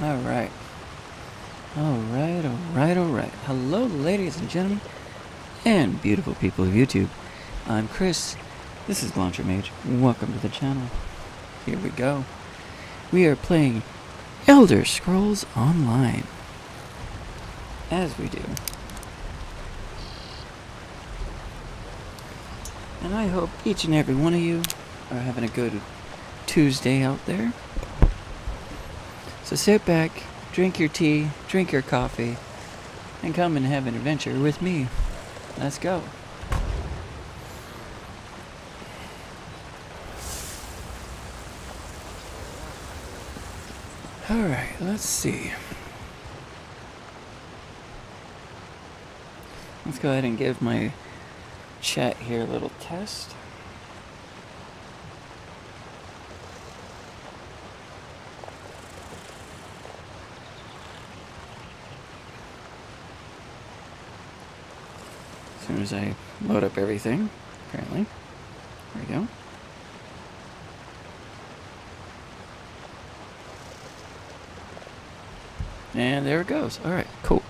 Alright. Alright. Hello, ladies and gentlemen, and beautiful people of YouTube. I'm Chris. This is Launcher Mage. Welcome to the channel. Here we go. We are playing Elder Scrolls Online. As we do. And I hope each and every one of you are having a good Tuesday out there. So sit back, drink your tea, drink your coffee, and come and have an adventure with me. Let's go. Alright, let's see. Let's go ahead and give my chat here a little test. As soon as I load up everything, apparently. There we go. And there it goes. Alright, cool.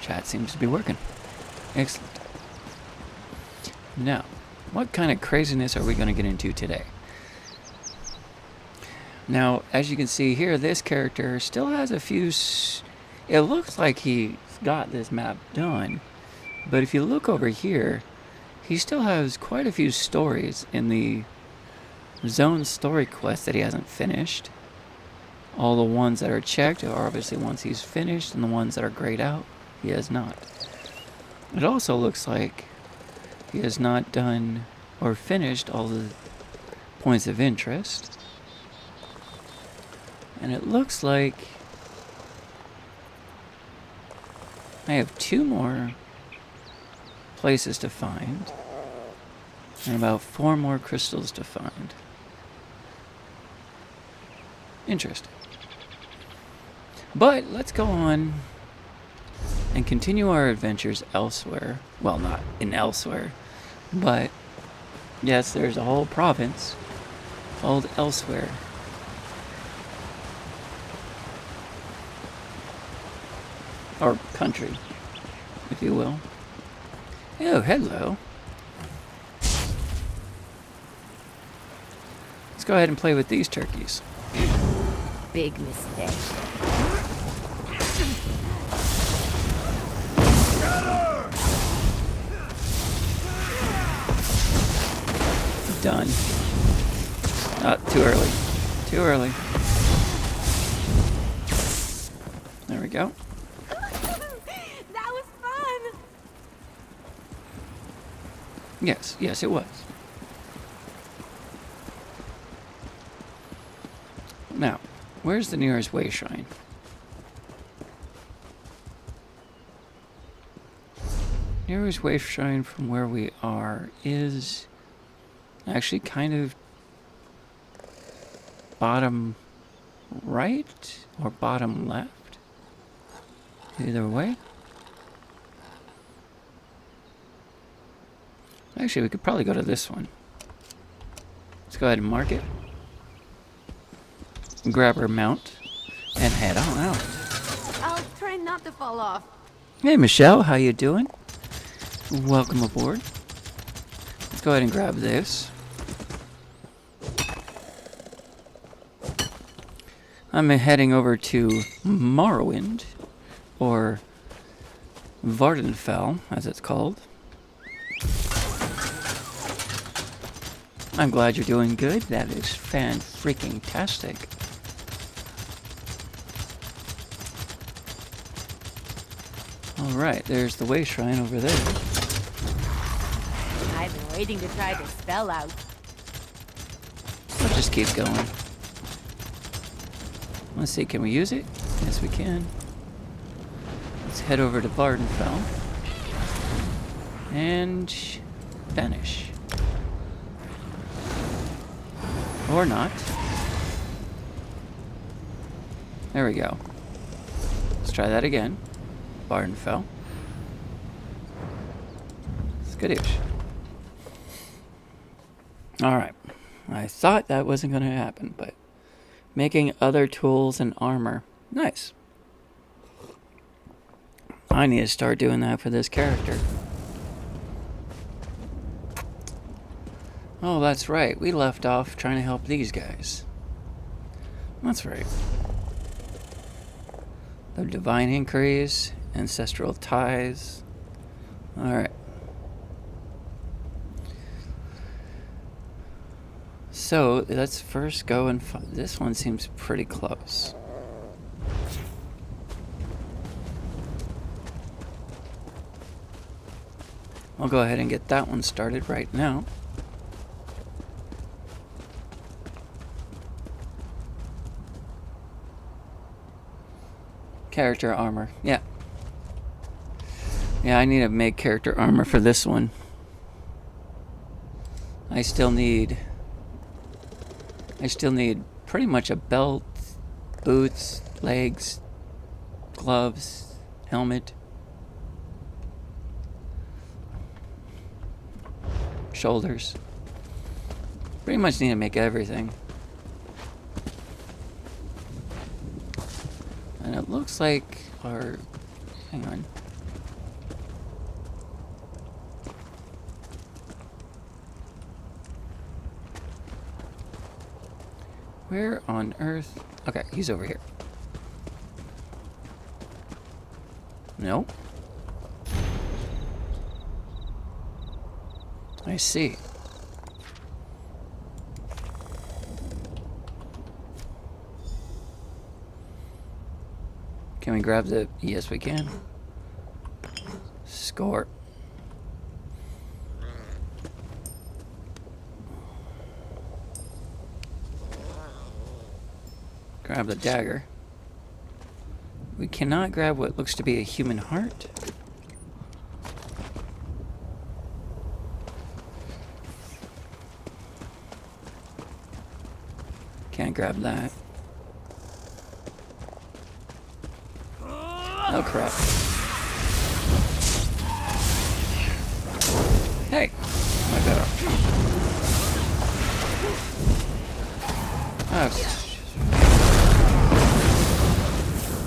Chat seems to be working. Excellent. Now, what kind of craziness are we going to get into today? Now, as you can see here, this character still has a few... It looks like he's got this map done. But if you look over here, he still has quite a few stories in the zone story quest that he hasn't finished. All the ones that are checked are obviously ones he's finished, and the ones that are grayed out, he has not. It also looks like he has not done or finished all the points of interest. And it looks like I have 2 more places to find, and about 4 more crystals to find. Interesting. But let's go on and continue our adventures elsewhere. Well, not in elsewhere, but yes, there's a whole province called Elsewhere. Or country, if you will. Oh, hello. Let's go ahead and play with these turkeys. Big mistake. Done. Too early. Too early. There we go. That was fun! Yes, it was. Now, where's the nearest way shrine? Nearest way shrine from where we are is actually kind of bottom right or bottom left. Either way. Actually, we could probably go to this one. Let's go ahead and mark it. Grab our mount and head on out. I'll try not to fall off. Hey Michelle, how you doing? Welcome aboard. Let's go ahead and grab this. I'm heading over to Morrowind, or Vardenfell, as it's called. I'm glad you're doing good. That is fan-freaking-tastic. Alright, there's the way shrine over there. I've been waiting to try this spell out. Let's just keep going. Let's see, can we use it? Yes, we can. Let's head over to Vardenfell. And vanish. Or not. There we go. Let's try that again. Vardenfell. Skadoosh. Alright. I thought that wasn't going to happen, but making other tools and armor. Nice. I need to start doing that for this character. Oh, that's right. We left off trying to help these guys. That's right. The divine inquiries, ancestral ties. Alright. So, let's first go and find... This one seems pretty close. I'll go ahead and get that one started right now. Character armor. Yeah. Yeah, I need to make character armor for this one. I still need pretty much a belt, boots, legs, gloves, helmet, shoulders. Pretty much need to make everything. And it looks like our... Hang on. Where on earth? Okay, he's over here. No. I see. Can we grab the... Yes, we can. Score. Grab the dagger. We cannot grab what looks to be a human heart. Can't grab that. Oh crap. Hey! My bad. Oh.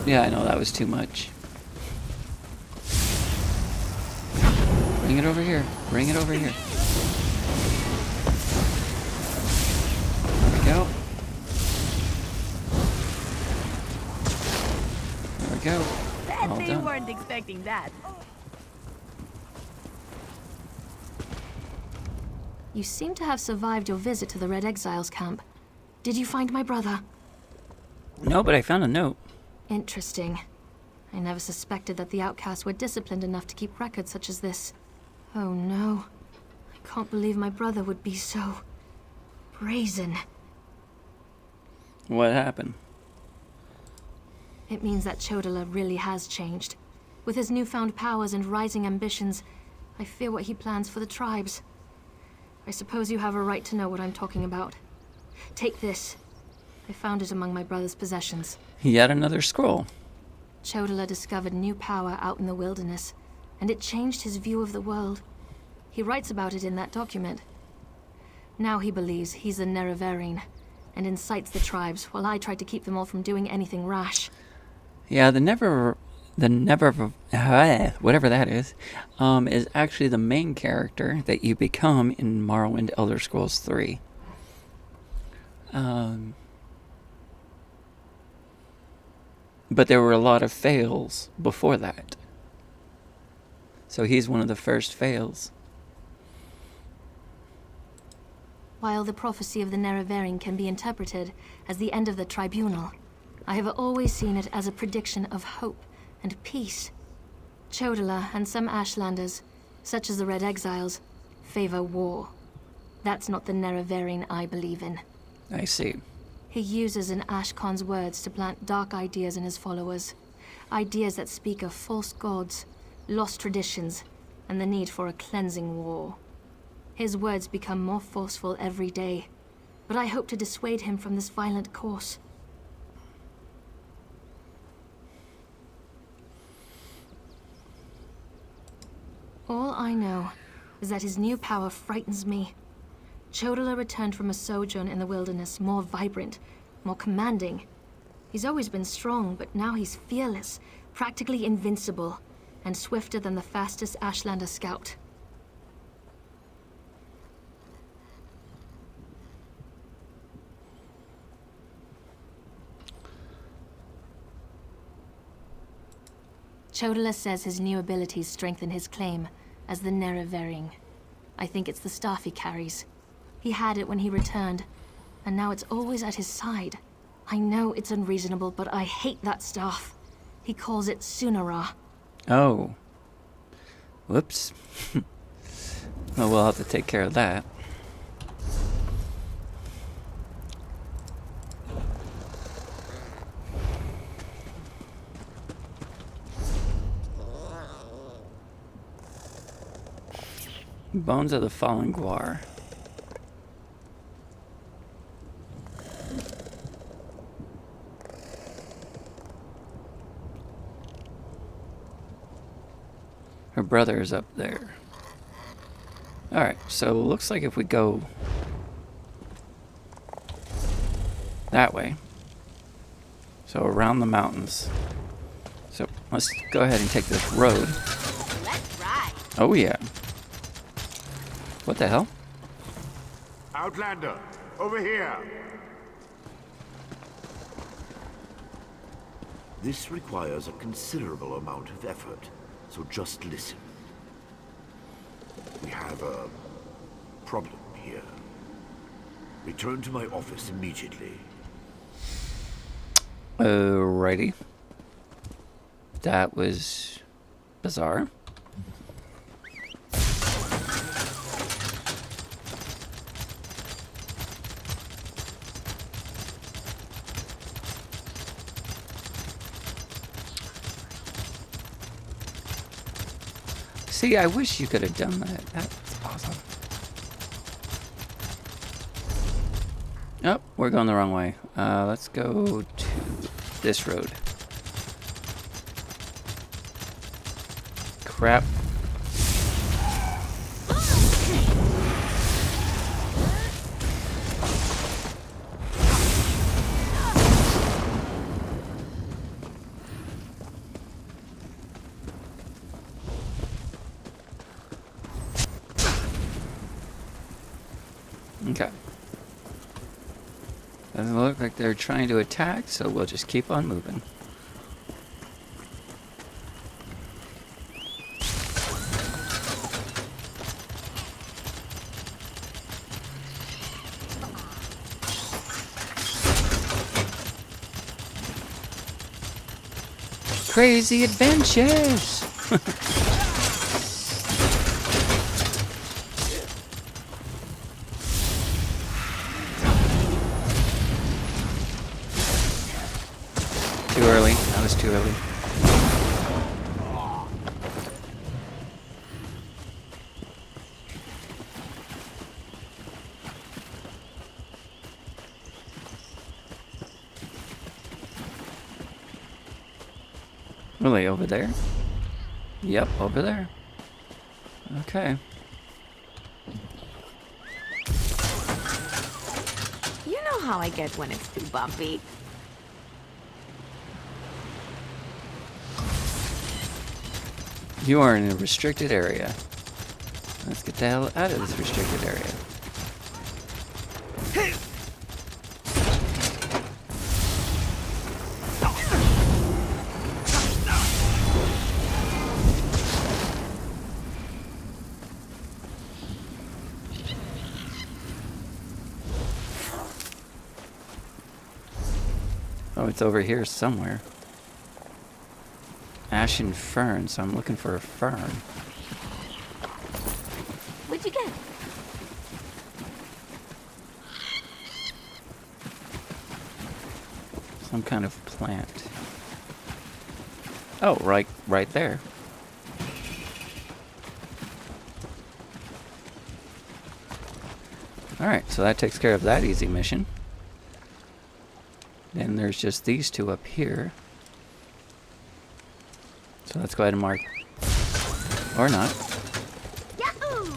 Yeah, I know, that was too much. Bring it over here. Bring it over here. There we go. There we go. All They done. weren't expecting that. You seem to have survived your visit to the Red Exiles camp. Did you find my brother? No, but I found a note. Interesting. I never suspected that the outcasts were disciplined enough to keep records such as this. Oh no. I can't believe my brother would be so... brazen. What happened? It means that Chodala really has changed. With his newfound powers and rising ambitions, I fear what he plans for the tribes. I suppose you have a right to know what I'm talking about. Take this. I found it among my brother's possessions. Yet another scroll. Chodala discovered new power out in the wilderness, and it changed his view of the world. He writes about it in that document. Now he believes he's a Nerevarine, and incites the tribes, while I try to keep them all from doing anything rash. Yeah, whatever that is actually the main character that you become in Morrowind Elder Scrolls 3. But there were a lot of fails before that. So he's one of the first fails. While the prophecy of the Nerevarine can be interpreted as the end of the tribunal, I have always seen it as a prediction of hope and peace. Chodala and some Ashlanders, such as the Red Exiles, favor war. That's not the Nerevarine I believe in. I see. He uses an Ashkon's words to plant dark ideas in his followers. Ideas that speak of false gods, lost traditions, and the need for a cleansing war. His words become more forceful every day, but I hope to dissuade him from this violent course. All I know is that his new power frightens me. Chodala returned from a sojourn in the wilderness more vibrant, more commanding. He's always been strong, but now he's fearless, practically invincible, and swifter than the fastest Ashlander scout. Chodala says his new abilities strengthen his claim as the Nerevaring. I think it's the staff he carries. He had it when he returned, and now it's always at his side. I know it's unreasonable, but I hate that staff. He calls it Sunara. Oh. Whoops. Well, we'll have to take care of that. Bones of the fallen Guar. Her brother is up there. Alright, so looks like if we go that way, so around the mountains. So let's go ahead and take this road. Let's ride. Oh yeah. What the hell? Outlander, over here. This requires a considerable amount of effort, so just listen. We have a problem here. Return to my office immediately. Alrighty. That was bizarre. See, I wish you could have done that. That's awesome. Oh, we're going the wrong way. Let's go to this road. Crap. Okay. Doesn't look like they're trying to attack, so we'll just keep on moving. Crazy adventures! Too early. That was too early. Really, over there? Yep, over there. Okay. You know how I get when it's too bumpy. You are in a restricted area. Let's get the hell out of this restricted area. Oh, it's over here somewhere. Ashen fern, so I'm looking for a fern. What'd you get? Some kind of plant. Oh, right there. Alright, so that takes care of that easy mission. Then there's just these two up here. So let's go ahead and mark. Or not. Yahoo!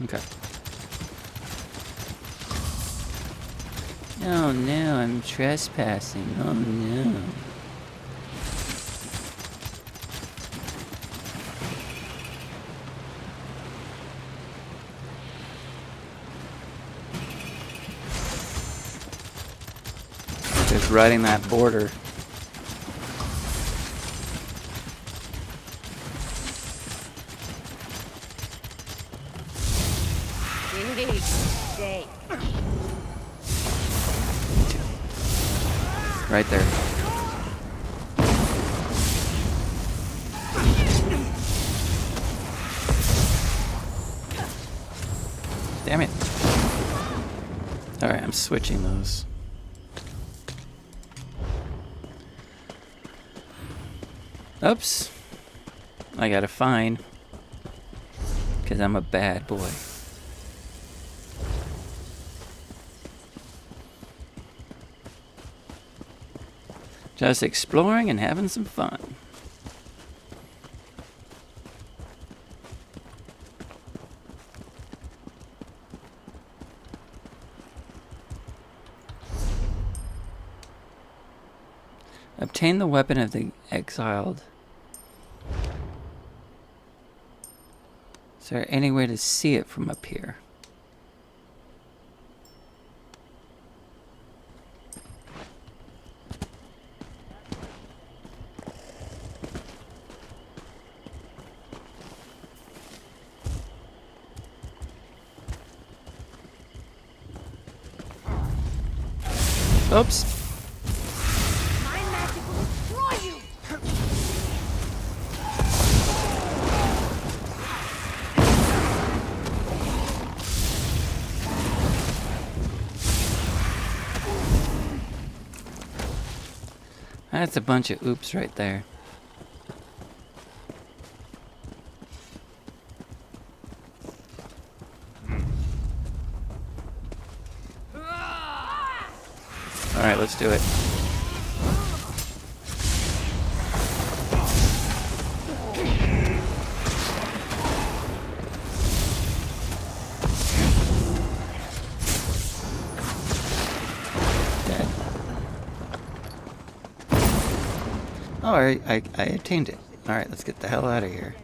Okay. Oh no, I'm trespassing. Oh no. Just riding that border. Indeed. Stay. Right there. Damn it. Alright, I'm switching those. Oops. I got a fine. Because I'm a bad boy. Just exploring and having some fun. Obtain the weapon of the exiled. Is there any way to see it from up here? Oops. My magic will destroy you. That's a bunch of oops right there. Alright, let's do it. Dead. Oh, I obtained it. Alright, let's get the hell out of here.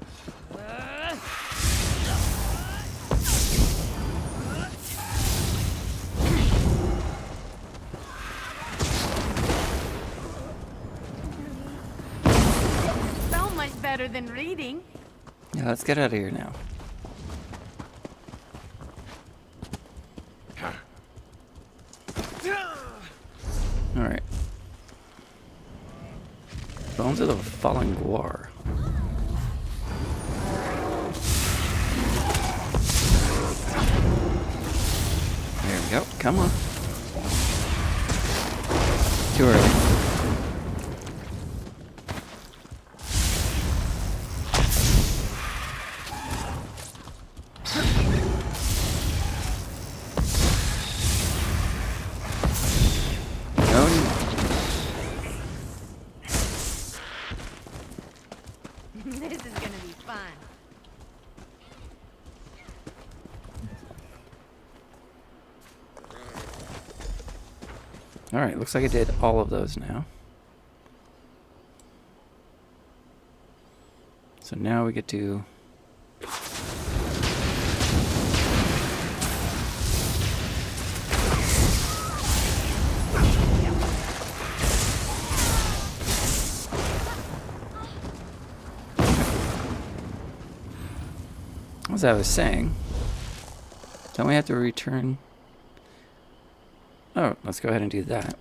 So much better than reading. Yeah, let's get out of here now. Alright. Bones of the Fallen Guar. There we go. Come on. Too early. This is gonna be fun. Alright, looks like I did all of those now. So now we get to... As I was saying, don't we have to return? Oh, let's go ahead and do that.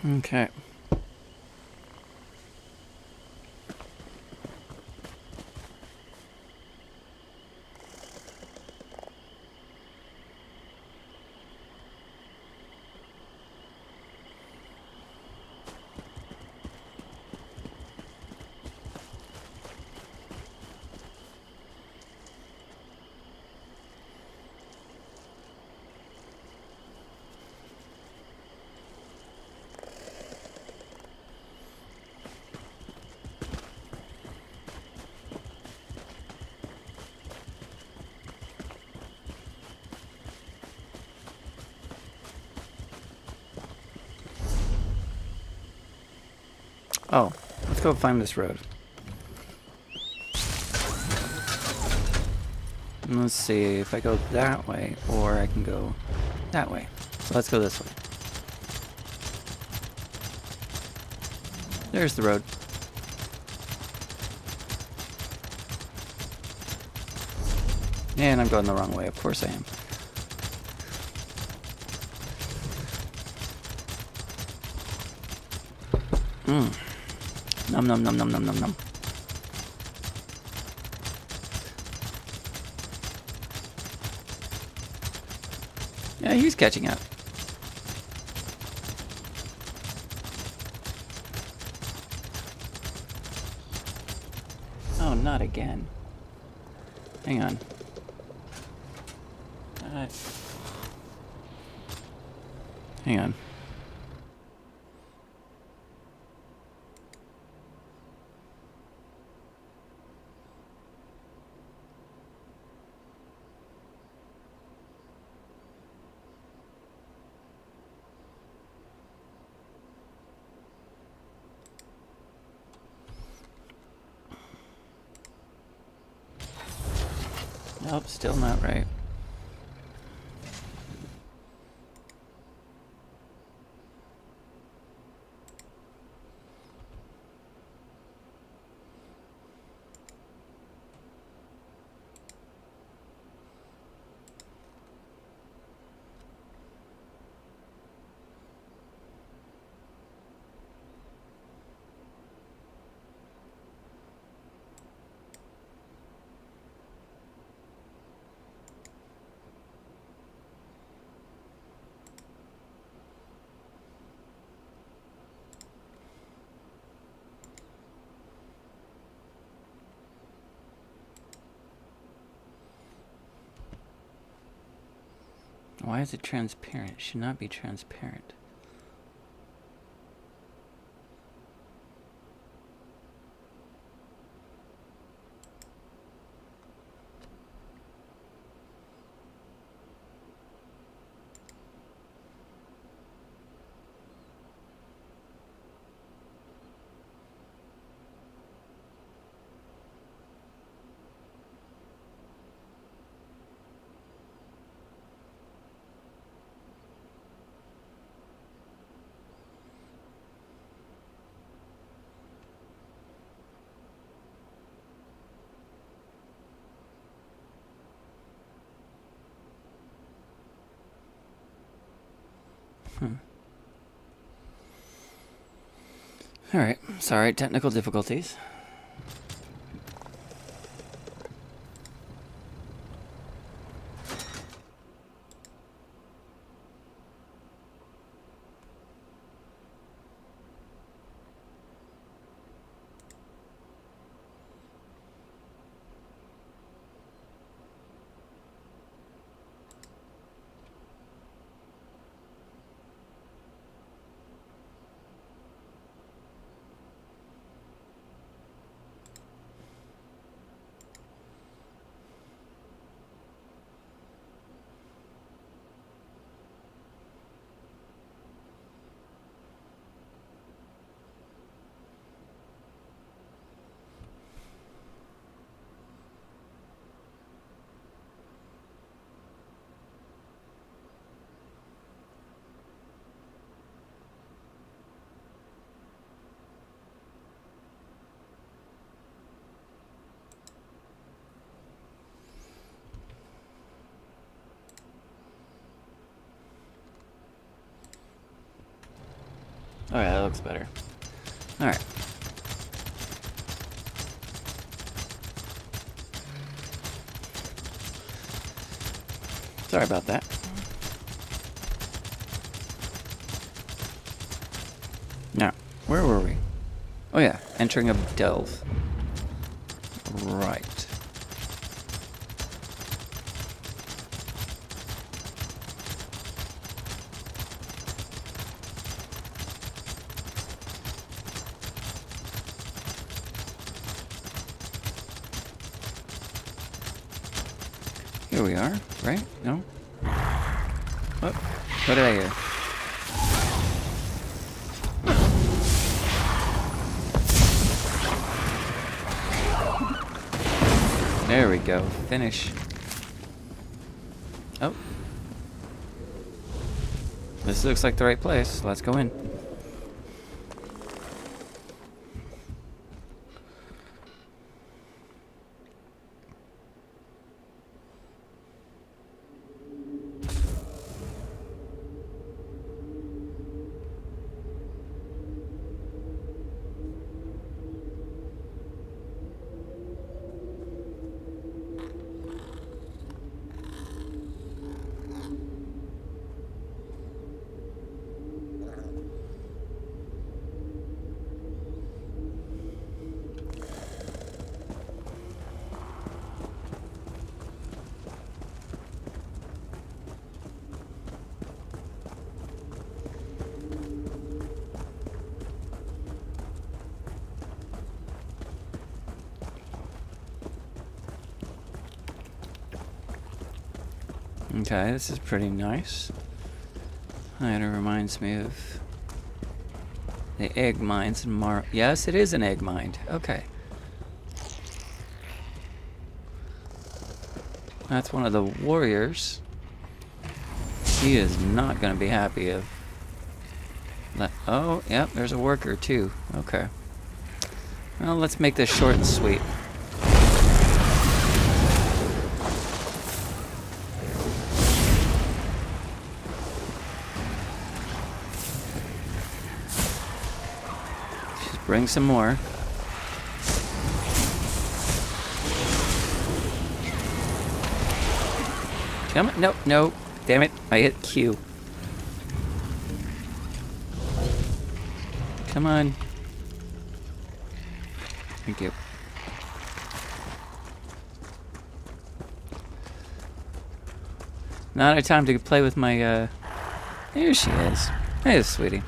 Okay. Oh, let's go find this road. And let's see if I go that way, or I can go that way. So let's go this way. There's the road. And I'm going the wrong way. Of course I am. Nom nom nom nom nom nom nom. Yeah, he's catching up. Oh, not again. Hang on. Hang on. Nope, still not right. Why is it transparent? It should not be transparent. Alright, sorry, technical difficulties. Alright, that looks better. Alright. Sorry about that. Now, where were we? Oh yeah, entering a delve. Right. Here we are, right? No? What? What did I hear? There we go. Finish. Oh. This looks like the right place. Let's go in. Okay, this is pretty nice. Kind of reminds me of the egg mines in Yes, it is an egg mine. Okay. That's one of the warriors. He is not going to be happy of that. Oh, yep, there's a worker too. Okay. Well, let's make this short and sweet. Bring some more. Come on. No, no. Damn it. I hit Q. Come on. Thank you. Not a time to play with my, Here she is. Hey, sweetie.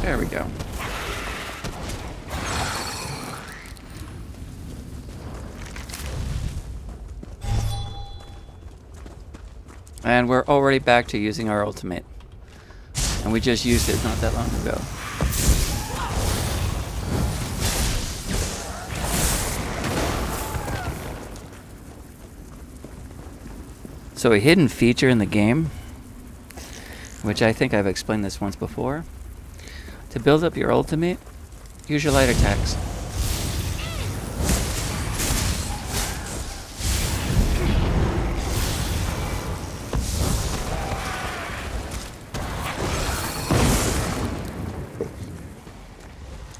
There we go. And we're already back to using our ultimate. And we just used it not that long ago. So a hidden feature in the game, which I think I've explained this once before. To build up your ultimate, use your light attacks.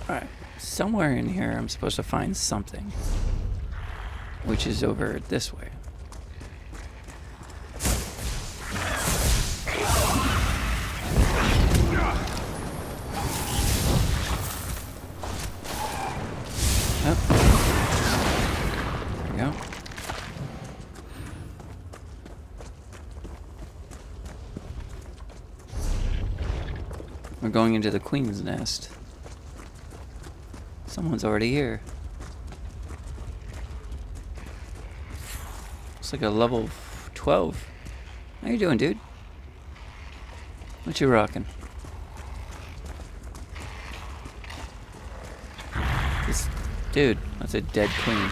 Alright, somewhere in here I'm supposed to find something, which is over this way. We're going into the Queen's Nest. Someone's already here. Looks like a level 12. How you doing, dude? What you rocking? Dude, that's a dead queen.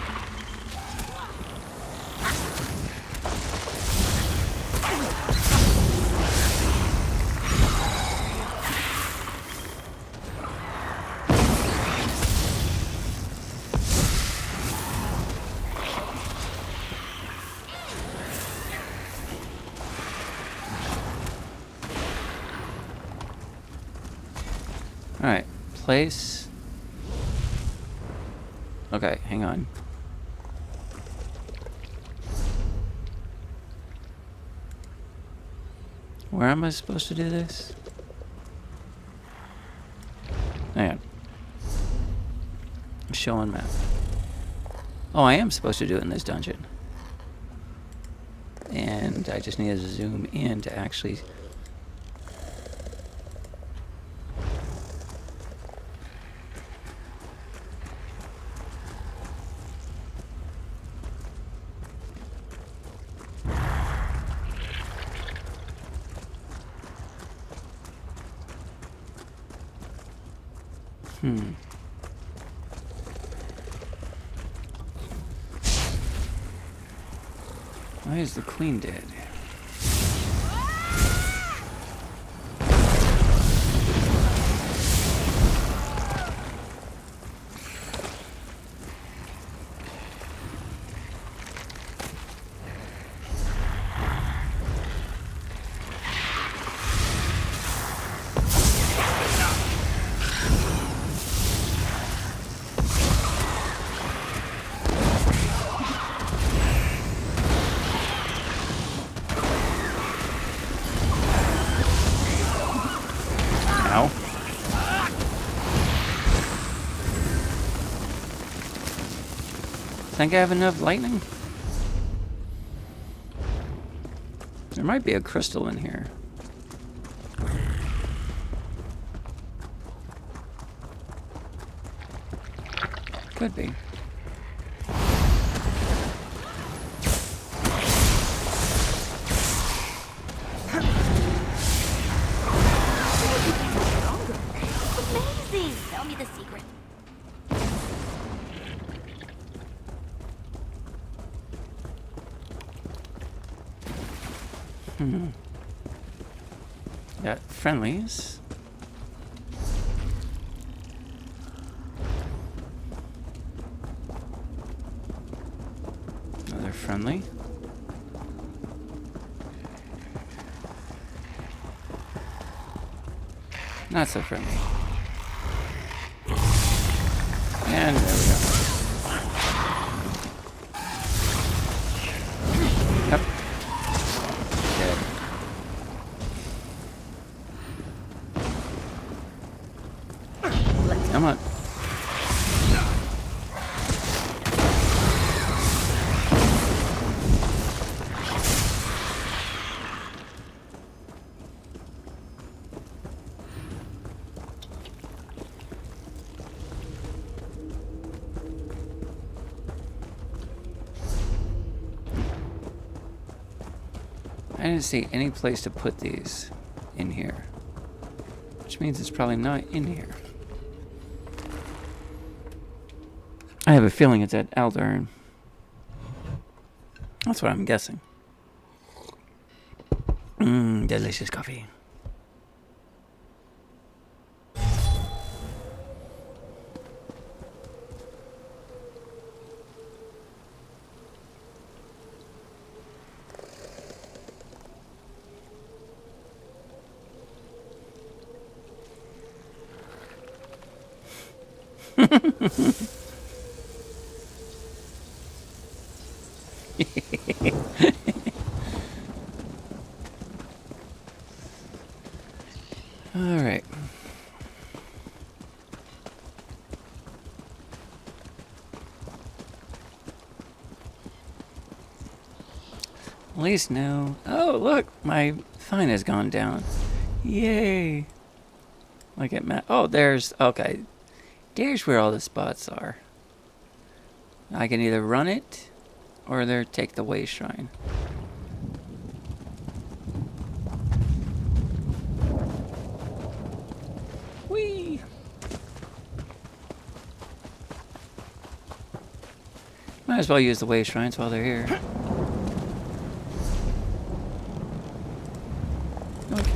Alright, place. Okay, hang on. Where am I supposed to do this? Hang on. Show on map. Oh, I am supposed to do it in this dungeon. And I just need to zoom in to actually... Why is the queen dead? Ow. Think I have enough lightning? There might be a crystal in here. Could be. Amazing! Tell me the secret. Got friendlies. Another friendly. Not so friendly. And there we go. Yep. Dead. Come on. I didn't see any place to put these in here, which means it's probably not in here. I have a feeling it's at Aldern. That's what I'm guessing. Delicious coffee. All right. At least now. Oh, look, my fine has gone down. Yay! Look at Matt. Oh, there's okay. There's where all the spots are. I can either run it or there take the way shrine. Whee! Might as well use the way shrines while they're here. Okay.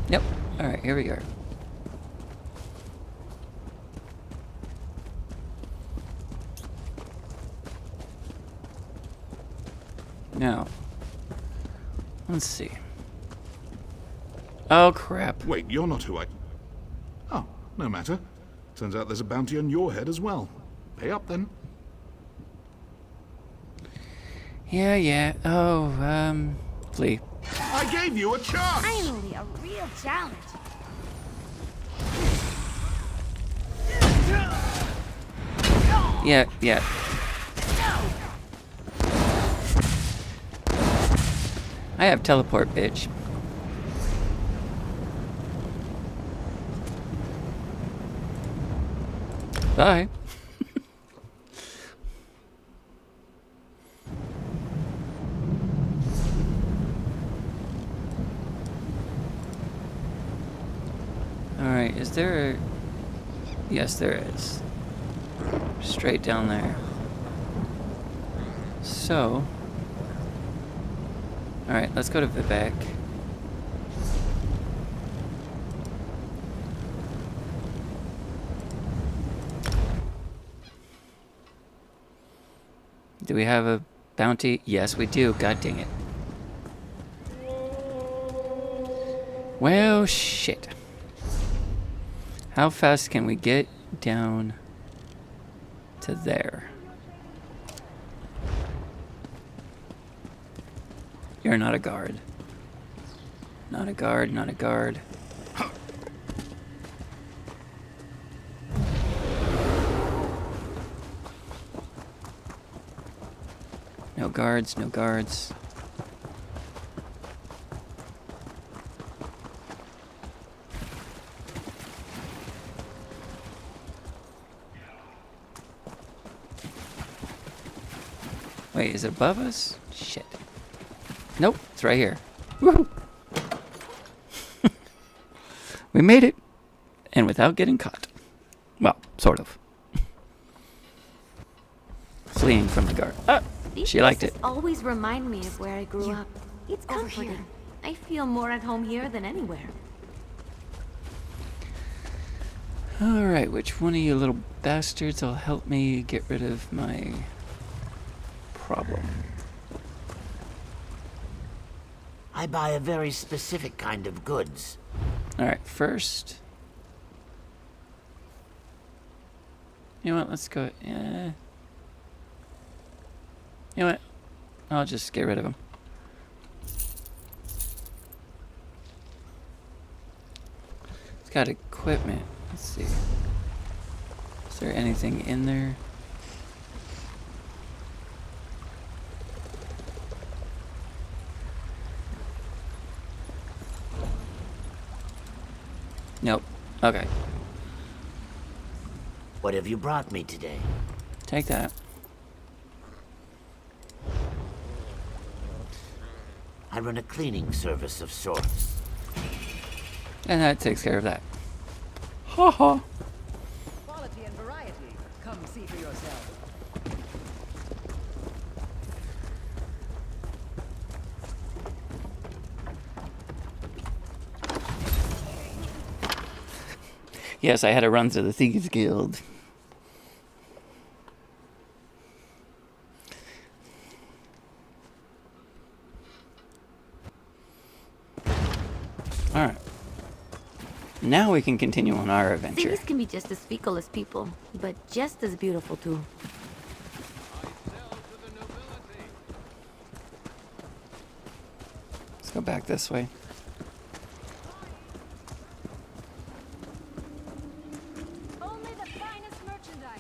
Yep. Alright, here we are. Now, let's see. Oh, crap. Wait, you're not who I... Oh, no matter. Turns out there's a bounty on your head as well. Pay up, then. Yeah. Oh, flee. I gave you a chance! Finally, a real challenge. Yeah. I have teleport, bitch. Bye. Alright, is there a... Yes, there is. Straight down there. So... Alright, let's go to Vivek. Do we have a bounty? Yes, we do. God dang it. Well, shit. How fast can we get down to there? You're not a guard. Not a guard, not a guard. No guards, no guards. Wait, is it above us? Shit. Nope, it's right here. Woohoo! We made it. And without getting caught. Well, sort of. Fleeing from the guard. Ah! These She liked places it. always remind me of where I grew up. It's comforting. I feel more at home here than anywhere. Alright, which one of you little bastards will help me get rid of my problem? I buy a very specific kind of goods. Alright, first... You know what, let's go... You know what? I'll just get rid of him. It's got equipment. Let's see. Is there anything in there? Nope. Okay. What have you brought me today? Take that. I run a cleaning service of sorts. And that takes care of that. Ha ha. Quality and variety. Come see for yourself. Yes, I had to run through the Thieves Guild. Alright. Now we can continue on our adventure. Thieves can be just as fickle as people, but just as beautiful too. Let's go back this way. Only the finest merchandise.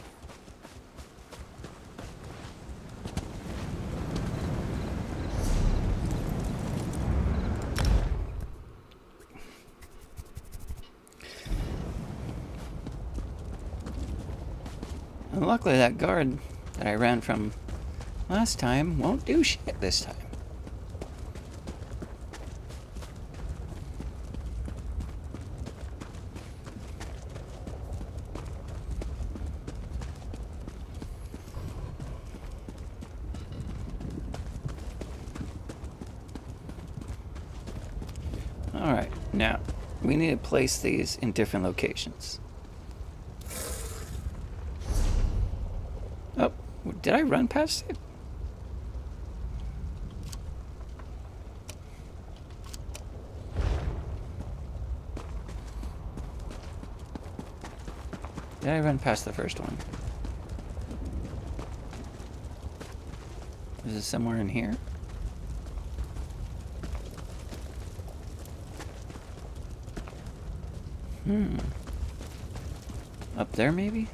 And luckily that guard that I ran from last time won't do shit this time. Alright, now we need to place these in different locations. Oh, did I run past it? Did I run past the first one? Is it somewhere in here? Up there, maybe?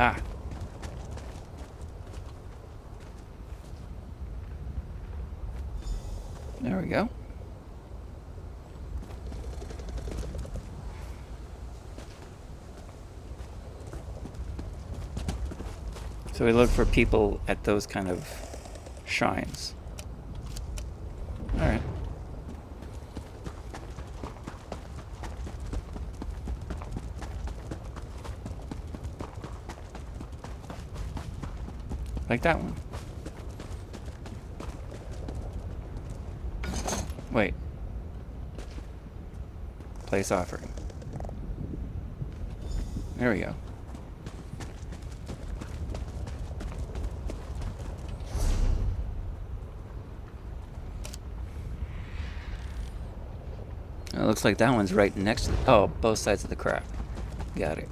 Ah. There we go. So we look for people at those kind of shrines. Alright. Like that one. Wait. Place offering. There we go. It looks like that one's right next to oh, both sides of the crap. Got it.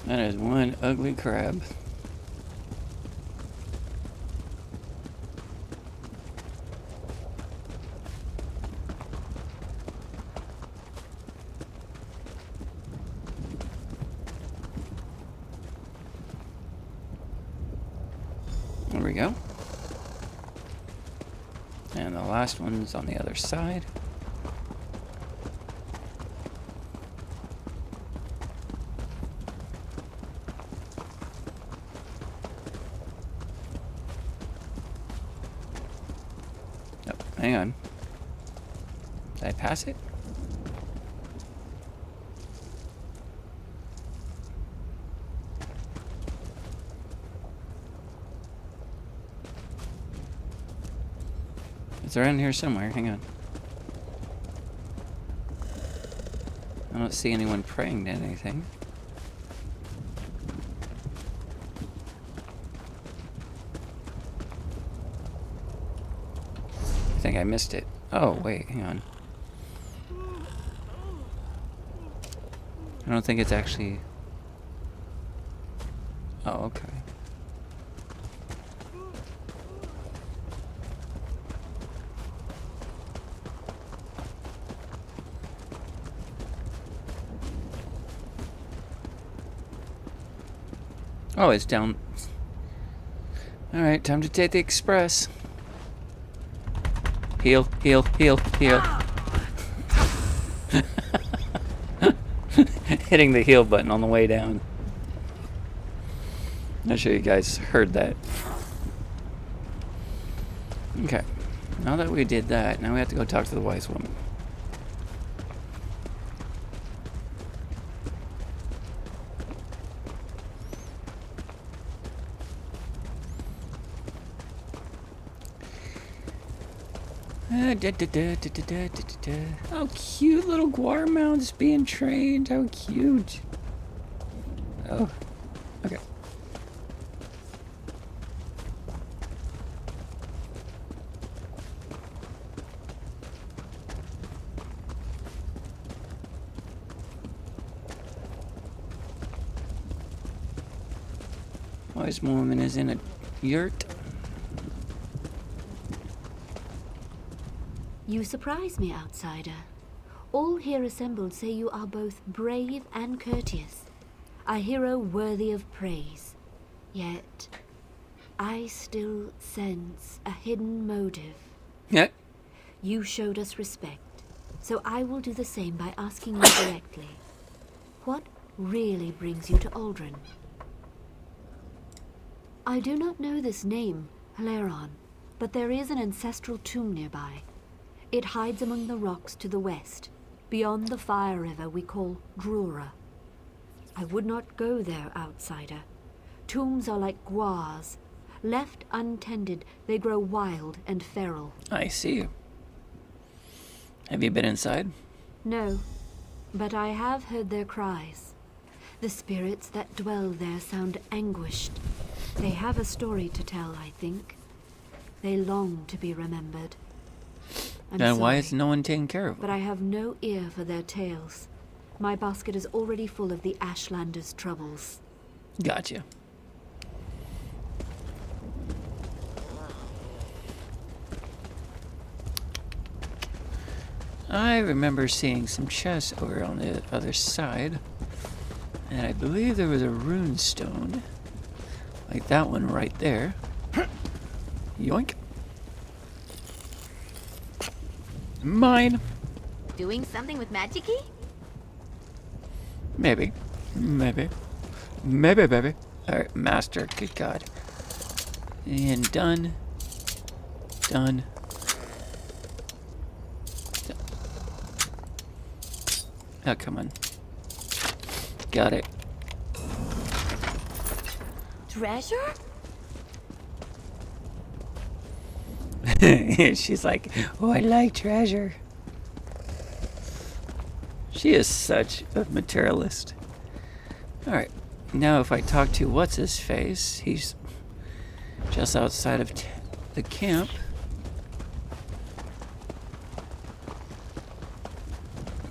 That is one ugly crab. There we go. And the last one's on the other side. Oh, hang on. Did I pass it? It's around here somewhere. Hang on. I don't see anyone praying to anything. I think I missed it. Oh, wait, hang on. I don't think it's actually... Oh, okay. Oh, it's down. Alright, time to take the express. Heal, heal, heal, heal. Hitting the heal button on the way down. Not sure you guys heard that. Okay. Now that we did that, now we have to go talk to the wise woman. How cute, little Guarmounts being trained. How cute. Oh, okay. Wise woman is in a yurt. You surprise me, outsider. All here assembled say you are both brave and courteous, a hero worthy of praise. Yet, I still sense a hidden motive. Yeah. You showed us respect, so I will do the same by asking you directly. What really brings you to Aldrin? I do not know this name, Haleron, but there is an ancestral tomb nearby. It hides among the rocks to the west, beyond the fire river we call Drura. I would not go there, outsider. Tombs are like guars. Left untended, they grow wild and feral. I see. Have you been inside? No, but I have heard their cries. The spirits that dwell there sound anguished. They have a story to tell, I think. They long to be remembered. I'm Then why sorry, is no one taking care of but them? I have no ear for their tales. My basket is already full of the Ashlander's troubles. Gotcha. I remember seeing some chests over on the other side, and I believe there was a rune stone, like that one right there. Yoink. Mine. Doing something with magic-y? Maybe. Maybe. Maybe, baby. Alright, master. Good God. And done. Done. Oh, come on. Got it. Treasure? She's like, oh, I like treasure. She is such a materialist. Alright, now if I talk to what's-his-face, he's just outside of the camp.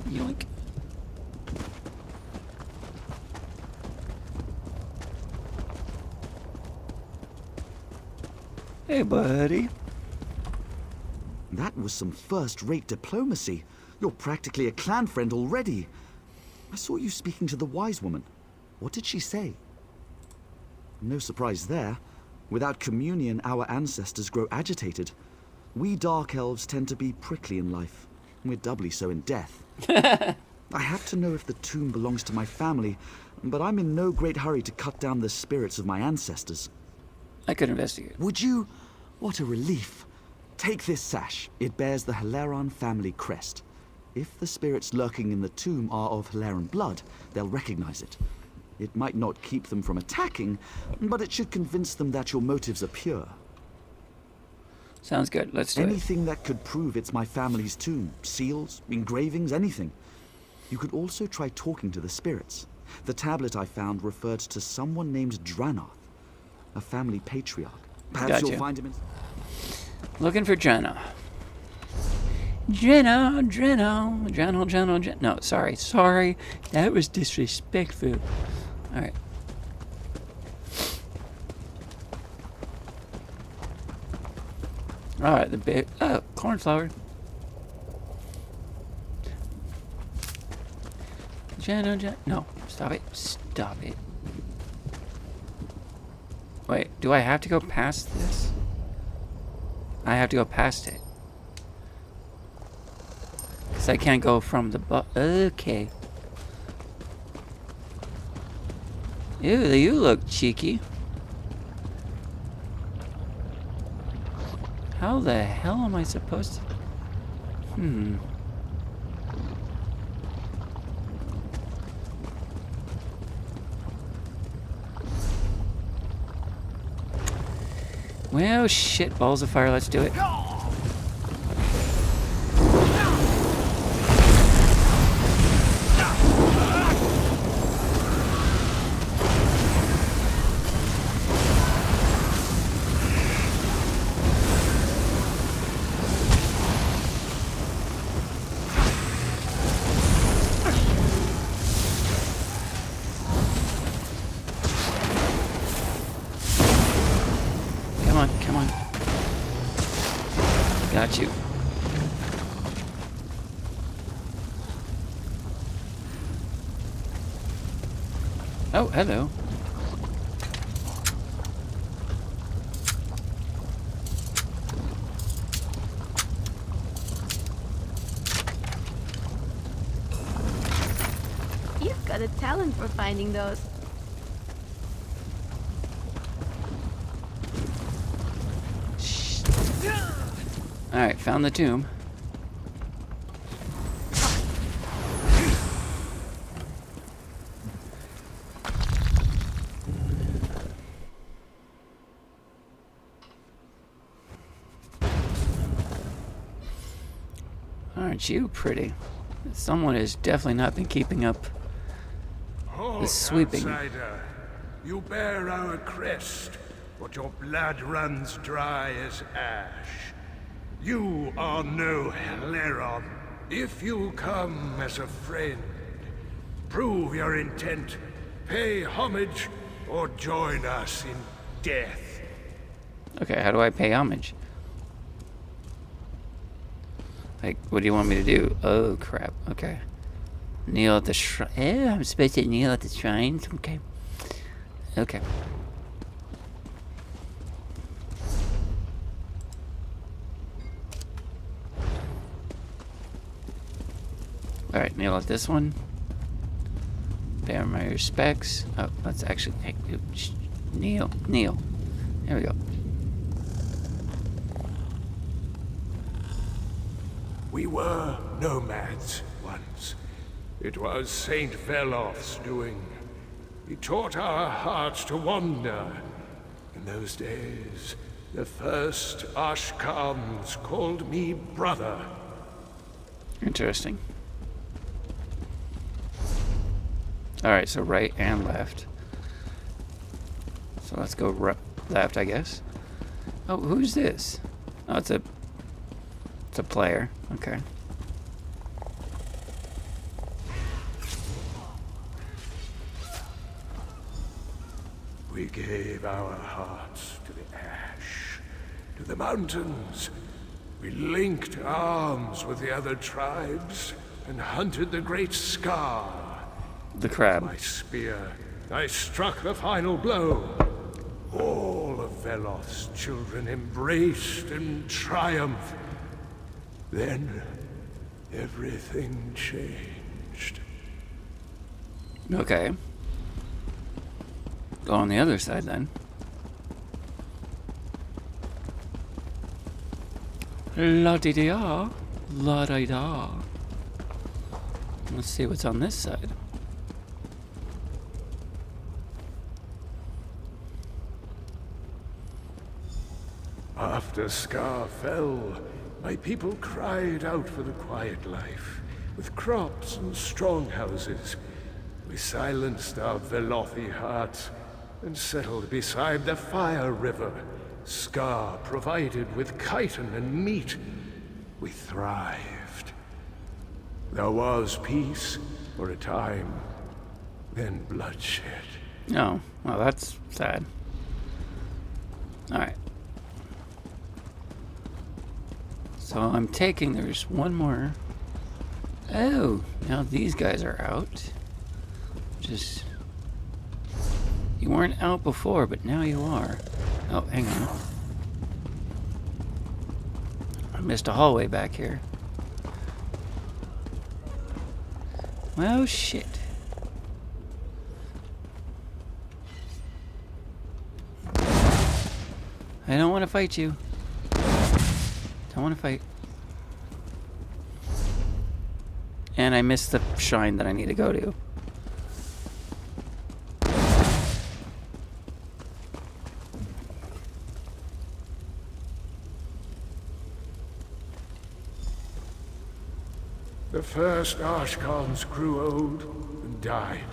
Yoink. Hey, buddy. That was some first-rate diplomacy. You're practically a clan friend already. I saw you speaking to the wise woman. What did she say? No surprise there. Without communion, our ancestors grow agitated. We Dark Elves tend to be prickly in life. We're doubly so in death. I have to know if the tomb belongs to my family, but I'm in no great hurry to cut down the spirits of my ancestors. I could investigate. Would you? What a relief. Take this sash. It bears the Hilaron family crest. If the spirits lurking in the tomb are of Hilaron blood, they'll recognize it. It might not keep them from attacking, but it should convince them that your motives are pure. Sounds good. Let's do it. Anything that could prove it's my family's tomb. Seals, engravings, anything. You could also try talking to the spirits. The tablet I found referred to someone named Dranoth, a family patriarch. Perhaps Gotcha. you'll find him in... Looking for Jenna. Jenna. No, sorry. That was disrespectful. Alright. Alright, the big... Oh, cornflower. Jenna. No, stop it. Stop it. Wait, do I have to go past this? I have to go past it. Because I can't go from the okay. Ew, you look cheeky. How the hell am I supposed to... Well, shit, balls of fire, let's do it. Come on. Got you. Oh, hello. You've got a talent for finding those. Alright, found the tomb. Aren't you pretty? Someone has definitely not been keeping up the sweeping. Outsider, you bear our crest, but your blood runs dry as ash. You are no Hilaron. If you come as a friend, Prove your intent. Pay homage or join us in death. Okay, how do I pay homage? Like, what do you want me to do? Oh, crap. Okay. Kneel at the shrine. Oh, I'm supposed to kneel at the shrines? Okay. Okay. Alright, kneel at this one. Pay my respects. Oh, let's actually... Hey, kneel. Kneel. There we go. We were nomads once. It was Saint Velof's doing. He taught our hearts to wander. In those days, the first Ashkams called me brother. Interesting. Alright, so right and left. So let's go left, I guess. Oh, who's this? Oh, it's a player. Okay. We gave our hearts to the ash, to the mountains. We linked arms with the other tribes and hunted the great Scar. The crab. My spear, I struck the final blow. All of Velof's children embraced in triumph. Then, everything changed. Okay. Go on the other side then. La-di-da, la-di-da. Let's see what's on this side. After Scar fell, my people cried out for the quiet life, with crops and strong houses. We silenced our Velothi hearts and settled beside the Fire River. Scar provided with chitin and meat. We thrived. There was peace for a time, then bloodshed. Oh, well, that's sad. Alright. So I'm taking, there's one more. Oh, now these guys are out. Just, you weren't out before, but now you are. Oh, hang on. I missed a hallway back here. Well, shit. I don't want to fight you. Don't want to fight. And I missed the shrine that I need to go to. The first Ashkans grew old and died.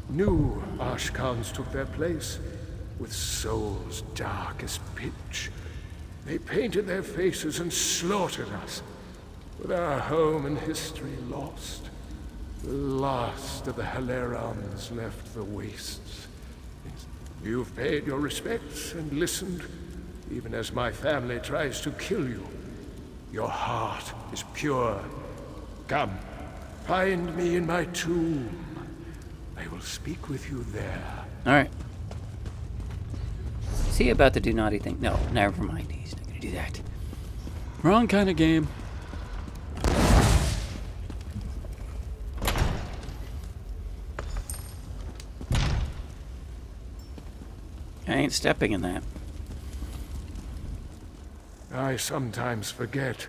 New Ashkans took their place, with souls dark as pitch. They painted their faces and slaughtered us, with our home and history lost. The last of the Hilerans left the wastes. You've paid your respects and listened, even as my family tries to kill you. Your heart is pure. Come, find me in my tomb. I will speak with you there. Alright. See about the do naughty thing. No, never mind. He's not gonna do that. Wrong kind of game. I ain't stepping in that. I sometimes forget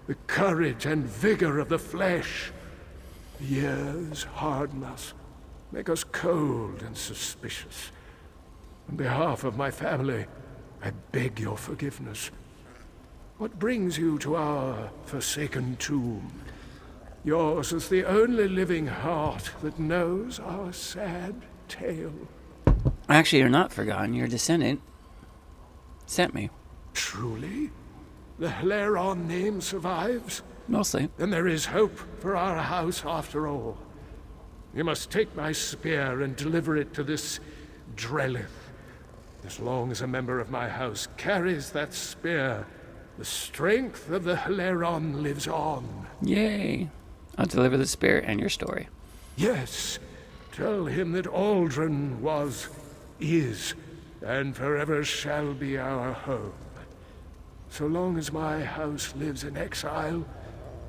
the courage and vigor of the flesh. Years harden us, make us cold and suspicious. On behalf of my family, I beg your forgiveness. What brings you to our forsaken tomb? Yours is the only living heart that knows our sad tale. Actually, you're not forgotten. Your descendant sent me. Truly? The Hileron name survives? Mostly. Then there is hope for our house after all. You must take my spear and deliver it to this Drellith. As long as a member of my house carries that spear, the strength of the Haleron lives on. Yay. I'll deliver the spear and your story. Yes, tell him that Aldrin was, is, and forever shall be our home. So long as my house lives in exile,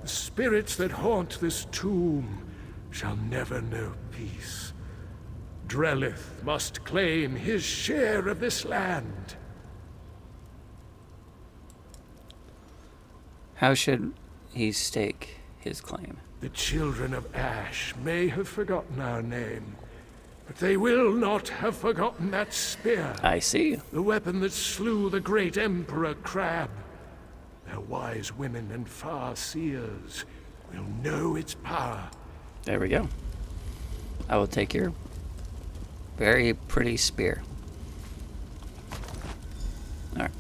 the spirits that haunt this tomb shall never know peace. Drellith must claim his share of this land. How should he stake his claim? The children of Ash may have forgotten our name, but they will not have forgotten that spear. I see. The weapon that slew the great Emperor Crab. Their wise women and far seers will know its power. There we go. I will take your very pretty spear. All right.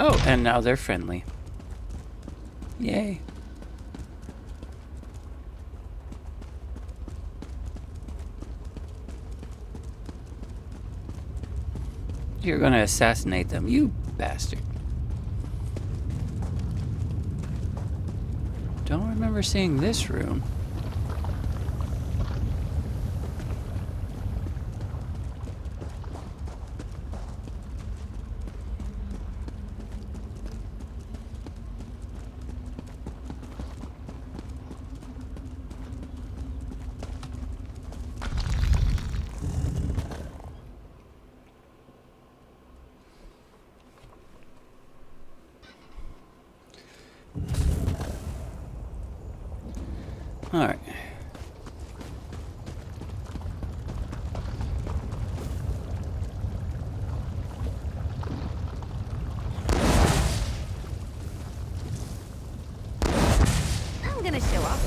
Oh, and now they're friendly. Yay. You're gonna assassinate them, you bastard. Don't remember seeing this room. All right. I'm gonna show up.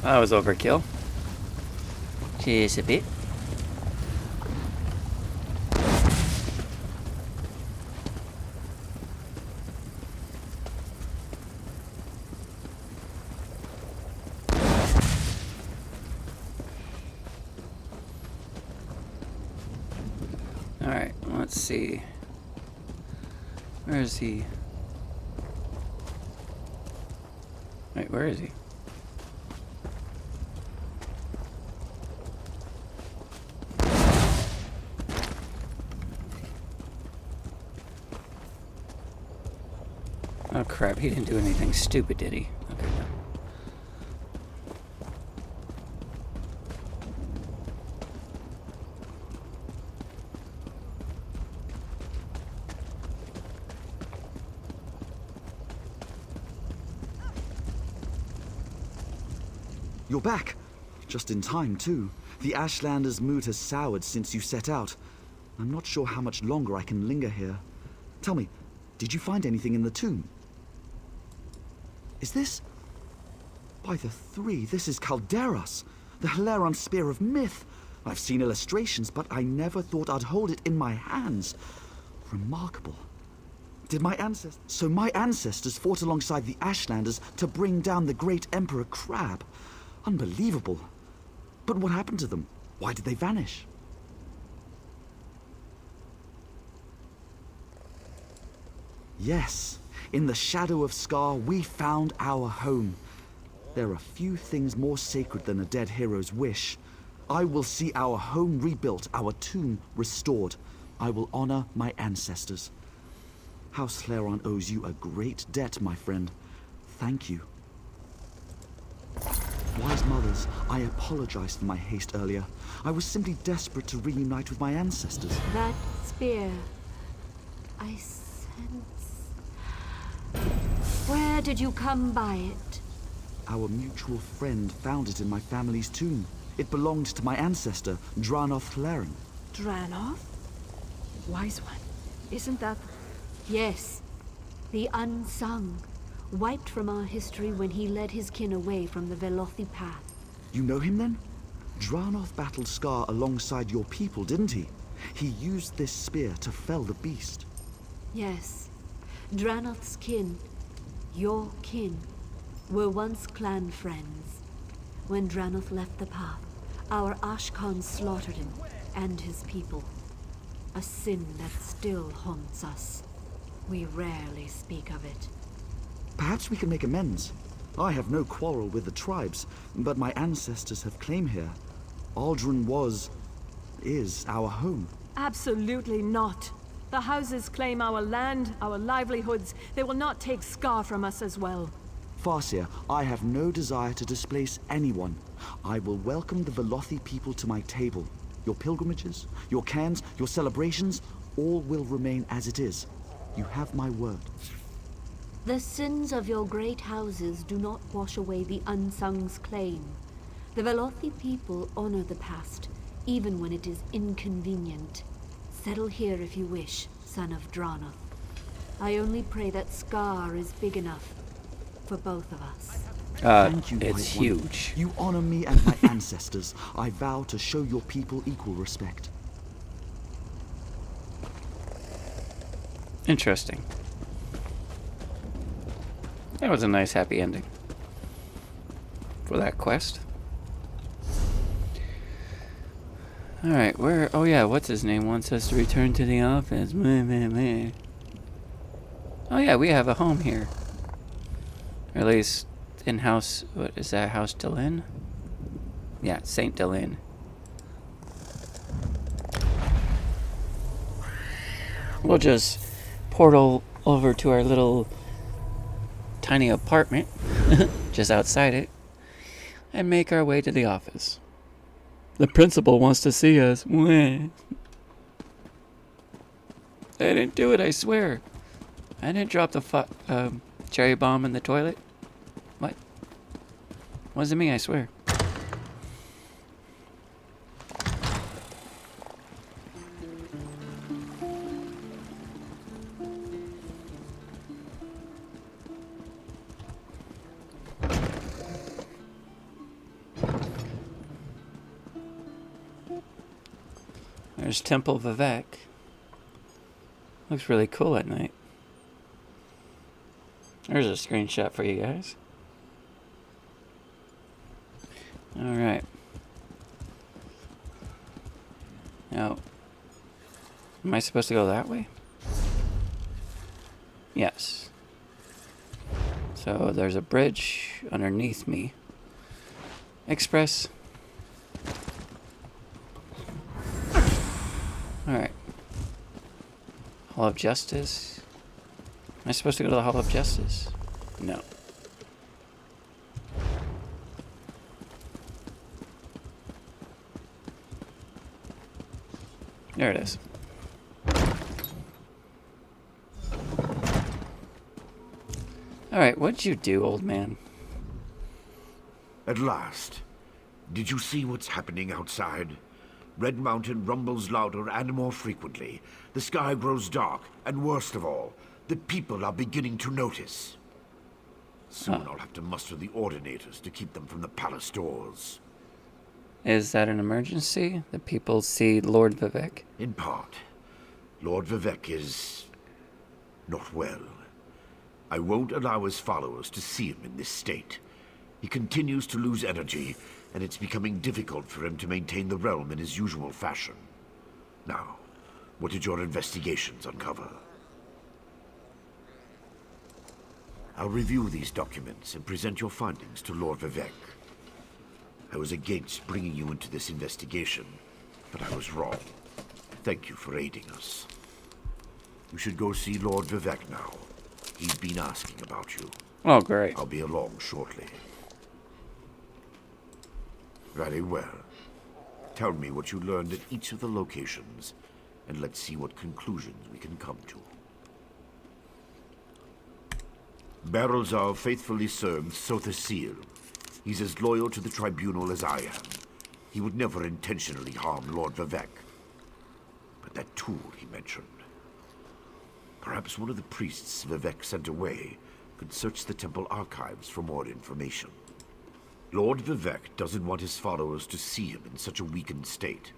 That was overkill. Just a bit. Alright, let's see. Where is he? Wait, where is he? Oh crap, he didn't do anything stupid, did he? Okay. You're back. Just in time, too. The Ashlander's mood has soured since you set out. I'm not sure how much longer I can linger here. Tell me, did you find anything in the tomb? Is this... By the three, this is Calderas, the Haleron Spear of Myth. I've seen illustrations, but I never thought I'd hold it in my hands. Remarkable. Did my ancestors... So my ancestors fought alongside the Ashlanders to bring down the great Emperor Crab. Unbelievable. But what happened to them? Why did they vanish? Yes, in the shadow of Scar, we found our home. There are few things more sacred than a dead hero's wish. I will see our home rebuilt, our tomb restored. I will honor my ancestors. House Haleron owes you a great debt, my friend. Thank you. Wise mothers, I apologize for my haste earlier. I was simply desperate to reunite with my ancestors. That spear. I sense Where did you come by it? Our mutual friend found it in my family's tomb. It belonged to my ancestor, Dranoth Hlaren. Dranoth? Wise one. Isn't that... Yes. The unsung. Wiped from our history when he led his kin away from the Velothi path. You know him then? Dranoth battled Scar alongside your people, didn't he? He used this spear to fell the beast. Yes. Dranoth's kin, your kin, were once clan friends. When Dranoth left the path, our Ashkans slaughtered him and his people. A sin that still haunts us. We rarely speak of it. Perhaps we can make amends. I have no quarrel with the tribes, but my ancestors have claim here. Aldrin is our home. Absolutely not. The houses claim our land, our livelihoods. They will not take Scar from us as well. Farseer, I have no desire to displace anyone. I will welcome the Velothi people to my table. Your pilgrimages, your cairns, your celebrations, all will remain as it is. You have my word. The sins of your great houses do not wash away the unsung's claim. The Velothi people honor the past, even when it is inconvenient. Settle here if you wish, son of Dranoth. I only pray that Scar is big enough for both of us. Thank you, it's White One. huge. You honor me and my ancestors. I vow to show your people equal respect. Interesting. That was a nice happy ending for that quest. Alright, where... Oh yeah, what's his name wants us to return to the office. Meh, meh, meh. Oh yeah, we have a home here. Or at least in-house... What is that? House Delin? Yeah, St. Delin. We'll just portal over to our little tiny apartment just outside it and make our way to the office. The principal wants to see us. I didn't do it, I swear. I didn't drop the cherry bomb in the toilet. What? Wasn't me, I swear. There's Temple Vivek. Looks really cool at night. There's a screenshot for you guys. Alright. Now, am I supposed to go that way? Yes. So there's a bridge underneath me. Express. Alright. Hall of Justice. Am I supposed to go to the Hall of Justice? No. There it is. Alright, what'd you do, old man? At last. Did you see what's happening outside? Red Mountain rumbles louder and more frequently. The sky grows dark, and worst of all, the people are beginning to notice. Soon I'll have to muster the Ordinators to keep them from the palace doors. Is that an emergency? The people see Lord Vivek? In part. Lord Vivek is... not well. I won't allow his followers to see him in this state. He continues to lose energy, and it's becoming difficult for him to maintain the realm in his usual fashion. Now, what did your investigations uncover? I'll review these documents and present your findings to Lord Vivek. I was against bringing you into this investigation, but I was wrong. Thank you for aiding us. You should go see Lord Vivek now. He's been asking about you. Oh, great. I'll be along shortly. Very well. Tell me what you learned at each of the locations, and let's see what conclusions we can come to. Barrelzar faithfully served Sotha Seal. He's as loyal to the Tribunal as I am. He would never intentionally harm Lord Vivek. But that tool he mentioned... Perhaps one of the priests Vivek sent away could search the temple archives for more information. Lord Vivek doesn't want his followers to see him in such a weakened state.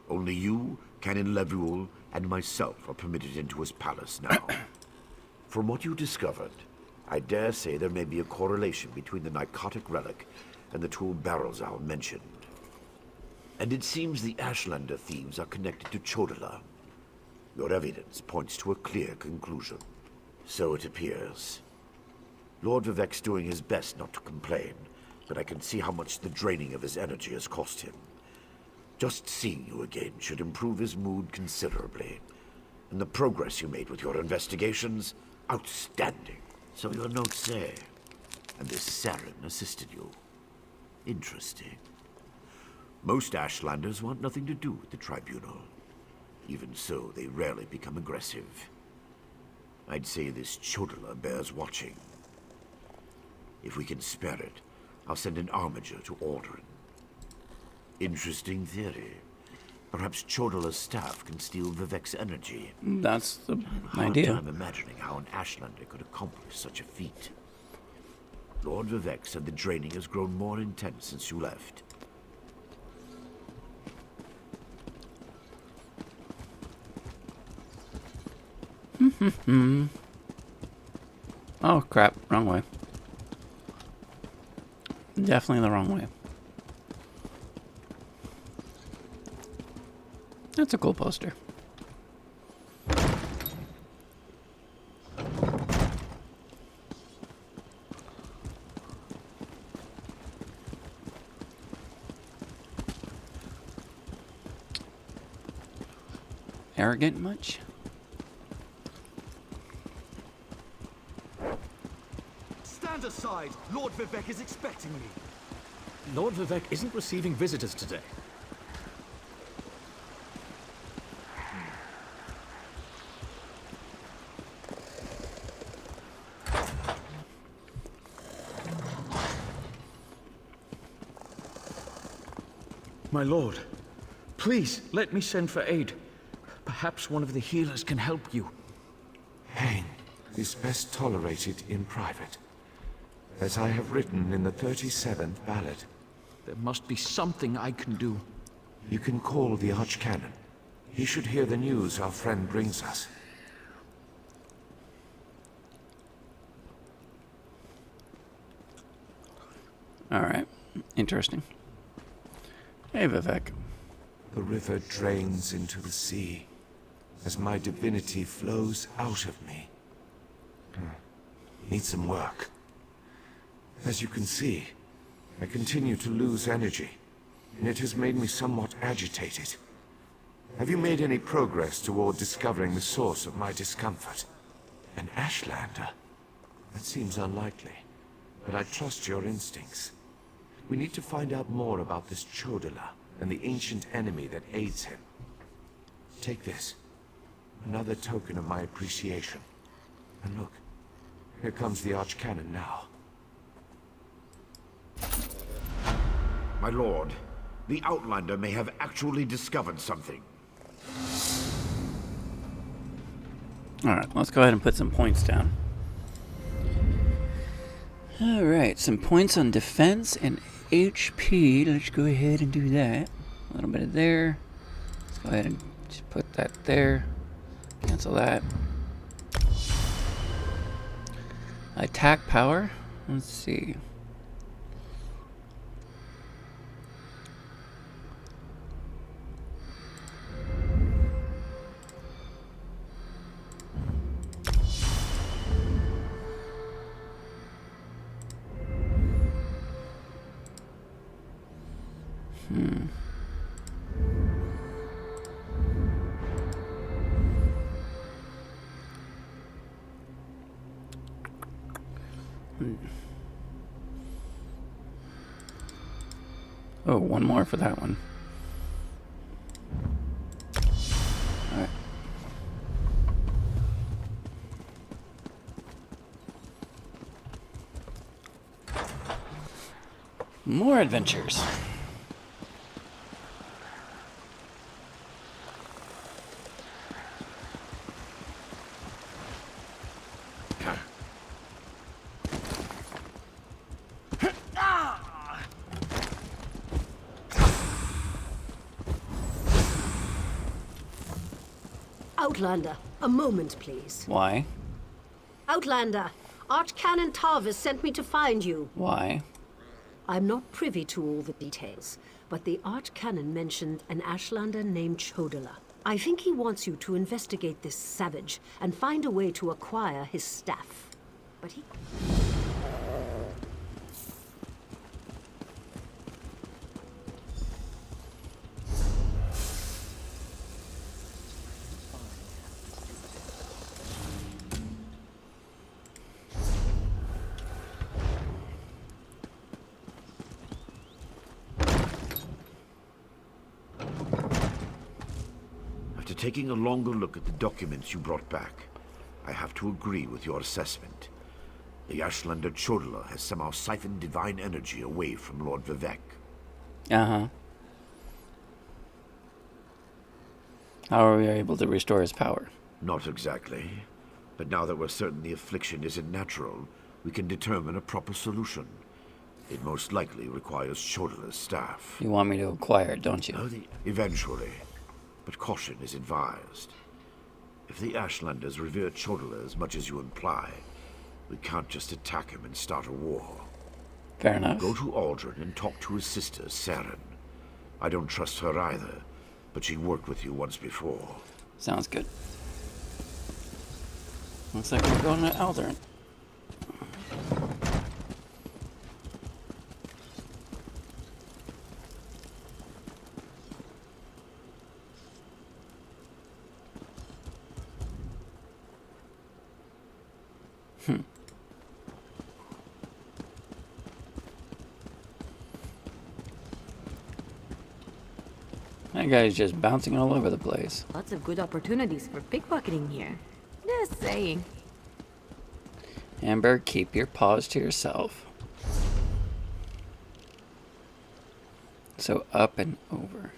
Only you, Canon Levuel, and myself are permitted into his palace now. From what you discovered, I dare say there may be a correlation between the narcotic relic and the tool Barrelzar mentioned. And it seems the Ashlander thieves are connected to Chodala. Your evidence points to a clear conclusion. So it appears. Lord Vivek's doing his best not to complain, but I can see how much the draining of his energy has cost him. Just seeing you again should improve his mood considerably. And the progress you made with your investigations, outstanding. So your notes say. And this Saren assisted you. Interesting. Most Ashlanders want nothing to do with the Tribunal. Even so, they rarely become aggressive. I'd say this Chodala bears watching. If we can spare it, I'll send an armiger to Aldrin. Interesting theory. Perhaps Chodala's staff can steal Vivek's energy. That's the Hard idea. time imagining how an Ashlander could accomplish such a feat. Lord Vivek said the draining has grown more intense since you left. Oh crap, wrong way. Definitely the wrong way. That's a cool poster. Arrogant much? Stand aside! Lord Vivek is expecting me. Lord Vivek isn't receiving visitors today. My lord, please let me send for aid. Perhaps one of the healers can help you. Pain is best tolerated in private, as I have written in the 37th ballad. There must be something I can do. You can call the Archcanon. He should hear the news our friend brings us. Alright, interesting. Hey Vivek. The river drains into the sea, as my divinity flows out of me. Need some work. As you can see, I continue to lose energy, and it has made me somewhat agitated. Have you made any progress toward discovering the source of my discomfort? An Ashlander? That seems unlikely, but I trust your instincts. We need to find out more about this Chodala and the ancient enemy that aids him. Take this. Another token of my appreciation. And look, here comes the Archcanon now. My lord, the Outlander may have actually discovered something. Alright, let's go ahead and put some points down. Alright, some points on defense and HP. Let's go ahead and do that. A little bit of there. Let's go ahead and just put that there. Cancel that. Attack power. Let's see. Oh, one more for that one. Alright. More adventures. Outlander, a moment, please. Why? Outlander, Archcanon Tarvis sent me to find you. Why? I'm not privy to all the details, but the Archcanon mentioned an Ashlander named Chodala. I think he wants you to investigate this savage and find a way to acquire his staff. But he... After taking a longer look at the documents you brought back, I have to agree with your assessment. The Ashlander Chodala has somehow siphoned divine energy away from Lord Vivek. Uh-huh. How are we able to restore his power? Not exactly. But now that we're certain the affliction isn't natural, we can determine a proper solution. It most likely requires Chodala's staff. You want me to acquire it, don't you? Eventually. But caution is advised. If the Ashlanders revere Chodala as much as you imply, we can't just attack him and start a war. Fair enough. Go to Aldrin and talk to his sister, Saren. I don't trust her either, but she worked with you once before. Sounds good. Looks like we're going to Aldrin. That guy's just bouncing all over the place. Lots of good opportunities for pickpocketing here. Just saying. Amber, keep your paws to yourself. So up and over.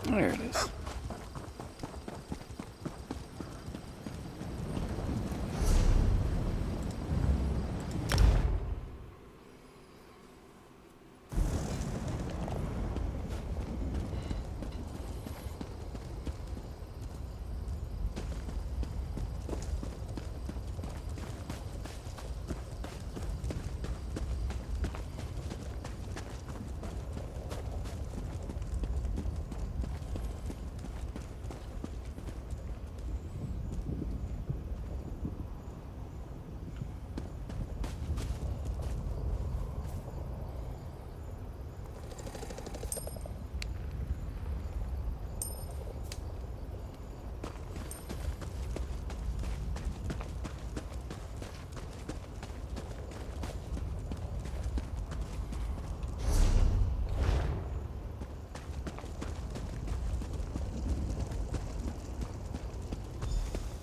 There it is.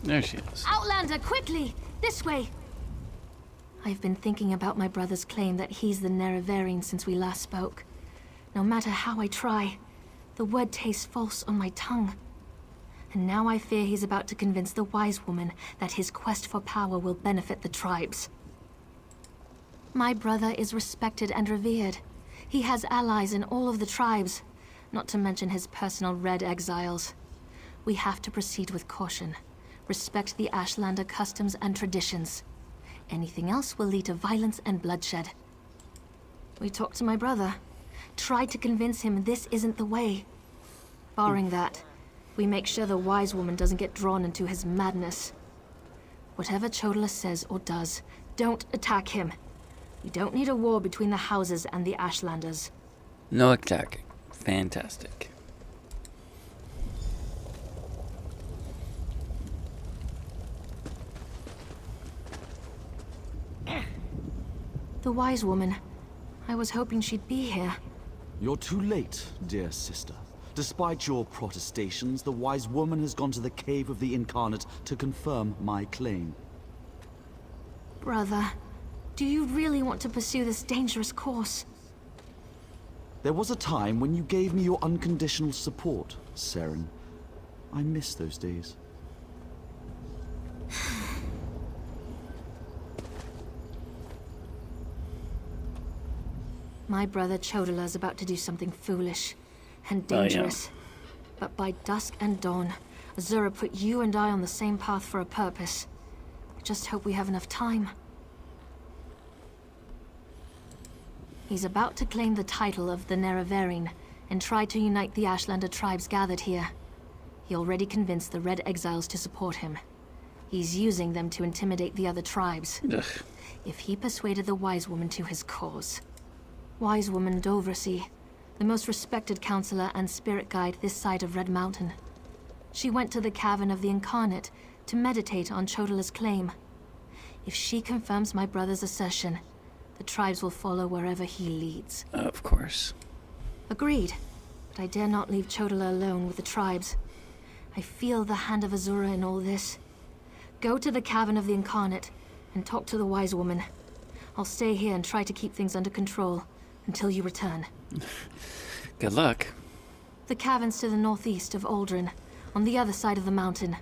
There she is. Outlander, quickly! This way! I've been thinking about my brother's claim that he's the Nerevarine since we last spoke. No matter how I try, the word tastes false on my tongue. And now I fear he's about to convince the wise woman that his quest for power will benefit the tribes. My brother is respected and revered. He has allies in all of the tribes, not to mention his personal Red Exiles. We have to proceed with caution. Respect the Ashlander customs and traditions. Anything else will lead to violence and bloodshed. We talked to my brother. Tried to convince him this isn't the way. Barring that, we make sure the wise woman doesn't get drawn into his madness. Whatever Chodola says or does, don't attack him. We don't need a war between the houses and the Ashlanders. No attacking. Fantastic. The wise woman. I was hoping she'd be here. You're too late, dear sister. Despite your protestations, the wise woman has gone to the cave of the incarnate to confirm my claim. Brother, do you really want to pursue this dangerous course? There was a time when you gave me your unconditional support, Seren. I miss those days. My brother Chodola's about to do something foolish and dangerous. But by dusk and dawn, Azura put you and I on the same path for a purpose. I just hope we have enough time. He's about to claim the title of the Nerevarine and try to unite the Ashlander tribes gathered here. He already convinced the Red Exiles to support him. He's using them to intimidate the other tribes. Ugh. If he persuaded the Wise Woman to his cause. Wise Woman Dovrasi, the most respected counselor and spirit guide this side of Red Mountain. She went to the Cavern of the Incarnate to meditate on Chodola's claim. If she confirms my brother's assertion, the tribes will follow wherever he leads. Of course. Agreed, but I dare not leave Chodola alone with the tribes. I feel the hand of Azura in all this. Go to the Cavern of the Incarnate and talk to the Wise Woman. I'll stay here and try to keep things under control until you return. Good luck. The cavern's to the northeast of Aldrin, on the other side of the mountain.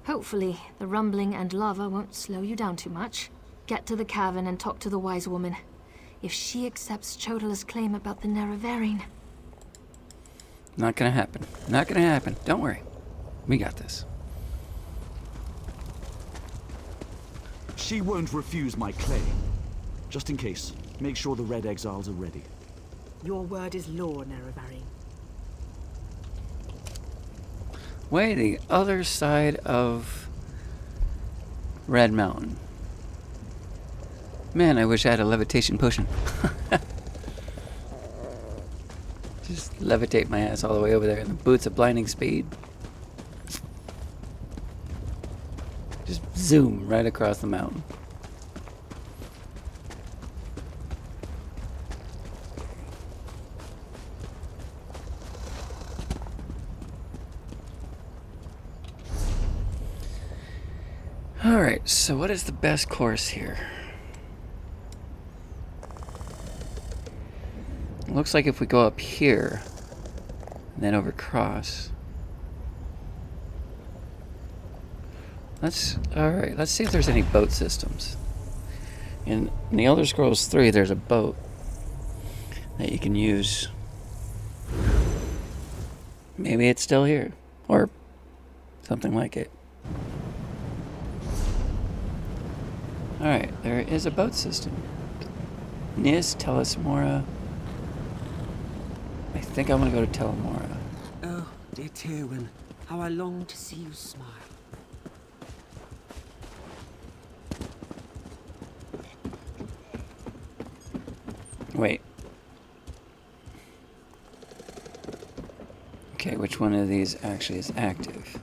Hopefully, the rumbling and lava won't slow you down too much. Get to the cavern and talk to the Wise Woman. If she accepts Chodola's claim about the Nerevarine. Not gonna happen. Not gonna happen. Don't worry. We got this. She won't refuse my claim. Just in case, make sure the Red Exiles are ready. Your word is law, Nerevarine. Way the other side of Red Mountain. Man, I wish I had a levitation potion. Just levitate my ass all the way over there in the boots of blinding speed. Just zoom right across the mountain. Alright, so what is the best course here? Looks like if we go up here, and then over across. Alright, let's see if there's any boat systems. In the Elder Scrolls 3, there's a boat that you can use. Maybe it's still here, or something like it. Alright, there is a boat system. Nis, Telesmora. I think I want to go to Telemora. Oh, dear Tywin, how I long to see you smile. Wait. Okay, which one of these actually is active?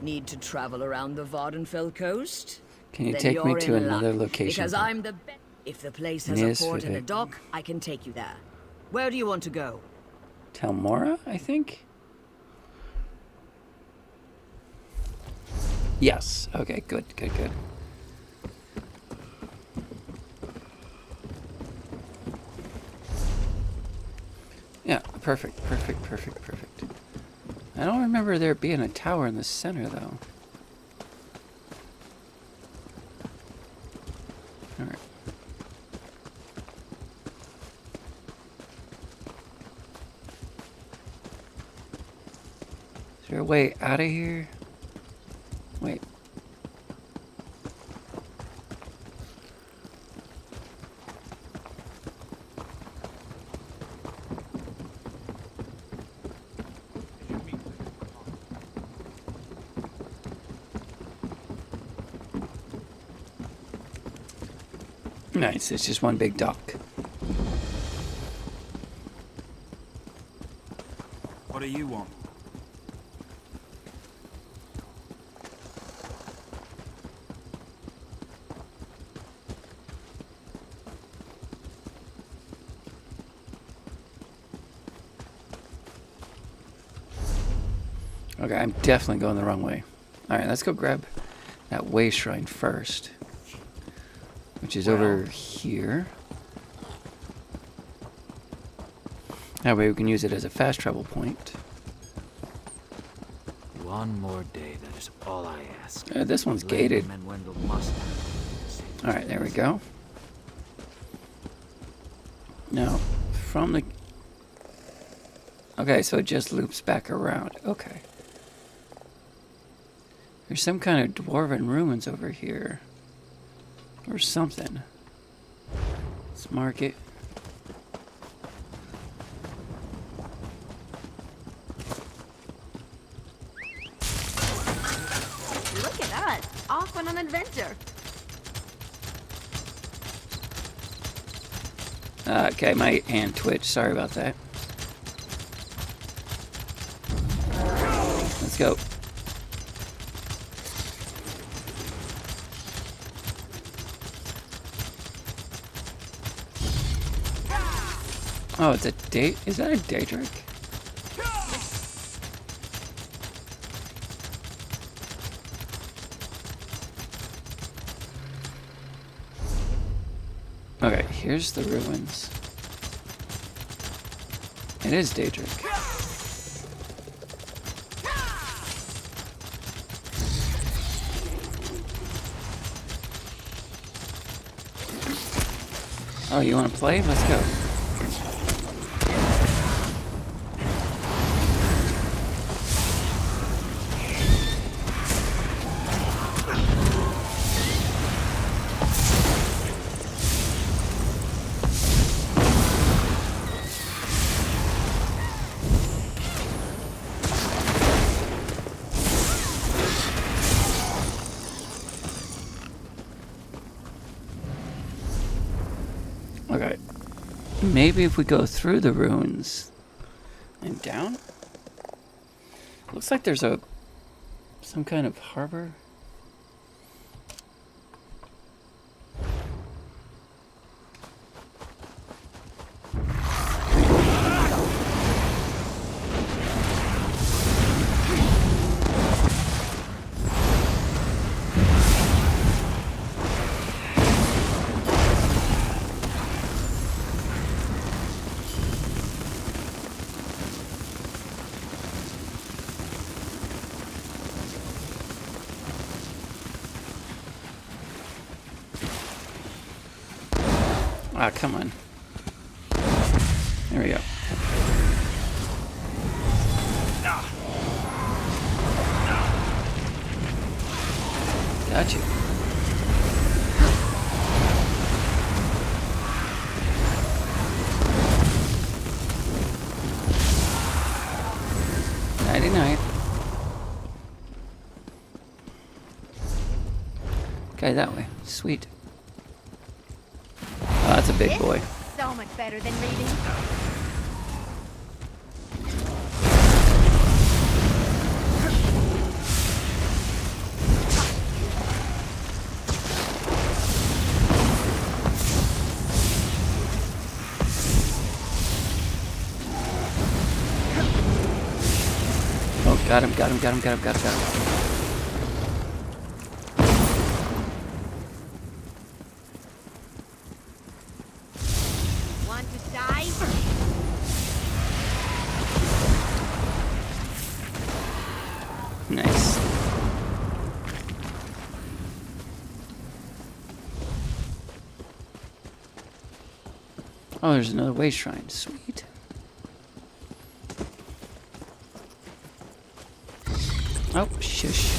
Need to travel around the Vardenfell coast? Can you Then take me you're to in another luck, location? Because I'm the best. If the place has Yes, a port and a Vivek. dock, I can take you there. Where do you want to go? Telmora, I think? Yes. Okay, good. Yeah, perfect. I don't remember there being a tower in the center, though. Alright. Is there a way out of here? Wait. Nice, it's just one big dock. What do you want? Okay, I'm definitely going the wrong way. Alright, let's go grab that way shrine first. Which is over here. That way we can use it as a fast travel point. One more day, that is all I ask. This one's gated. Alright, there we go. Now, from the... Okay, so it just loops back around. Okay. There's some kind of dwarven ruins over here. Or something. Let's mark it. Look at us, off on an adventure. Okay, my hand twitched. Sorry about that. Let's go. Oh, it's a date? Is that a Daedric? Okay, here's the ruins. It is Daedric. Oh, you want to play? Let's go. Okay. Maybe if we go through the ruins and down? Looks like there's some kind of harbor. Ah, come on. There we go. Got you. Nighty-night. Okay, that way. Sweet. Oh, that's a big boy. So much better than reading. Oh, got him. Want to die? Nice. Oh, there's another way shrine. Sweet. Oh, shush.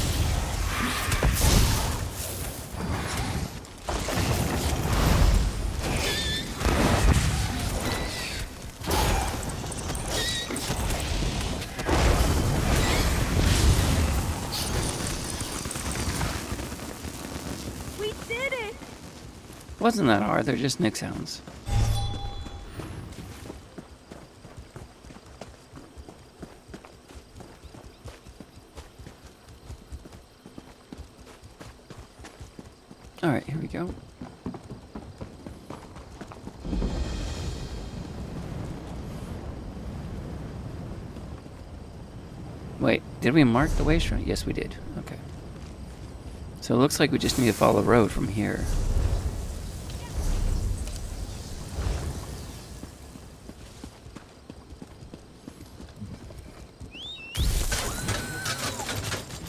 We did it! Wasn't that hard, they're just Nick sounds. Alright, here we go. Wait, did we mark the way shrine? Yes, we did. Okay. So it looks like we just need to follow the road from here.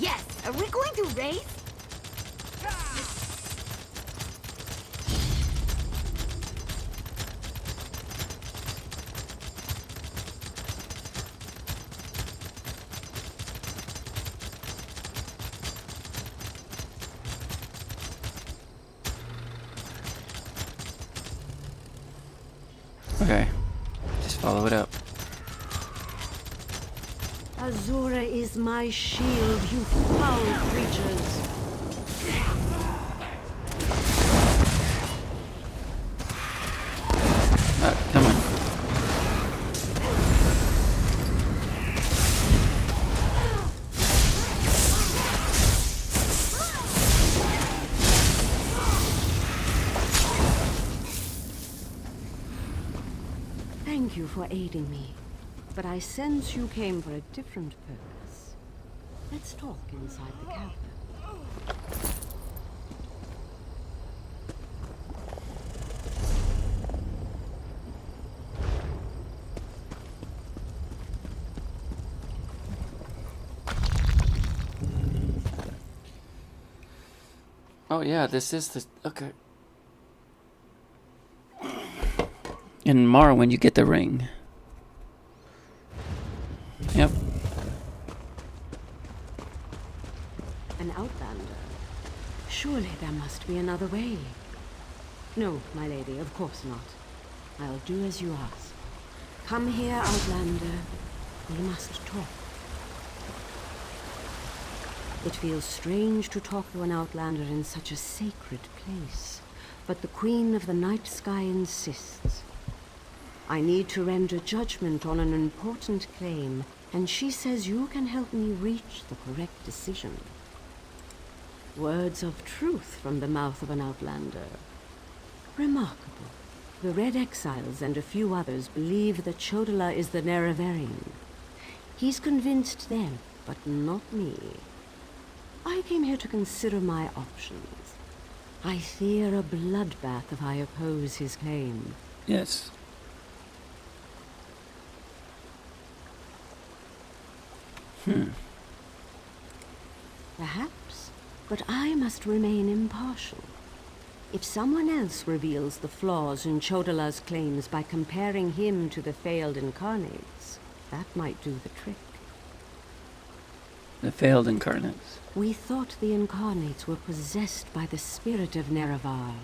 Yes! Are we going to race? Okay. Just follow it up. Azura is my shield, you foul creatures. Come on. Thank you for aiding me, but I sense you came for a different purpose. Let's talk inside the cavern. Oh yeah, this is the... Okay. In Morrowind, you get the ring. Yep. An outlander? Surely there must be another way. No, my lady, of course not. I'll do as you ask. Come here, outlander. We must talk. It feels strange to talk to an outlander in such a sacred place, but the Queen of the Night Sky insists. I need to render judgment on an important claim, and she says you can help me reach the correct decision. Words of truth from the mouth of an outlander. Remarkable. The Red Exiles and a few others believe that Chodola is the Neraverian. He's convinced them, but not me. I came here to consider my options. I fear a bloodbath if I oppose his claim. Yes. Perhaps, but I must remain impartial. If someone else reveals the flaws in Chodola's claims by comparing him to the failed incarnates, that might do the trick. The failed incarnates. We thought the incarnates were possessed by the spirit of Nerevar,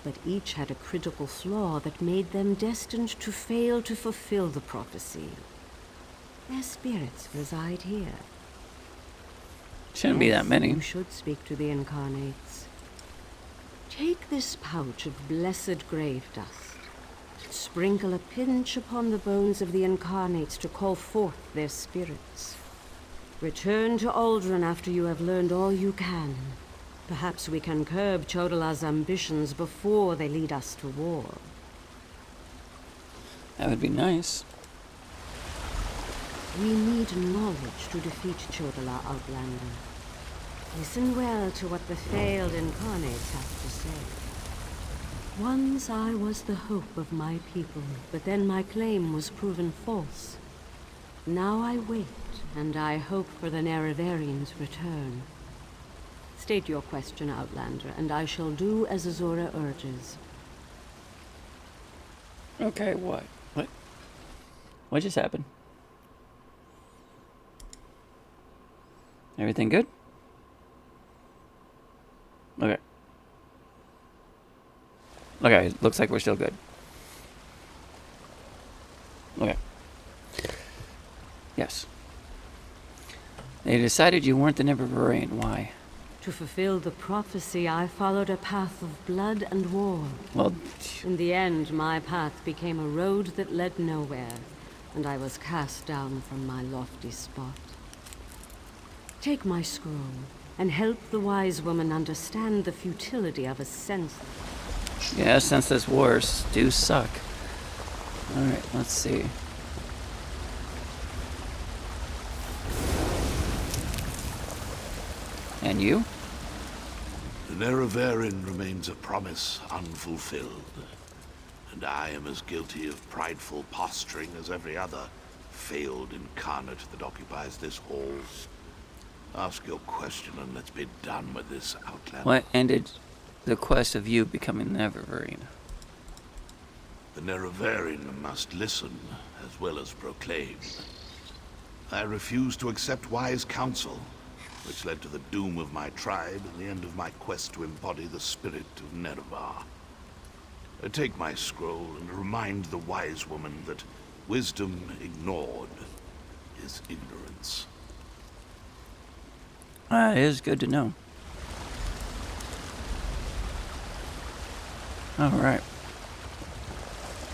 but each had a critical flaw that made them destined to fail to fulfill the prophecy. Their spirits reside here. Shouldn't be that many. You should speak to the incarnates. Take this pouch of blessed grave dust. Sprinkle a pinch upon the bones of the incarnates to call forth their spirits. Return to Aldrin after you have learned all you can. Perhaps we can curb Chodola's ambitions before they lead us to war. That would be nice. We need knowledge to defeat Chodola, Outlander. Listen well to what the failed incarnates have to say. Once I was the hope of my people, but then my claim was proven false. Now I wait, and I hope for the Neraverian's return. State your question, Outlander, and I shall do as Azora urges. Okay, what? What just happened? Everything good? Okay. Okay, looks like we're still good. Okay. Yes. They decided you weren't the Nevervarian. Why? To fulfill the prophecy, I followed a path of blood and war. Well, in the end, my path became a road that led nowhere, and I was cast down from my lofty spot. Take my scroll, and help the wise woman understand the futility of a senseless... Yeah, senseless wars do suck. Alright, let's see. And you? The Nerevarin remains a promise unfulfilled. And I am as guilty of prideful posturing as every other failed incarnate that occupies this hall. Ask your question and let's be done with this outland. What ended the quest of you becoming Neververine? The Nerevarin must listen as well as proclaim. I refuse to accept wise counsel, which led to the doom of my tribe and the end of my quest to embody the spirit of Nerevar. Take my scroll and remind the wise woman that wisdom ignored is ignorance. It is good to know. Alright.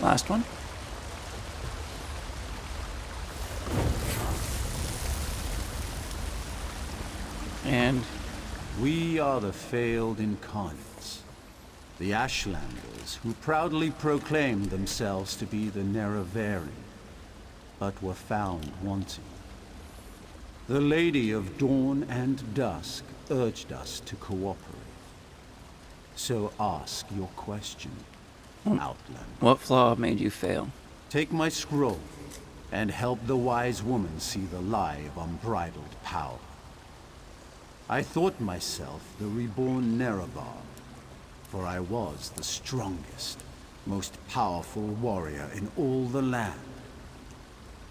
Last one. And we are the failed incarnates, the Ashlanders who proudly proclaimed themselves to be the Nerevarin, but were found wanting. The Lady of Dawn and Dusk urged us to cooperate. So ask your question, Outlander. What flaw made you fail? Take my scroll and help the wise woman see the lie of unbridled power. I thought myself the reborn Nerevar, for I was the strongest, most powerful warrior in all the land.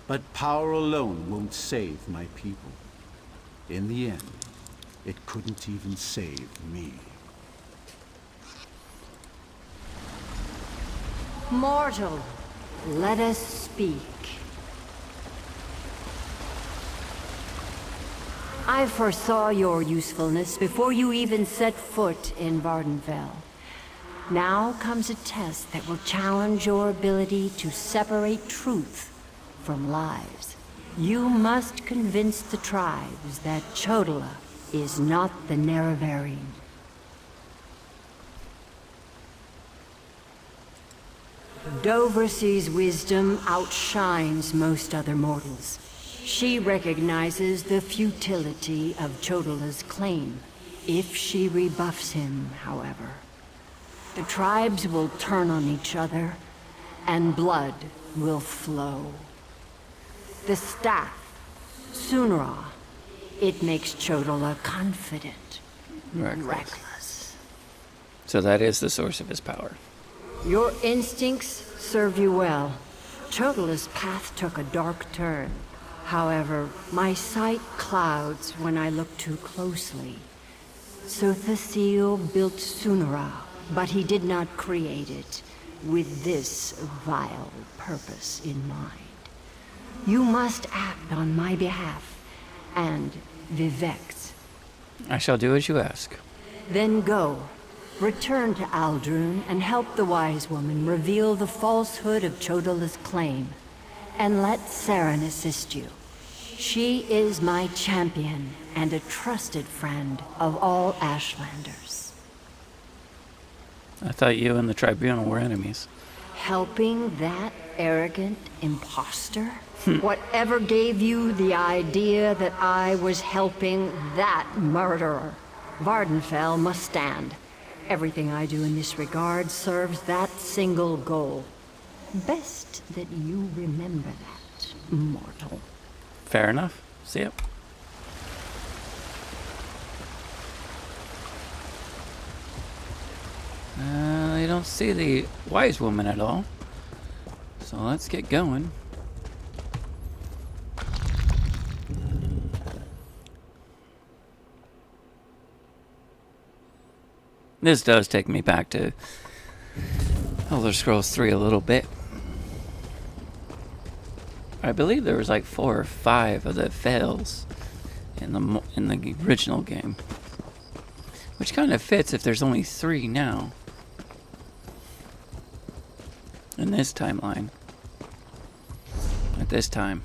But power alone won't save my people. In the end, it couldn't even save me. Mortal, let us speak. I foresaw your usefulness before you even set foot in Vardenfell. Now comes a test that will challenge your ability to separate truth from lies. You must convince the tribes that Chodola is not the Nerevarin. Doversee's wisdom outshines most other mortals. She recognizes the futility of Chodola's claim. If she rebuffs him, however, the tribes will turn on each other, and blood will flow. The staff, Sunra, it makes Chodola confident, reckless. So that is the source of his power. Your instincts serve you well. Chodola's path took a dark turn. However, my sight clouds when I look too closely. Sothasil built Sunra, but he did not create it with this vile purpose in mind. You must act on my behalf, and Vivek's. I shall do as you ask. Then go. Return to Aldrun and help the wise woman reveal the falsehood of Chodola's claim. And let Saren assist you. She is my champion and a trusted friend of all Ashlanders. I thought you and the Tribunal were enemies. Helping that arrogant imposter? Whatever gave you the idea that I was helping that murderer? Vardenfell must stand. Everything I do in this regard serves that single goal. Best that you remember that, mortal. Fair enough. See ya. I don't see the wise woman at all. So let's get going. This does take me back to Elder Scrolls 3 a little bit. I believe there was like 4 or 5 of the fails in the original game. Which kind of fits if there's only 3 now. In this timeline. At this time.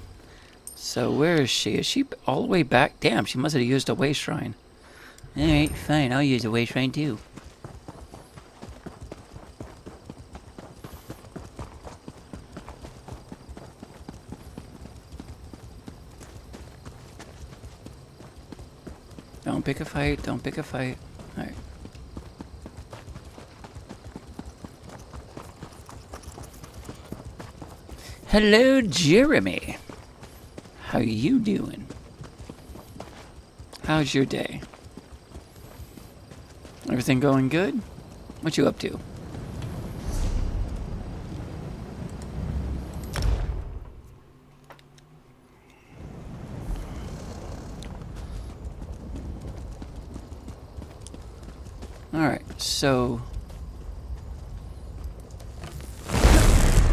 So where is she? Is she all the way back? Damn, she must have used a way shrine. Alright, fine. I'll use a way shrine too. Don't pick a fight. Don't pick a fight. Alright. Hello, Jeremy. How you doing? How's your day? Everything going good? What you up to? Alright, so...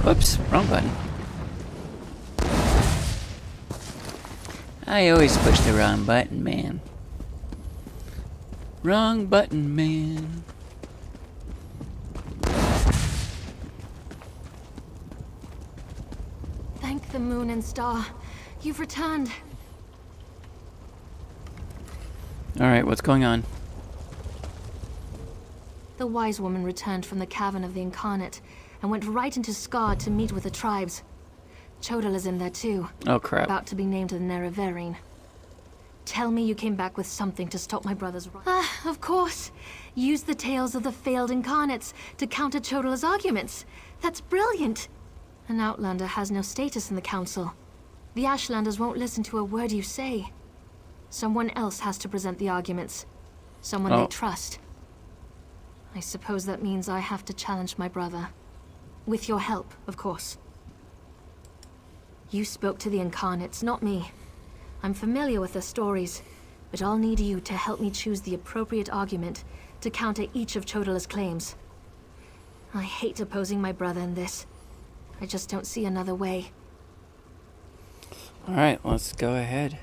Whoops, wrong button. I always push the wrong button, man. Wrong button, man. Thank the moon and star. You've returned. Alright, what's going on? The wise woman returned from the cavern of the Incarnate and went right into Scar to meet with the tribes. Chodola's in there too. Oh crap. About to be named the Nerevarine. Tell me you came back with something to stop my brother's run. Ah, of course. Use the tales of the failed Incarnates to counter Chodola's arguments. That's brilliant. An Outlander has no status in the Council. The Ashlanders won't listen to a word you say. Someone else has to present the arguments. Someone they trust. I suppose that means I have to challenge my brother. With your help, of course. You spoke to the Incarnates, not me. I'm familiar with their stories, but I'll need you to help me choose the appropriate argument to counter each of Chodola's claims. I hate opposing my brother in this. I just don't see another way. Alright, let's go ahead.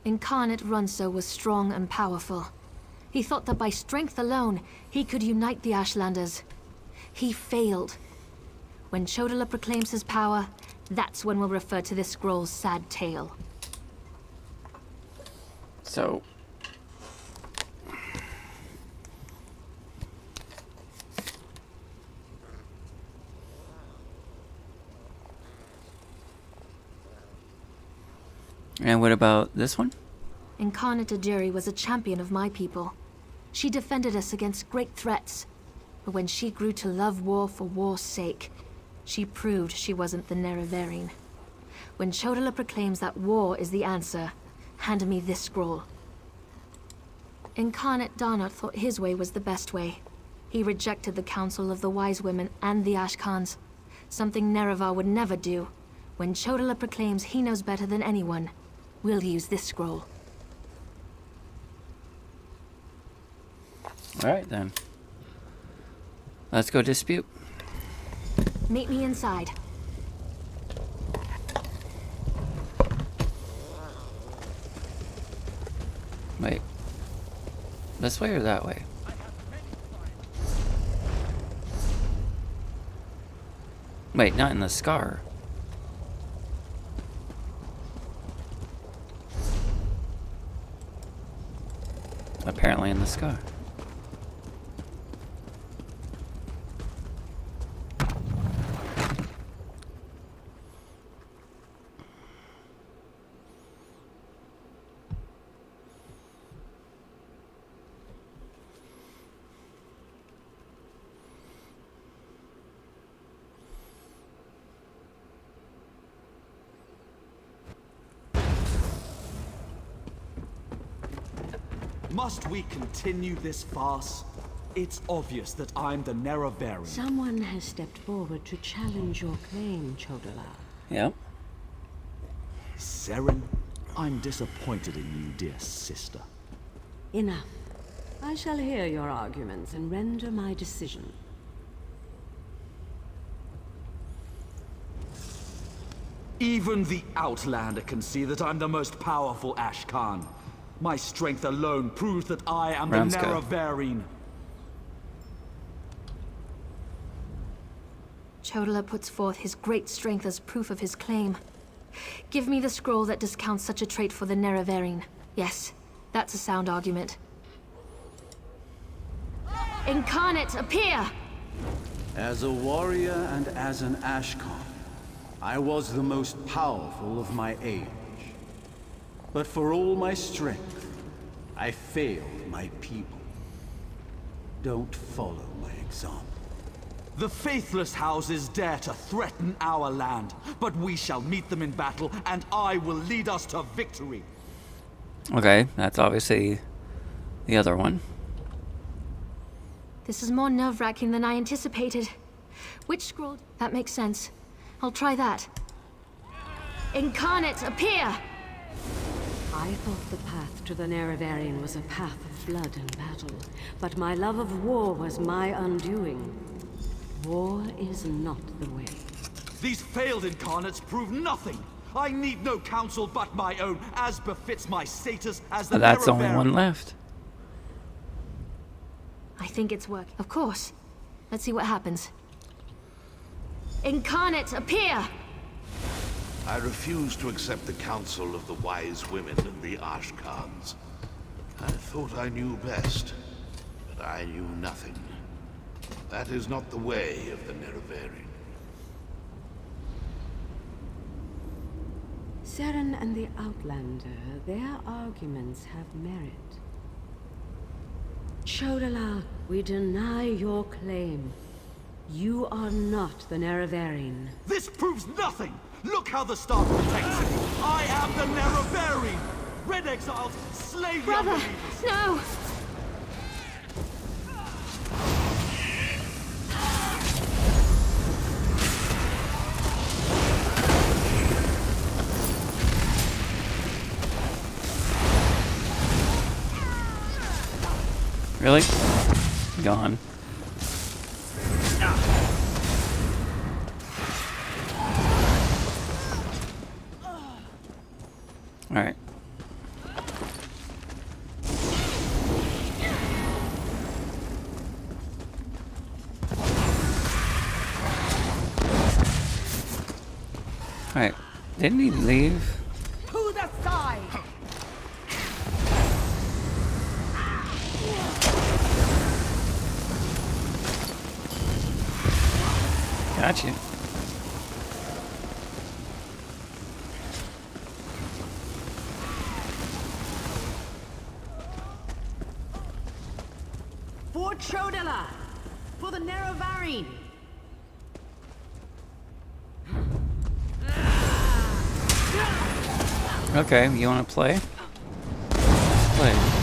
Incarnate Runso was strong and powerful. He thought that by strength alone, he could unite the Ashlanders. He failed. When Chodola proclaims his power, that's when we'll refer to this scroll's sad tale. So... And what about this one? Incarnate Ajiri was a champion of my people. She defended us against great threats. But when she grew to love war for war's sake, she proved she wasn't the Nerevarine. When Chodola proclaims that war is the answer, hand me this scroll. Incarnate Darnot thought his way was the best way. He rejected the counsel of the Wise Women and the Ashkans, something Nerevar would never do. When Chodola proclaims he knows better than anyone, we'll use this scroll. Alright then. Let's go dispute. Meet me inside. Wait. This way or that way? Wait, not in the scar. Apparently in the scar. Must we continue this farce? It's obvious that I'm the Nerevarine. Someone has stepped forward to challenge your claim, Chodola. Yep. Seren, I'm disappointed in you, dear sister. Enough. I shall hear your arguments and render my decision. Even the Outlander can see that I'm the most powerful Ashkan. My strength alone proves that I am the Nerevarine. Chodola puts forth his great strength as proof of his claim. Give me the scroll that discounts such a trait for the Nerevarine. Yes, that's a sound argument. Incarnate, appear! As a warrior and as an Ashkan, I was the most powerful of my age. But for all my strength, I failed my people. Don't follow my example. The faithless houses dare to threaten our land, but we shall meet them in battle, and I will lead us to victory. Okay, that's obviously the other one. This is more nerve-wracking than I anticipated. Which scroll? That makes sense. I'll try that. Incarnate, appear! I thought the path to the Nerevarine was a path of blood and battle, but my love of war was my undoing. War is not the way. These failed incarnates prove nothing. I need no counsel but my own, as befits my status as the That's the only one left. I think it's working. Of course. Let's see what happens. Incarnate, appear! I refuse to accept the counsel of the wise women and the Ashkans. I thought I knew best, but I knew nothing. That is not the way of the Nerevarine. Seren and the Outlander, their arguments have merit. Chodola, we deny your claim. You are not the Nerevarine. This proves nothing! Look how the star protects it! I am the Nerevarine! Red exiles, slay the Brother, unbelievers! no! Really? Gone. Alright. Alright. Didn't he leave? To the side! Gotcha. For Chodola! For the Nerevarine! Okay, you want to play? Play.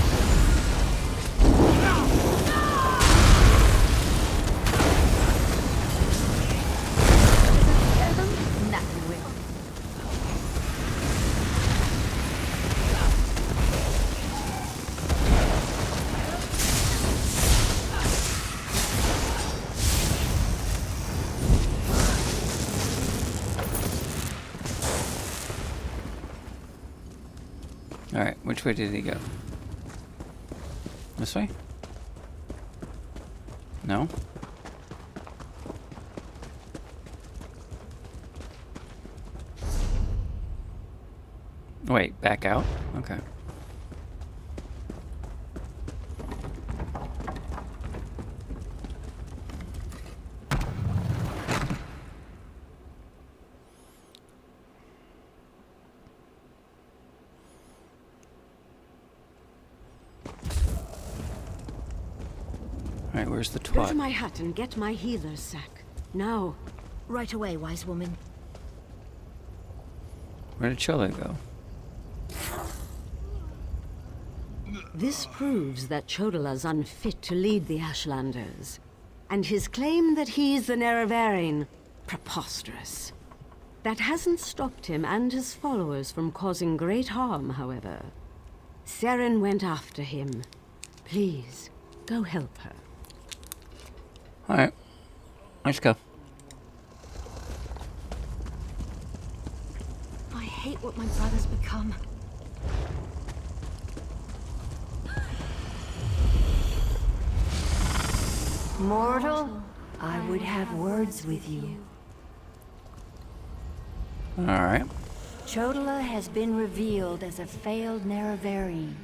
Alright, which way did he go? This way? No? Wait, back out? Okay. Alright, where's the Go to twat? my hut and get my healer's sack. Now. Right away, wise woman. Where did Chola go? This proves that Chodola's unfit to lead the Ashlanders. And his claim that he's the Nerevarine, preposterous. That hasn't stopped him and his followers from causing great harm, however. Seren went after him. Please, go help her. Alright. Let's go. hate what my brother's become. Mortal, I would have words with you. Alright. Chodola has been revealed as a failed Nerevarine,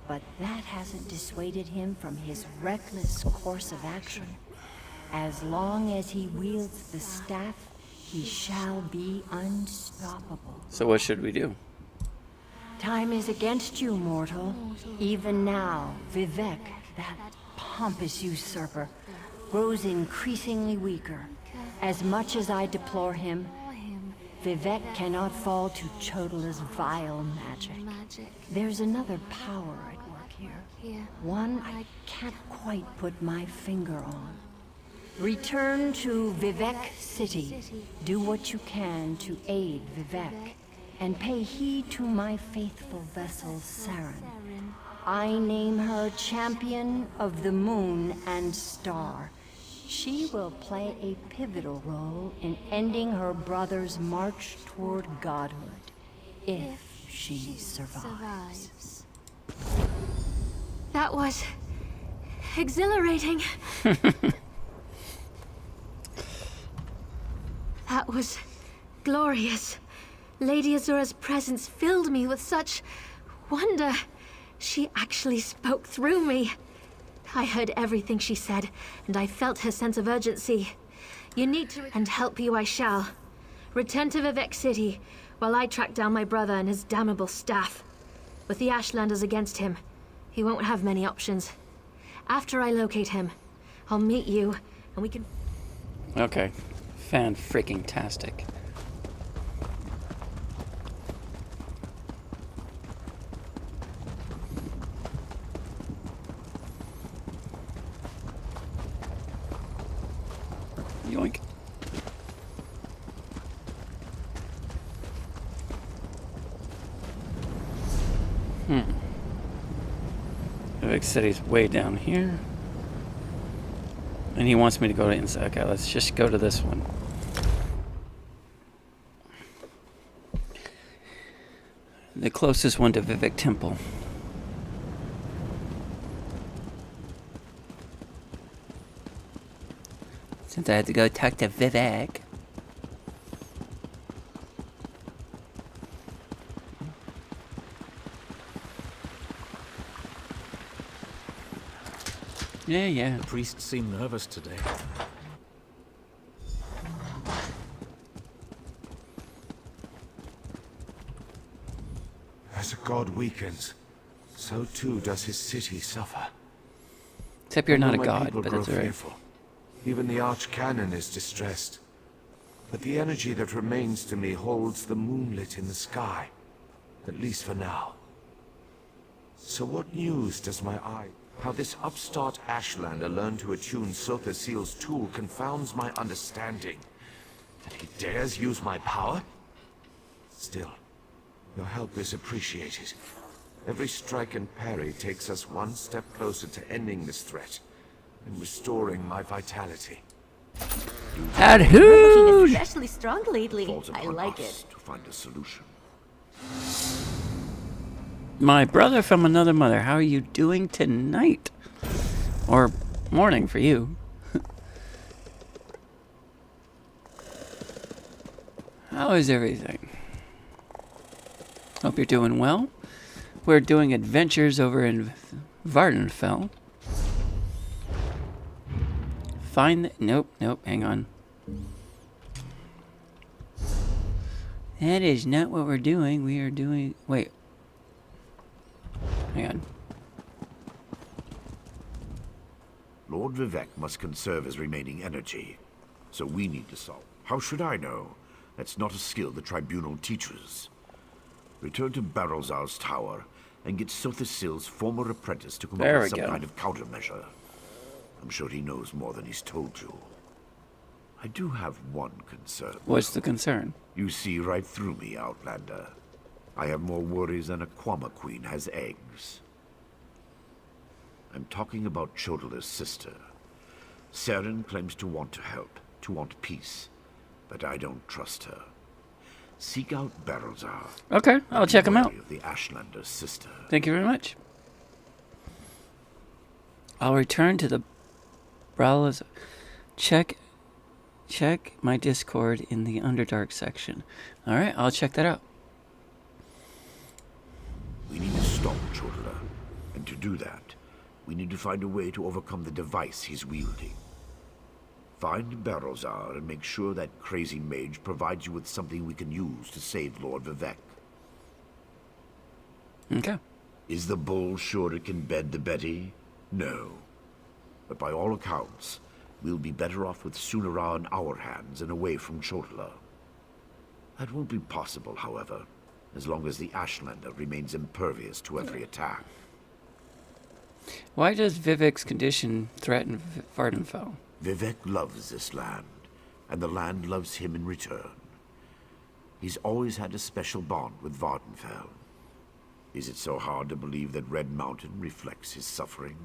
but that hasn't dissuaded him from his reckless course of action. As long as he wields the staff, he shall be unstoppable. So what should we do? Time is against you, mortal. Even now, Vivek, that pompous usurper, grows increasingly weaker. As much as I deplore him, Vivek cannot fall to Chodola's vile magic. There's another power at work here. One I can't quite put my finger on. Return to Vivek City. Do what you can to aid Vivek, and pay heed to my faithful vessel, Saren. I name her Champion of the Moon and Star. She will play a pivotal role in ending her brother's march toward godhood, if she survives. That was exhilarating. That was glorious. Lady Azura's presence filled me with such wonder. She actually spoke through me. I heard everything she said, and I felt her sense of urgency. You need to... And help you I shall. Return to Vivek City, while I track down my brother and his damnable staff. With the Ashlanders against him, he won't have many options. After I locate him, I'll meet you, and we can... Okay. Fan-freaking-tastic. Yoink. The big city's way down here. And he wants me to go to inside. Okay, let's just go to this one. The closest one to Vivek Temple. Since I had to go talk to Vivek. Yeah. The priest seemed nervous today. As a god weakens, so too does his city suffer. Except you're not a My god, people but grow that's alright. fearful. Even the archcanon is distressed. But the energy that remains to me holds the moonlit in the sky, at least for now. So what news does my eye... How this upstart Ashlander learned to attune Sotha Seal's tool confounds my understanding. That he dares use my power? Still, your help is appreciated. Every strike and parry takes us one step closer to ending this threat and restoring my vitality. At You're who? looking especially strong lately. Falls I upon like us it. to find a solution. My brother from another mother, how are you doing tonight? Or morning for you. How is everything? Hope you're doing well. We're doing adventures over in Vardenfell. Find the... Nope, hang on. That is not what we're doing. We are doing... Wait. Hang on. Lord Vivek must conserve his remaining energy, so we need to solve. How should I know? That's not a skill the Tribunal teaches. Return to Barrelzar's tower and get Sotha Seal's former apprentice to come up with some kind of countermeasure. I'm sure he knows more than he's told you. I do have one concern. What's the concern? You see right through me, Outlander. I have more worries than a Kwama queen has eggs. I'm talking about Chodola's sister. Saren claims to want to help, to want peace, but I don't trust her. Seek out Barrelzar. Okay, I'll check him out. Of the Ashlander's sister. Thank you very much. I'll return to the Brawlers. Check my Discord in the Underdark section. All right, I'll check that out. We need to stop Chodala, and to do that, we need to find a way to overcome the device he's wielding. Find Barrelzar and make sure that crazy mage provides you with something we can use to save Lord Vivec. Okay. Is the bull sure it can bed the Betty? No. But by all accounts, we'll be better off with Sunara in our hands and away from Chodala. That won't be possible, however, as long as the Ashlander remains impervious to every attack. Why does Vivek's condition threaten Vardenfell? Vivec loves this land, and the land loves him in return. He's always had a special bond with Vardenfell. Is it so hard to believe that Red Mountain reflects his suffering?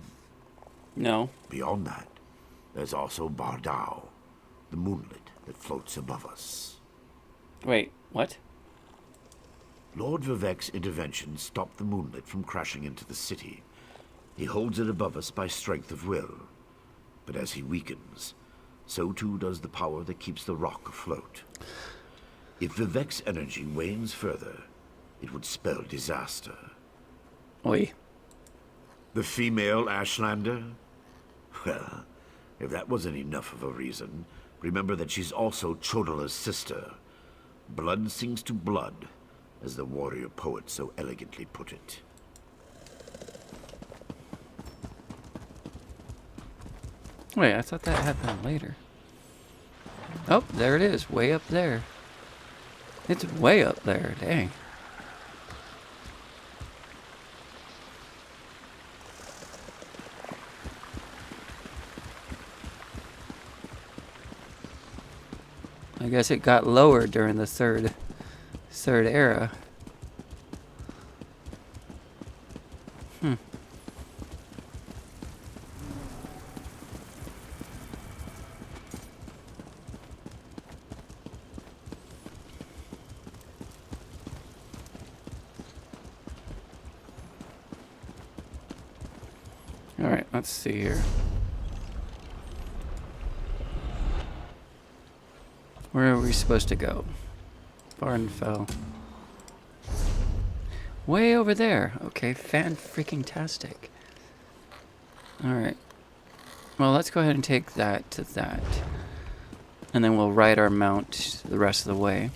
No. Beyond that, there's also Bardao, the moonlet that floats above us. Wait, what? Lord Vivec's intervention stopped the moonlet from crashing into the city. He holds it above us by strength of will. But as he weakens, so too does the power that keeps the rock afloat. If Vivec's energy wanes further, it would spell disaster. Oi. The female Ashlander? Well, if that wasn't enough of a reason, remember that she's also Chodala's sister. Blood sings to blood, as the warrior poet so elegantly put it. Wait, I thought that happened later. Oh, there it is, way up there. It's way up there, dang. I guess it got lower during the third era. Alright, let's see here. Where are we supposed to go? Vardenfell. Way over there. Okay, fan-freaking-tastic. Alright. Well, let's go ahead and take that to that. And then we'll ride our mount the rest of the way.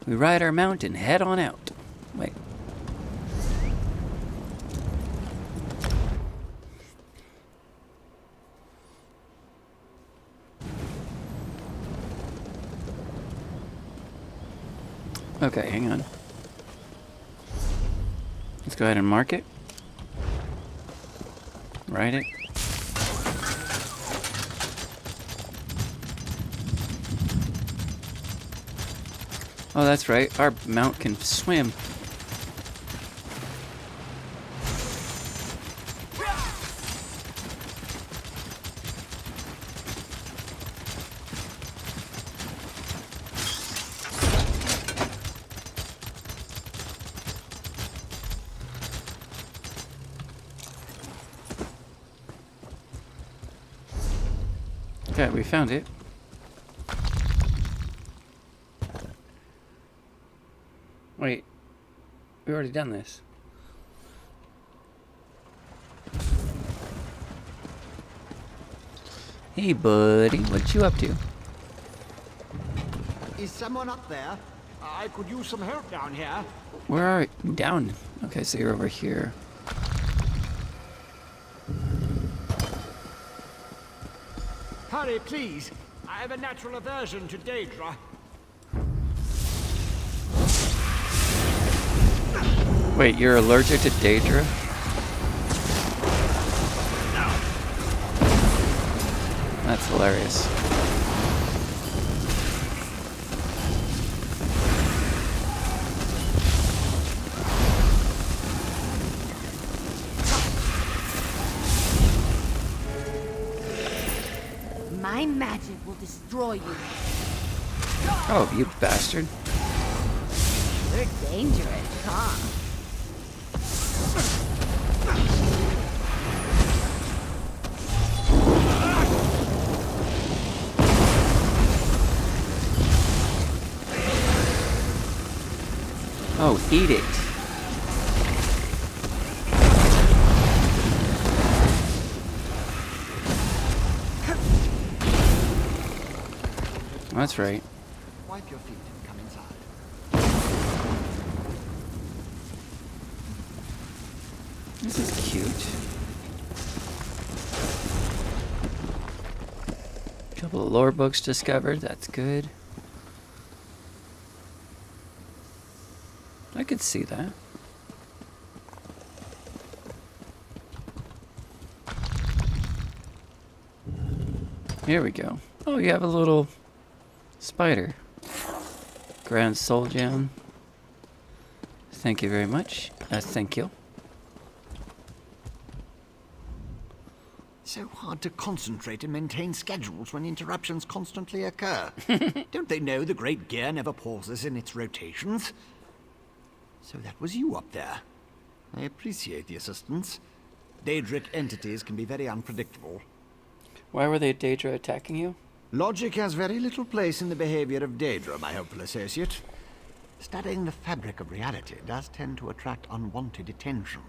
We ride our mount and head on out. Wait. Okay, hang on. Let's go ahead and mark it. Write it. Oh, that's right. Our mount can swim. Okay, we found it. Wait, we already done this. Hey, buddy, what you up to? Is someone up there? I could use some help down here. Where are you? Down. Okay, so you're over here. Hurry, please. I have a natural aversion to Daedra. Wait, you're allergic to Daedra? That's hilarious. My My magic will destroy you. Oh, you bastard. You're dangerous, huh? Oh, eat it. That's right. Wipe your feet and come inside. This is cute. Couple of lore books discovered. That's good. I could see that. Here we go. Oh, you have a little spider. Grand Soul Gem. Thank you very much. Thank you. So hard to concentrate and maintain schedules when interruptions constantly occur. Don't they know the Great Gear never pauses in its rotations? So that was you up there. I appreciate the assistance. Daedric entities can be very unpredictable. Why were they Daedra attacking you? Logic has very little place in the behavior of Daedra, my hopeful associate. Studying the fabric of reality does tend to attract unwanted attention.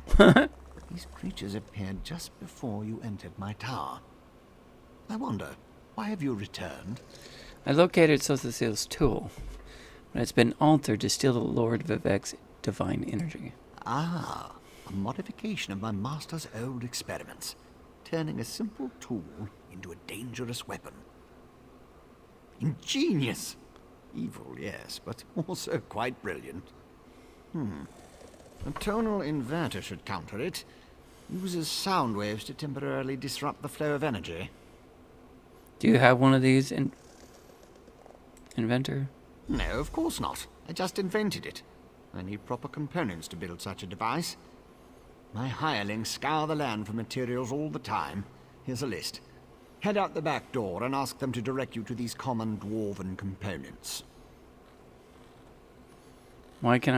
These creatures appeared just before you entered my tower. I wonder, why have you returned? I located Sothasil's tool, but it's been altered to steal the Lord Vivek's divine energy. Ah, a modification of my master's old experiments, turning a simple tool into a dangerous weapon. Ingenious! Evil, yes, but also quite brilliant. A tonal inverter should counter it. Uses sound waves to temporarily disrupt the flow of energy. Do you have one of these, inventor? No, of course not. I just invented it. I need proper components to build such a device. My hirelings scour the land for materials all the time. Here's a list. Head out the back door and ask them to direct you to these common dwarven components. Where can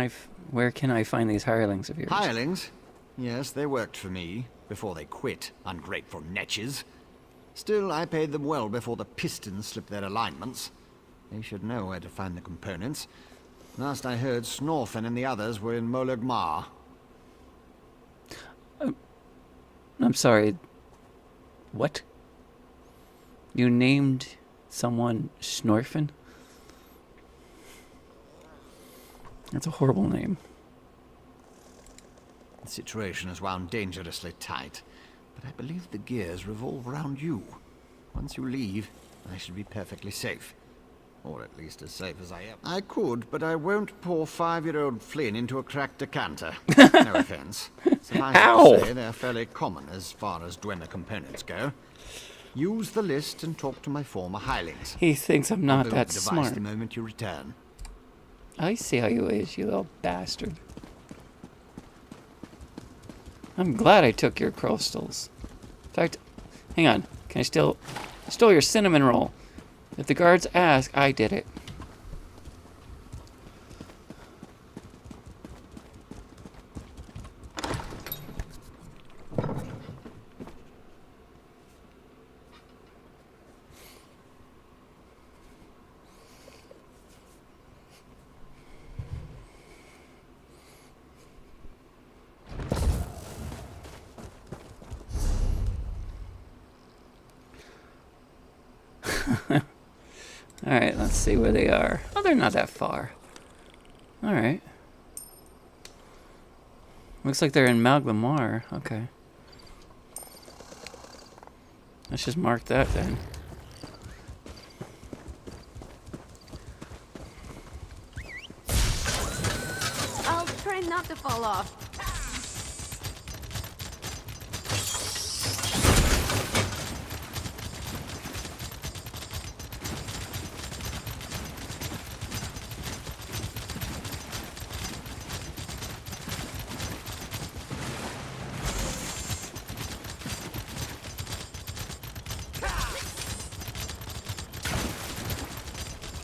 I find these hirelings of yours? Hirelings? Yes, they worked for me, before they quit, ungrateful netches. Still, I paid them well before the pistons slipped their alignments. They should know where to find the components. Last I heard, Snorfen and the others were in Molag Mar. I'm sorry. What? You named someone Snorfen? That's a horrible name. The situation is wound dangerously tight, but I believe the gears revolve around you. Once you leave, I should be perfectly safe. Or at least as safe as I am. I could, but I won't pour 5-year-old Flynn into a cracked decanter. No offense. Suffice to say, they're fairly common as far as Dwemer components go. Use the list and talk to my former hirelings. He thinks I'm not that device smart. The moment you return. I see how you is, you little bastard. I'm glad I took your crystals. In fact, hang on. Can I still... I stole your cinnamon roll. If the guards ask, I did it. Alright, let's see where they are. Oh, they're not that far. Alright. Looks like they're in Malglamar. Okay. Let's just mark that then. I'll try not to fall off.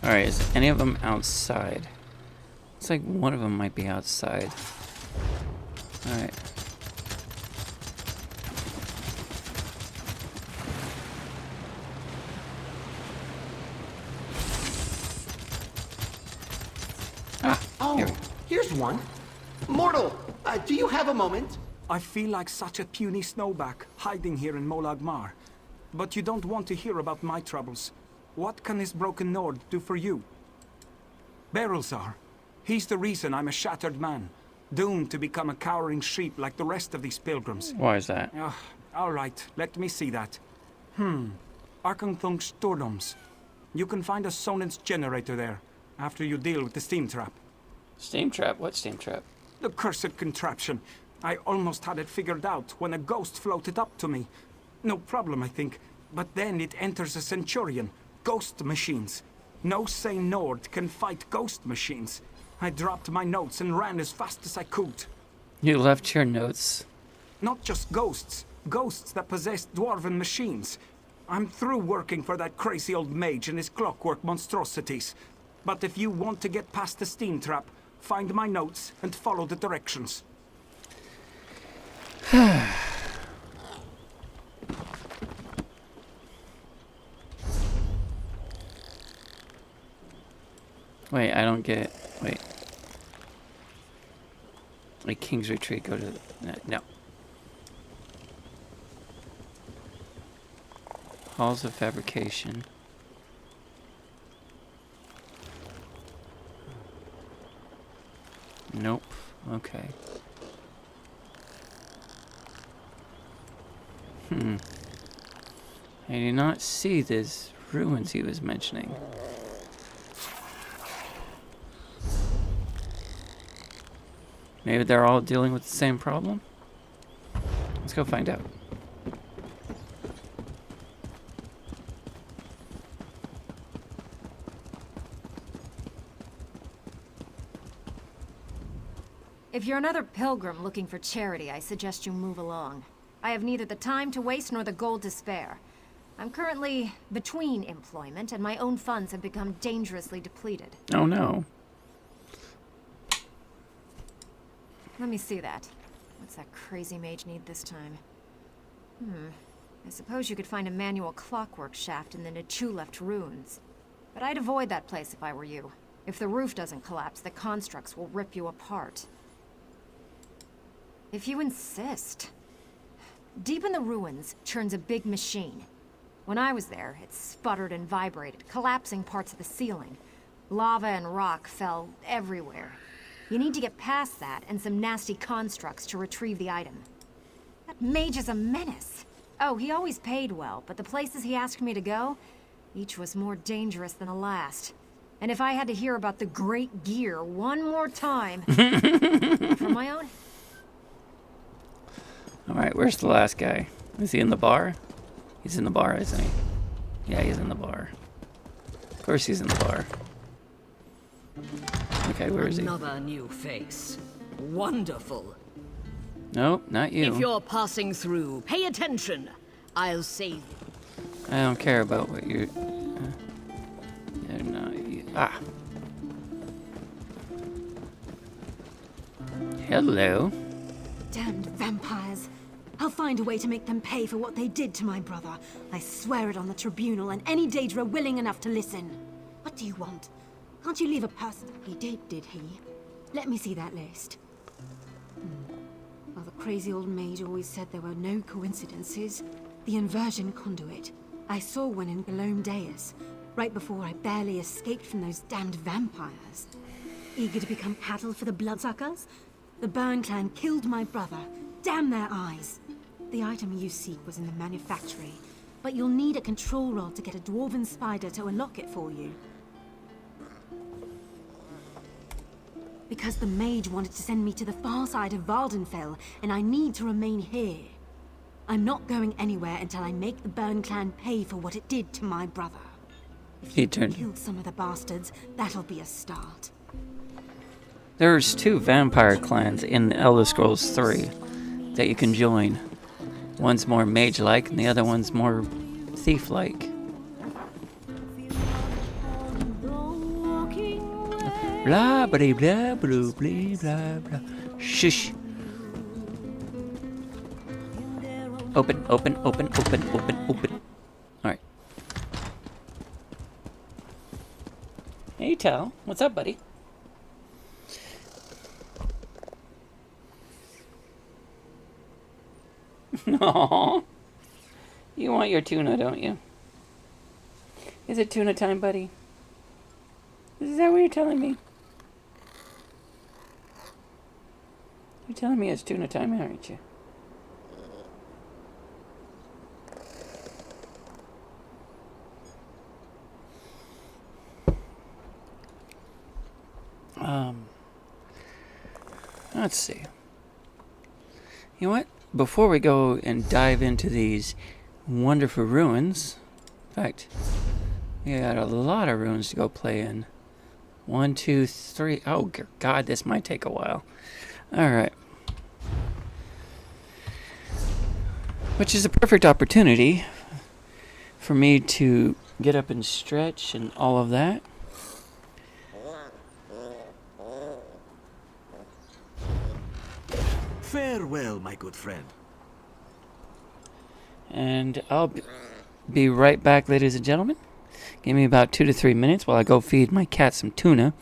Alright, is any of them outside? Looks like one of them might be outside. Alright. Oh, here's one. Mortal, do you have a moment? I feel like such a puny snowback hiding here in Molag Mar. But you don't want to hear about my troubles. What can this broken Nord do for you? Berylzar. He's the reason I'm a shattered man, doomed to become a cowering sheep like the rest of these pilgrims. Why is that? All right, let me see that. Arkanthung Stordoms. You can find a Sonance generator there, after you deal with the steam trap. Steam trap? What steam trap? The cursed contraption. I almost had it figured out when a ghost floated up to me. No problem, I think. But then it enters a Centurion. Ghost machines. No sane Nord can fight ghost machines. I dropped my notes and ran as fast as I could. You left your notes? Not just ghosts. Ghosts that possess dwarven machines. I'm through working for that crazy old mage and his clockwork monstrosities. But if you want to get past the steam trap, find my notes and follow the directions. Wait, I don't get it. Wait. Like King's Retreat, go to the... No. Halls of Fabrication. Nope. Okay. I do not see these ruins he was mentioning. Maybe they're all dealing with the same problem? Let's go find out. If you're another pilgrim looking for charity, I suggest you move along. I have neither the time to waste nor the gold to spare. I'm currently between employment, and my own funds have become dangerously depleted. Oh no. Let me see that. What's that crazy mage need this time? I suppose you could find a manual clockwork shaft in the Nichuleft ruins. But I'd avoid that place if I were you. If the roof doesn't collapse, the constructs will rip you apart. If you insist. Deep in the ruins churns a big machine. When I was there, it sputtered and vibrated, collapsing parts of the ceiling. Lava and rock fell everywhere. You need to get past that and some nasty constructs to retrieve the item. That mage is a menace. Oh, he always paid well, but the places he asked me to go, each was more dangerous than the last. And if I had to hear about the Great Gear one more time, for my own... Alright, where's the last guy? Is he in the bar? He's in the bar, isn't he? Yeah, he's in the bar. Of course he's in the bar. Okay, where is he? Another new face. Wonderful. Nope, not you. If you're passing through, pay attention. I'll save you. I don't care about what you're... Ah. Hello. Damned vampires. I'll find a way to make them pay for what they did to my brother. I swear it on the tribunal and any Daedra willing enough to listen. What do you want? Can't you leave a person? He did he? Let me see that list. Well, the crazy old mage always said there were no coincidences. The inversion conduit. I saw one in Galome Deus, right before I barely escaped from those damned vampires. Eager to become cattle for the bloodsuckers? The Burn clan killed my brother. Damn their eyes. The item you seek was in the manufactory, but you'll need a control rod to get a dwarven spider to unlock it for you. Because the mage wanted to send me to the far side of Vardenfell, and I need to remain here. I'm not going anywhere until I make the Burn clan pay for what it did to my brother. If you can kill some of the bastards, that'll be a start. There's 2 vampire clans in Elder Scrolls 3 that you can join. One's more mage-like, and the other one's more thief-like. Blah, blah, blah, blah, blah, blah, blah. Shush. Open, open, open, open, open, open. Alright. Hey, Tal. What's up, buddy? Aww. You want your tuna, don't you? Is it tuna time, buddy? Is that what you're telling me? You're telling me it's tuna time, aren't you? Let's see. You know what? Before we go and dive into these wonderful ruins, in fact, we got a lot of ruins to go play in. 1, 2, 3. Oh, God, this might take a while. Alright. Which is a perfect opportunity for me to get up and stretch and all of that. Farewell, my good friend. And I'll be right back, ladies and gentlemen. Give me about 2 to 3 minutes while I go feed my cat some tuna.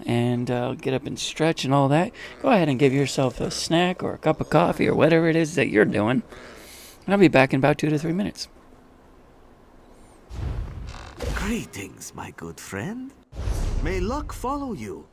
And I'll get up and stretch and all that. Go ahead and give yourself a snack or a cup of coffee or whatever it is that you're doing. And I'll be back in about 2 to 3 minutes. Greetings, my good friend. May luck follow you.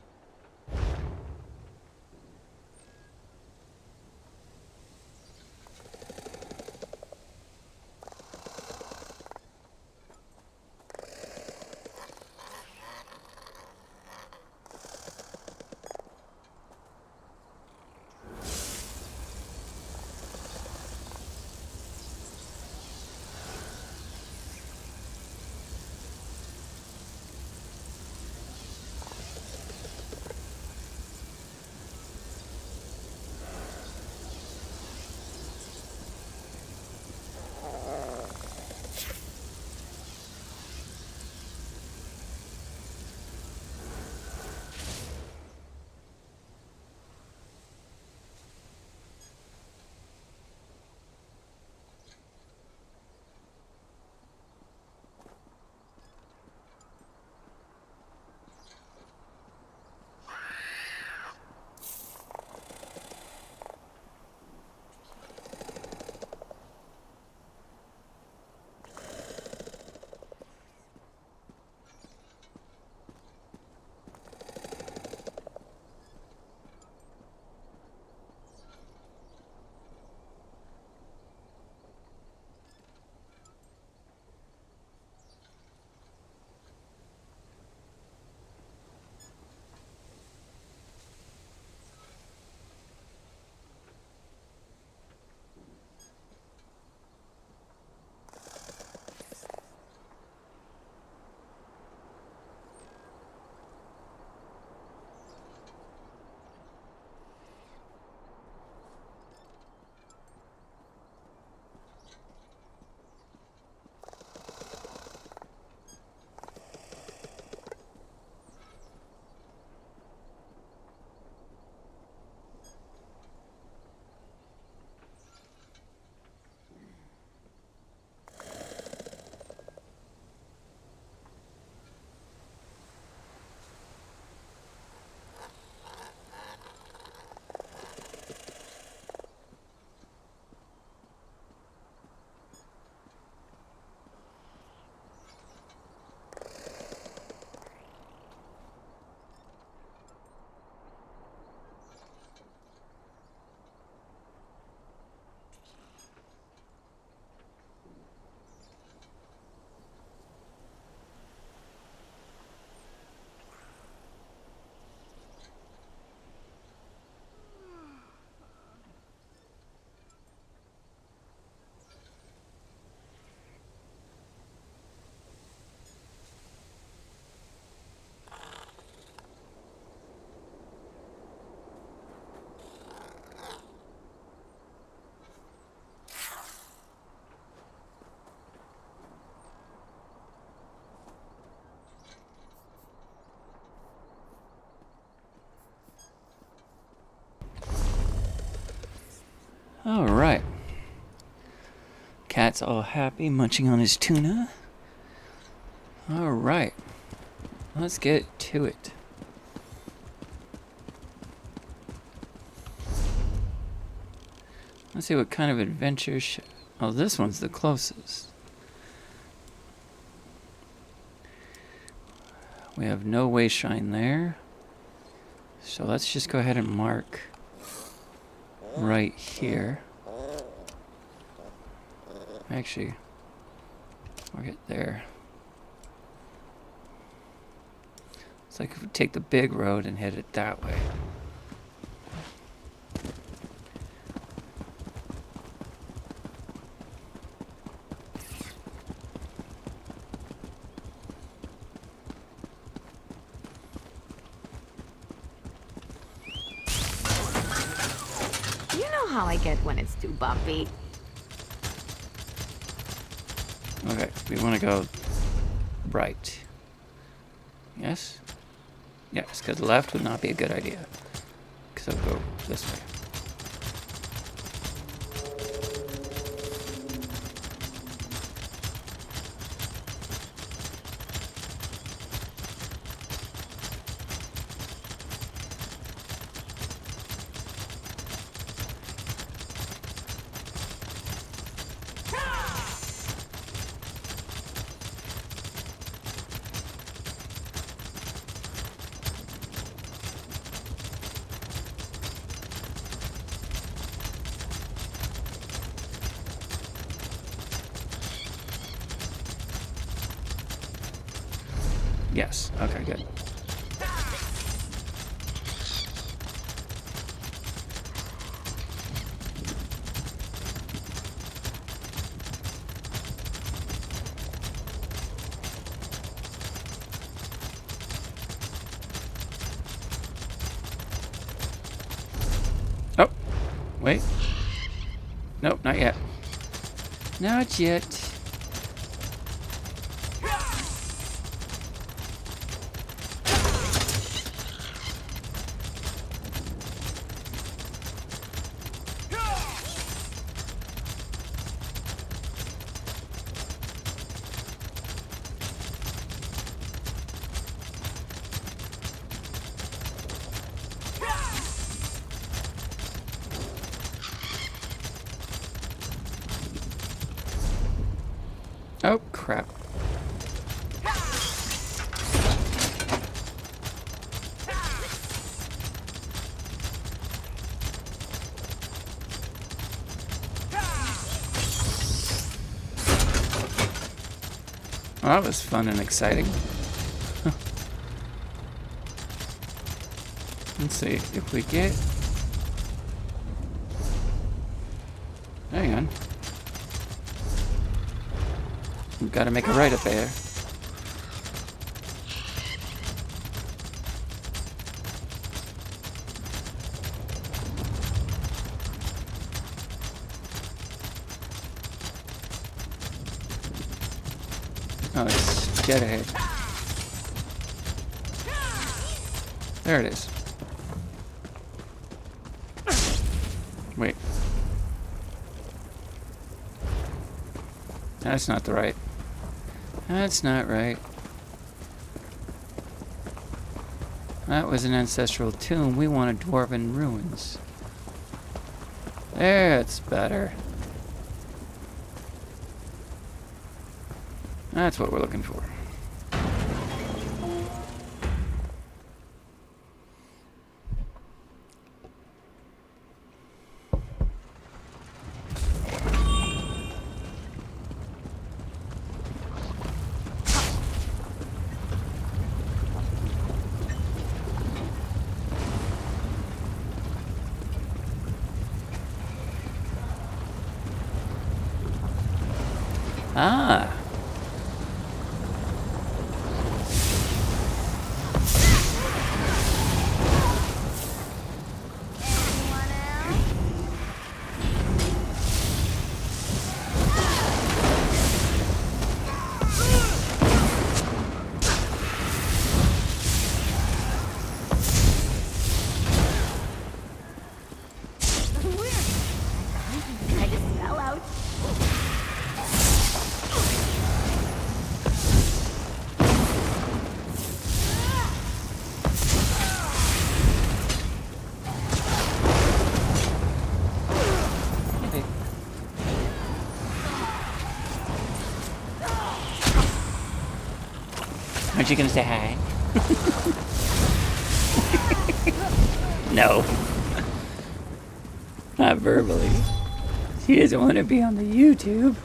Alright. Cat's all happy, munching on his tuna. Alright. Let's get to it. Let's see what kind of adventure. Oh, this one's the closest. We have no way shine there. So let's just go ahead and mark right here. Actually, mark it there. It's like if we take the big road and head it that way. You know how I get when it's too bumpy. Okay, we want to go right. Yes? Yes, because left would not be a good idea. So go this way. Yes. Okay, good. Oh, wait. Nope, not yet. Not yet. Oh, crap. Well, that was fun and exciting. Let's see if we get... Hang on. We've got to make a right up there. Oh, it's dead ahead. There it is. Wait. That's not the right. That's not right. That was an ancestral tomb. We want a dwarven ruins. There, it's better. That's what we're looking for. Ah. Aren't you gonna say hi? No. Not verbally. She doesn't want to be on the YouTube.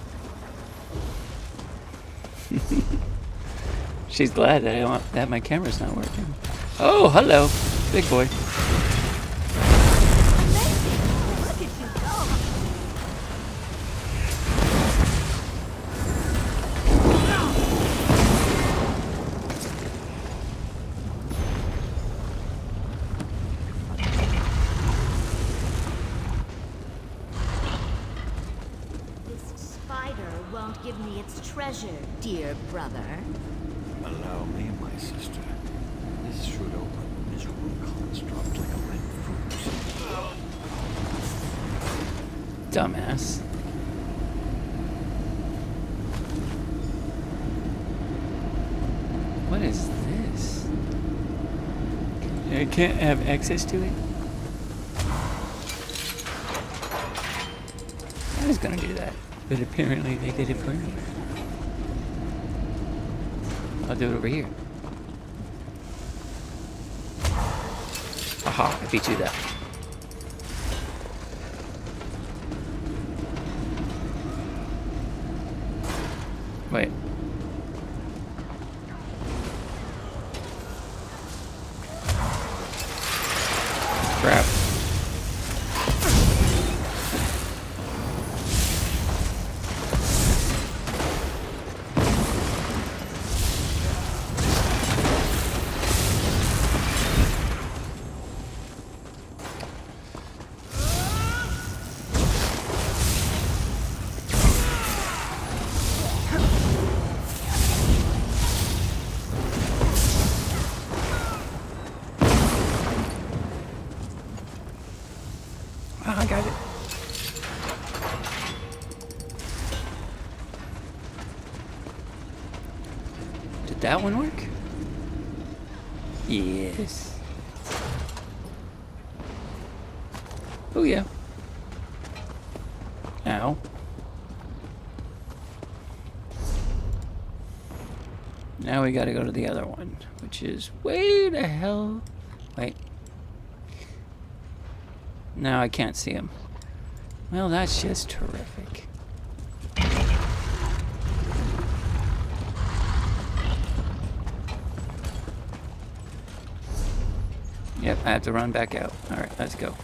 She's glad that my camera's not working. Oh, hello, big boy. Give me its treasure, dear brother. Allow me, my sister. This should open miserable construct like a red fruit. Dumbass. What is this? I can't have access to it? I was gonna do that. But apparently they did it for me. I'll do it over here. Aha, I beat you that. Wait. Crap. I got it. Did that one work? Yes. Oh yeah. Ow. Now we gotta go to the other one, which is way the hell. Wait. Now I can't see him. Well, that's just terrific. Yep, I have to run back out. Alright, let's go.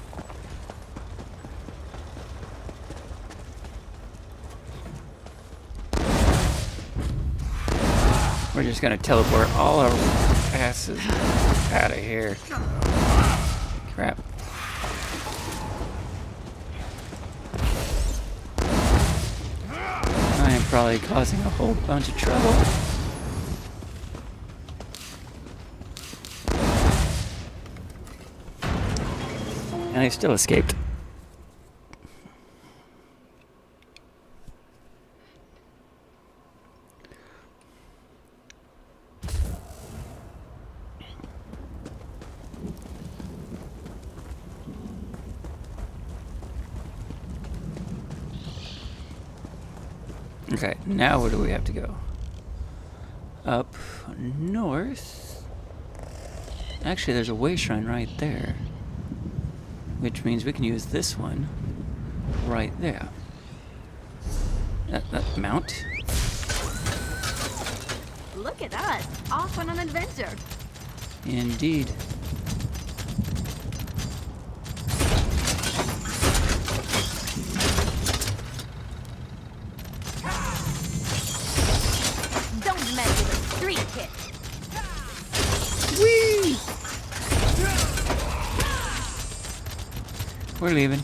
We're just gonna teleport all our asses out of here. Crap. I am probably causing a whole bunch of trouble. And I still escaped. Okay, now where do we have to go? Up north. Actually, there's a way shrine right there. Which means we can use this one right there. That mount. Look at us, off on an adventure. Indeed. Don't mess with a street kid. Whee! We're leaving.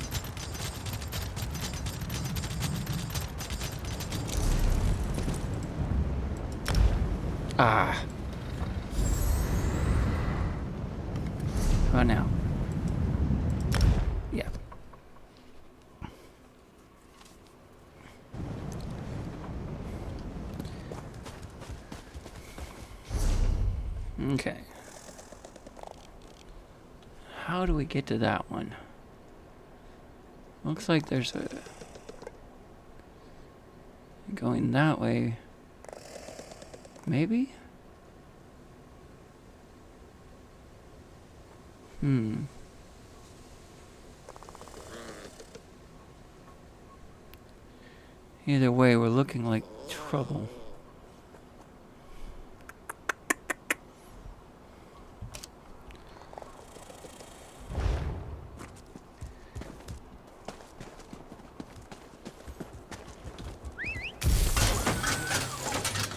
Ah. Oh, now. Yeah. Okay. How do we get to that one? Looks like there's a... Going that way. Maybe? Either way, we're looking like trouble.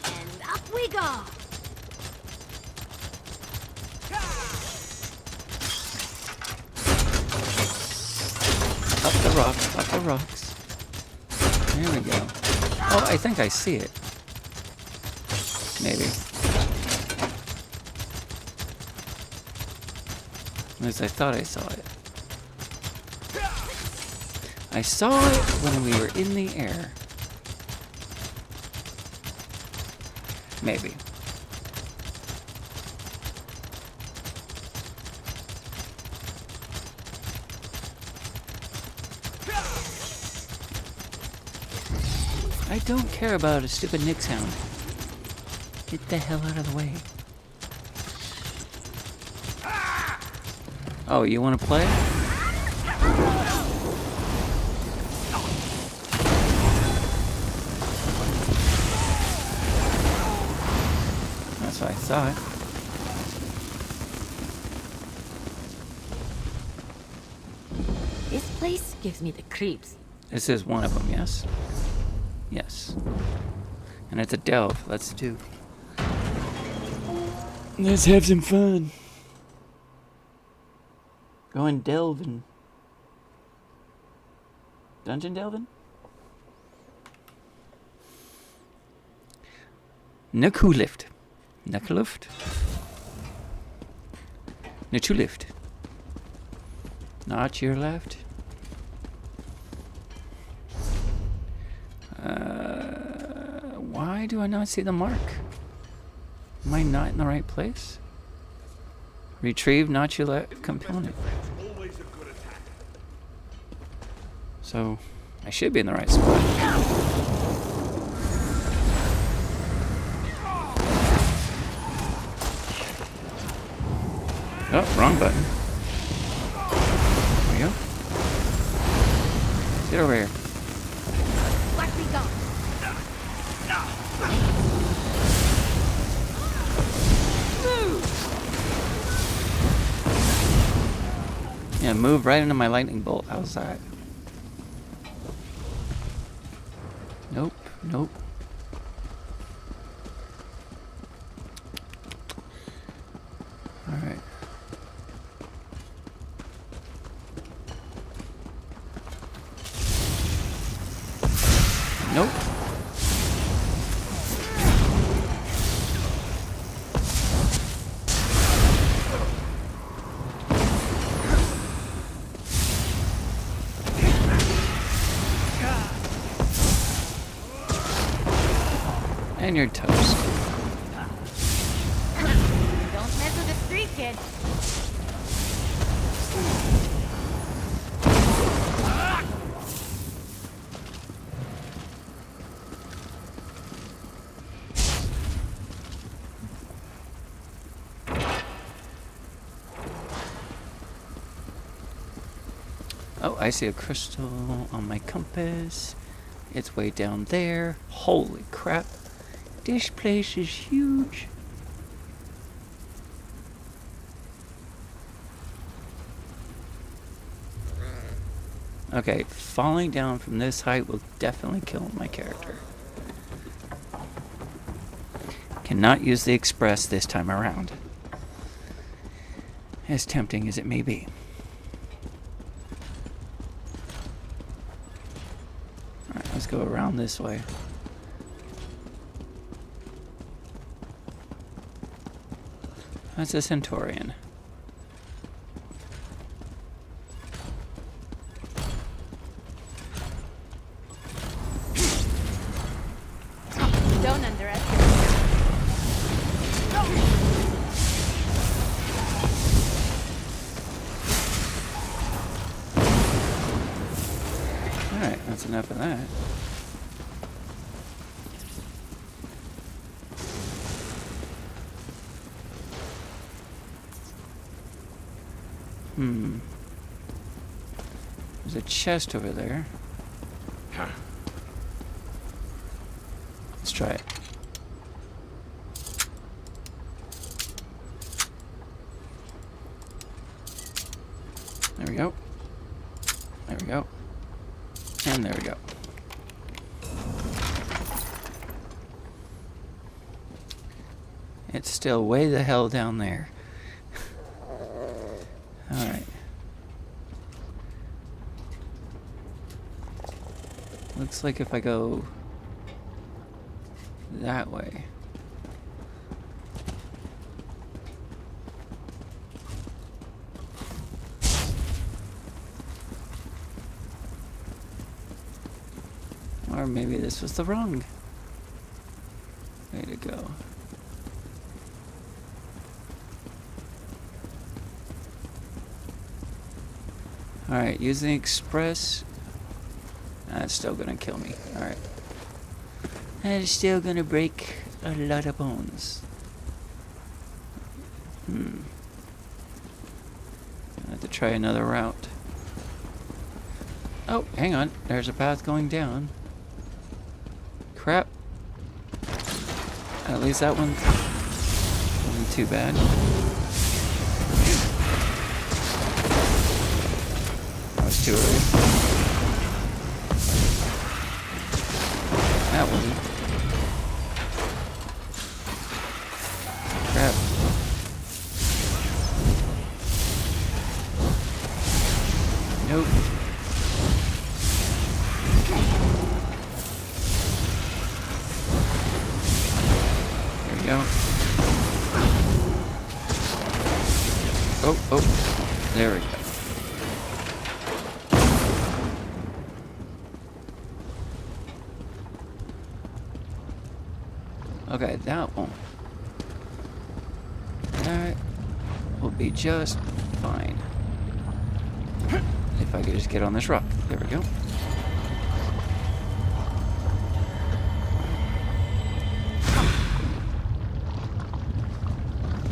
And up we go! Up the rocks, up the rocks. There we go. Oh, I think I see it. Maybe. At least I thought I saw it. I saw it when we were in the air. Maybe. I don't care about a stupid Nick sound. Get the hell out of the way. Oh, you want to play? That's what I thought. This place gives me the creeps. This is one of them, yes? Yes. And it's a delve. Let's do. Let's have some fun. Going delving. Dungeon delving? Nukulift. Nukulift? Nukulift. Not your left. Why do I not see the mark? Am I not in the right place? Retrieve not your left component. So, I should be in the right spot. Oh, wrong button. There we go. Get over here. Let me go! Yeah, move right into my lightning bolt. How's that? Nope, nope. Alright. Nope. And you're toast. Don't mess with the street kid. Oh, I see a crystal on my compass. It's way down there. Holy crap. This place is huge. Okay, falling down from this height will definitely kill my character. Cannot use the express this time around. As tempting as it may be. Alright, let's go around this way. That's a Centaurian. Don't underestimate. Alright, that's enough of that. There's a chest over there. Let's try it. There we go. There we go. And there we go. It's still way the hell down there. Alright. Looks like if I go that way. Or maybe this was the wrong way to go. Alright, using express. That's still gonna kill me. Alright. And it's still gonna break a lot of bones. I have to try another route. Oh, hang on. There's a path going down. Crap. At least that one wasn't too bad. That was too early. That wasn't. Crap. Nope. There we go. Oh, there we go. Okay, that one. That will be just fine. If I could just get on this rock. There we go.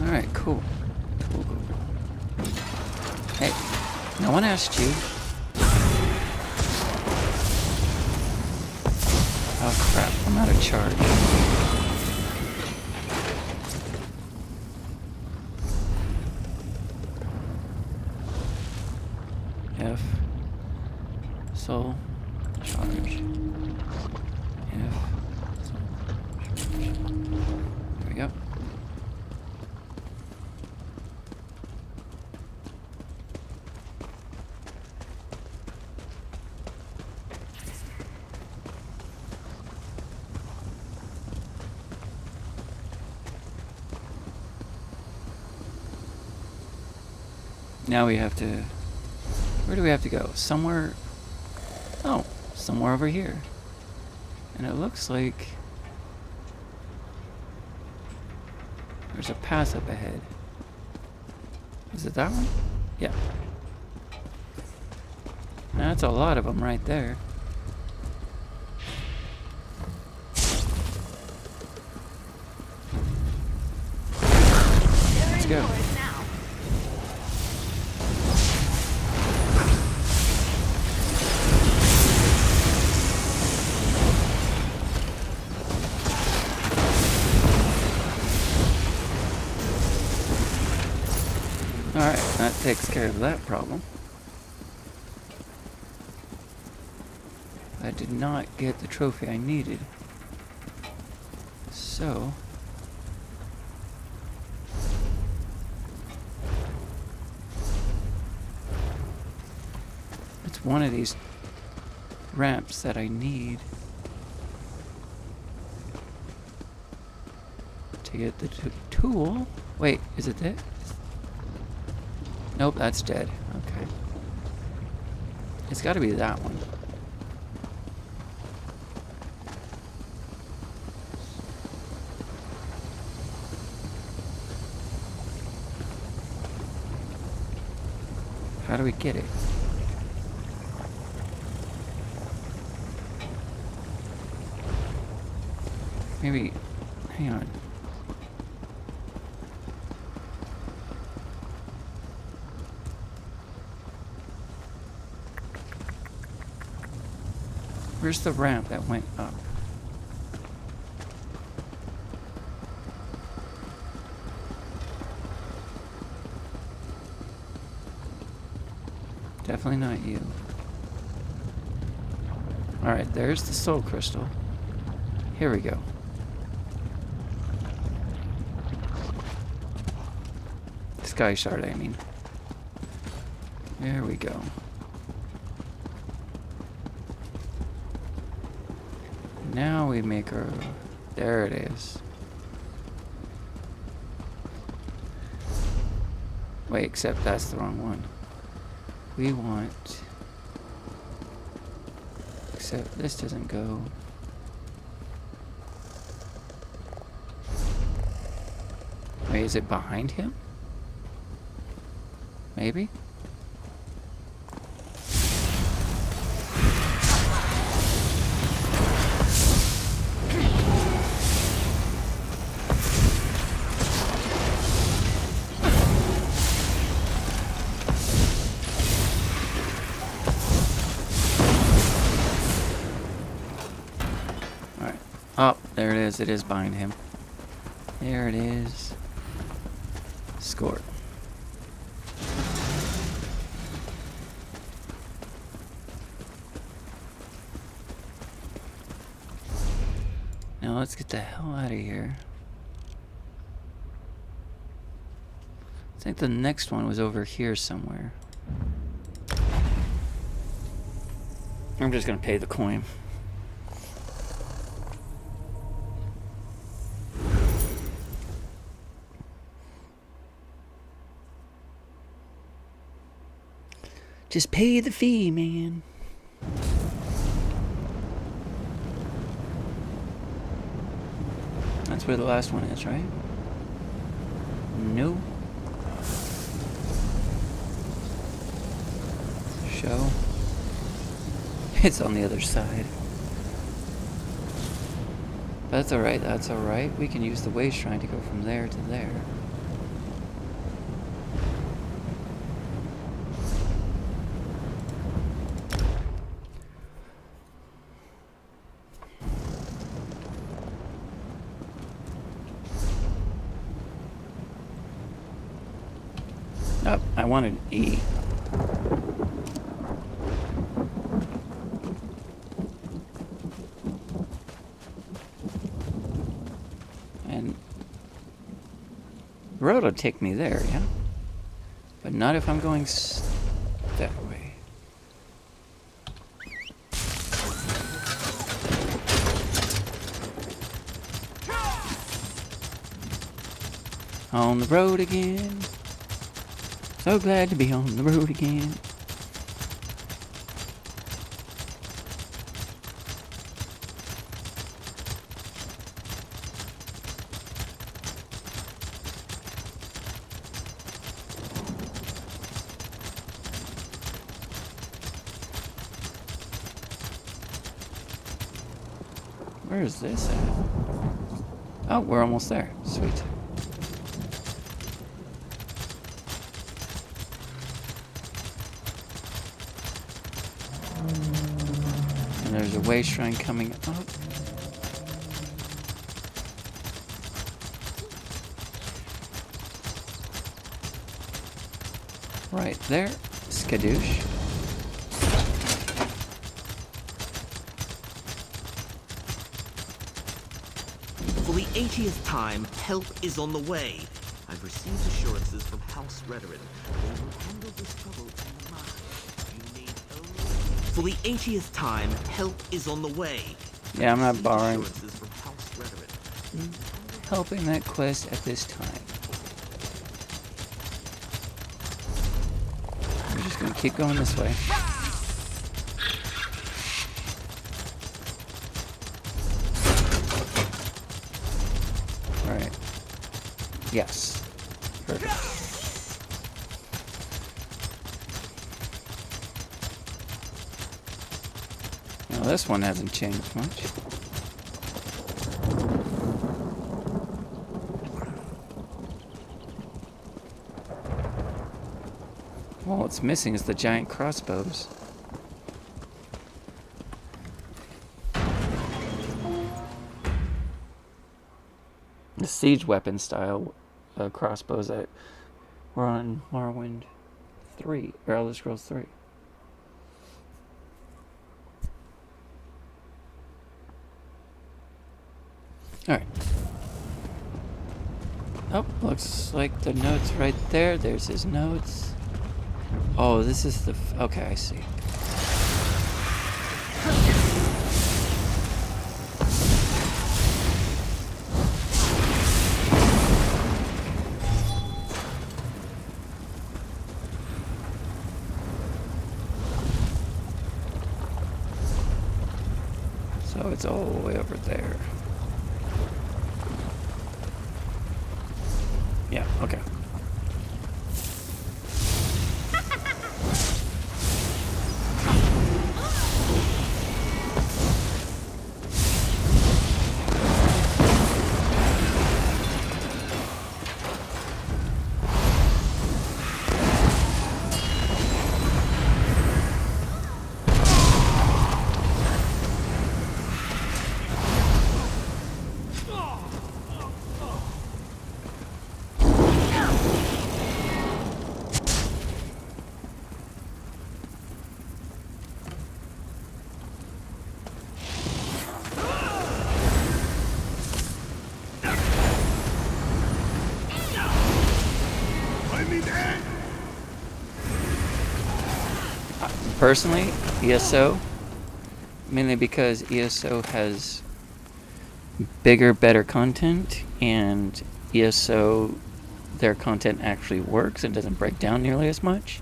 Alright, cool. Cool. Hey, no one asked you. Oh crap, I'm out of charge. E.S.O. charge. E.S.O. charge. There we go. Now we have to... Where do we have to go? Somewhere... Oh, somewhere over here. And it looks like... There's a path up ahead. Is it that one? Yeah. That's a lot of them right there. Let's go. Alright, that takes care of that problem. I did not get the trophy I needed. So... it's one of these ramps that I need to get the tool. Wait, is it this? Nope, that's dead. Okay. It's got to be that one. How do we get it? Maybe... hang on. Where's the ramp that went up? Definitely not you. Alright, there's the soul crystal. Here we go. Sky shard, I mean. There we go. Now we make our... There it is. Wait, except that's the wrong one. We want... Except this doesn't go. Wait, is it behind him? Maybe? Alright. Oh, there it is. It is behind him. There it is. Score. Now let's get the hell out of here. I think the next one was over here somewhere. I'm just gonna pay the coin. Just pay the fee, man. That's where the last one is, right? No. Show. It's on the other side. That's alright, that's alright. We can use the way shrine to go from there to there. Oh, I wanted E. And the road will take me there, yeah? But not if I'm going that way. On the road again. So glad to be on the road again. Where is this at? Oh, we're almost there. Sweet. There's a way shrine coming up. Right there. Skadoosh. For the 80th time, help is on the way. I've received assurances from House Redorin. They will handle this trouble in mind. You need only... For the 80th time, help is on the way. Yeah, I'm not borrowing. Assurances from House Redorin. Helping that quest at this time. I'm just gonna keep going this way. Alright. Yes. Perfect. Now this one hasn't changed much. All it's missing is the giant crossbows. the siege weapon style crossbows that were on Morrowind 3, or Elder Scrolls 3. Alright. Oh, looks like the note's right there. There's his notes. Oh, this is the... okay, I see. So it's all the way over there. Yeah, okay. Personally, E.S.O, mainly because E.S.O has bigger, better content, and E.S.O, their content actually works and doesn't break down nearly as much,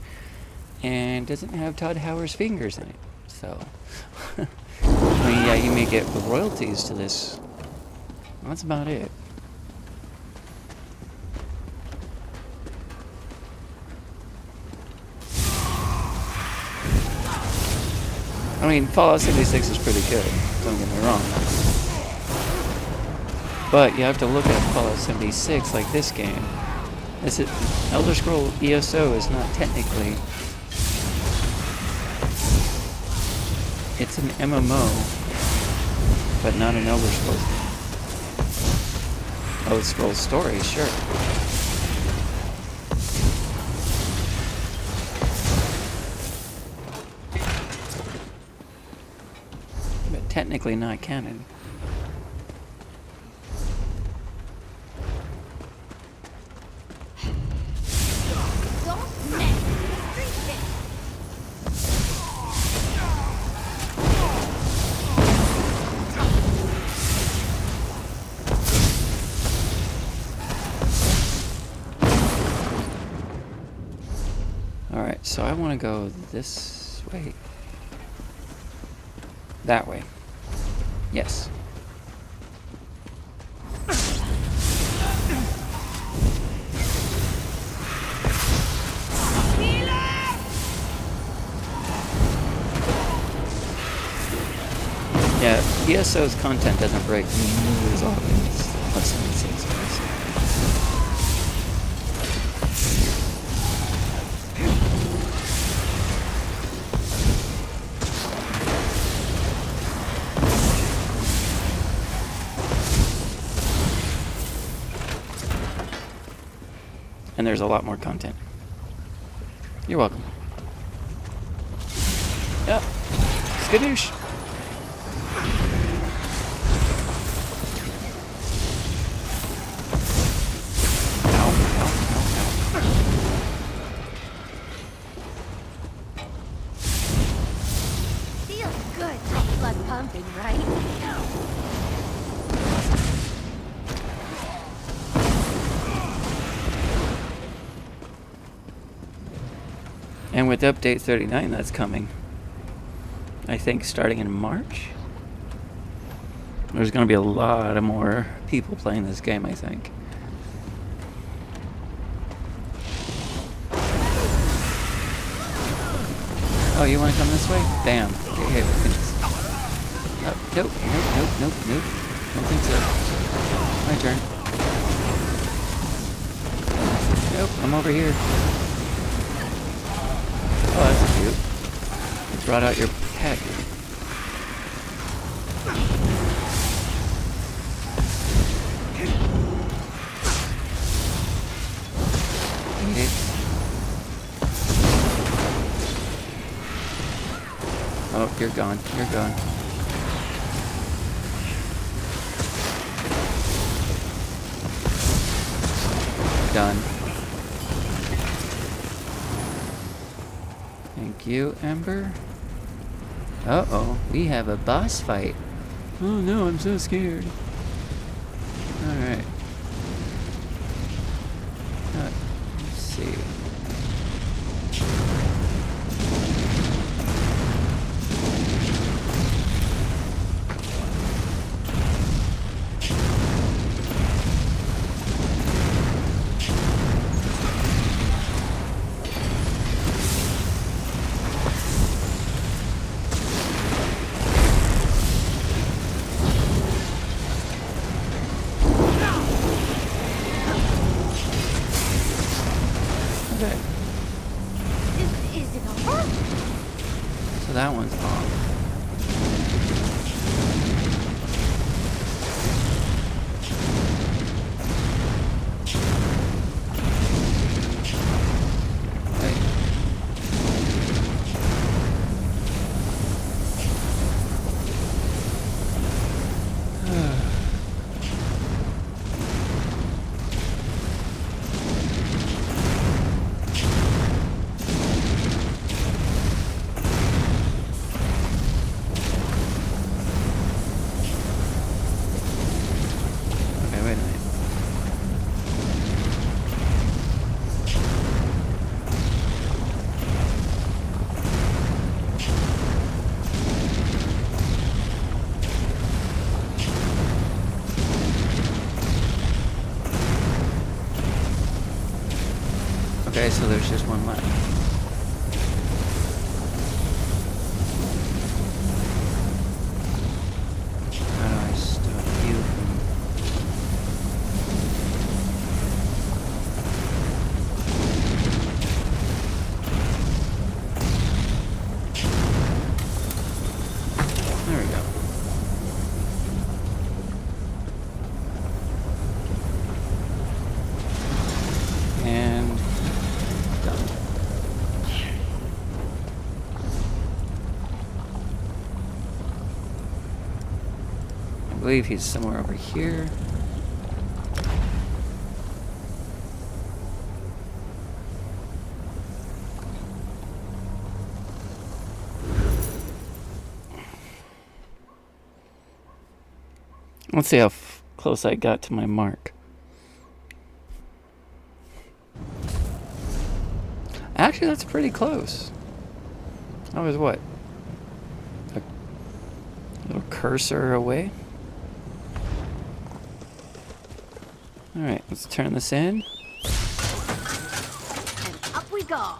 and doesn't have Todd Howard's fingers in it. So, I mean, yeah, you may get royalties to this. That's about it. I mean, Fallout 76 is pretty good, don't get me wrong. But you have to look at Fallout 76 like this game. This is, Elder Scrolls E.S.O is not technically... it's an MMO, but not an Elder Scrolls game. Elder Scrolls story, sure. Technically not canon. Alright, so I want to go this way. That way. Yes. Yeah, E.S.O's content doesn't break nearly as often as 76 does. And there's a lot more content. You're welcome. Yep. Skadoosh. Feels good, blood pumping, right? And with update 39 that's coming, I think starting in March, there's going to be a lot of more people playing this game, I think. Oh, you want to come this way? Damn. Okay, here, we can just... nope. Don't think so. My turn. Nope, I'm over here. Oh, that's cute. You brought out your pet. Oh, you're gone. You're gone. Done. Thank you, Ember. Uh-oh, we have a boss fight. Oh no, I'm so scared. Alright. Let's see. Okay. Is it over? So that one's off. Okay, wait a minute. Okay, so there's just one left. How do I stop you from... There we go. And done. I believe he's somewhere over here. Let's see how close I got to my mark. Actually, that's pretty close. I was what? A little cursor away. Alright, let's turn this in. And up we go.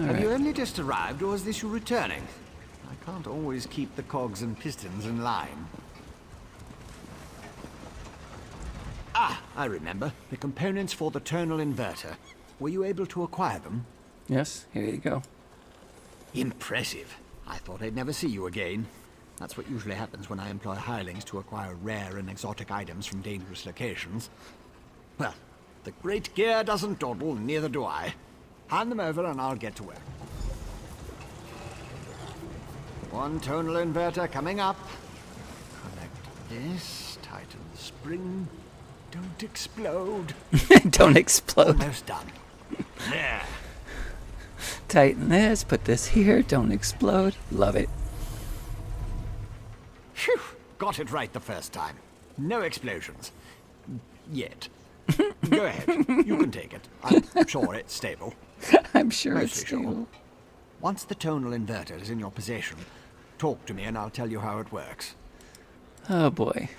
Have you only just arrived, or is this you returning? I can't always keep the cogs and pistons in line. Ah, I remember. The components for the tonal inverter. Were you able to acquire them? Yes, here you go. Impressive. I thought I'd never see you again. That's what usually happens when I employ hirelings to acquire rare and exotic items from dangerous locations. Well, the great gear doesn't dawdle, neither do I. Hand them over and I'll get to work. One tonal inverter coming up. Connect this, tighten the spring. Don't explode. Don't explode. Almost done. There. Tighten this, put this here, don't explode. Love it. Phew, got it right the first time. No explosions. Yet. Go ahead. You can take it. I'm sure it's stable. I'm sure Mostly it's stable. Once the tonal inverter is in your possession, Talk to me and I'll tell you how it works. Oh boy.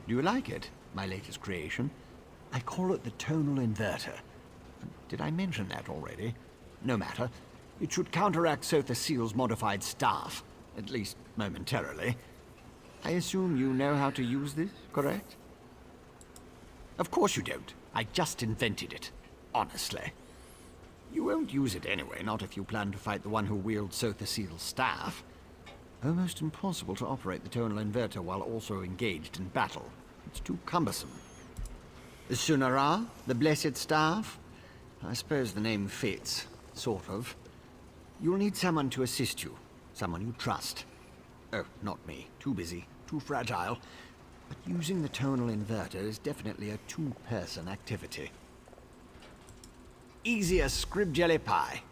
Do you like it, my latest creation? I call it the tonal inverter. Did I mention that already? No matter. It should counteract Sotha Seal's modified staff, at least momentarily. I assume you know how to use this, correct? Of course you don't. I just invented it. Honestly. You won't use it anyway, not if you plan to fight the one who wields Sotha Seal's staff. Almost impossible to operate the tonal inverter while also engaged in battle. It's too cumbersome. The Sunara, the Blessed Staff? I suppose the name fits, sort of. You'll need someone to assist you, someone you trust. Oh, not me. Too busy, too fragile. But using the tonal inverter is definitely a two-person activity. Easy as scrib jelly pie.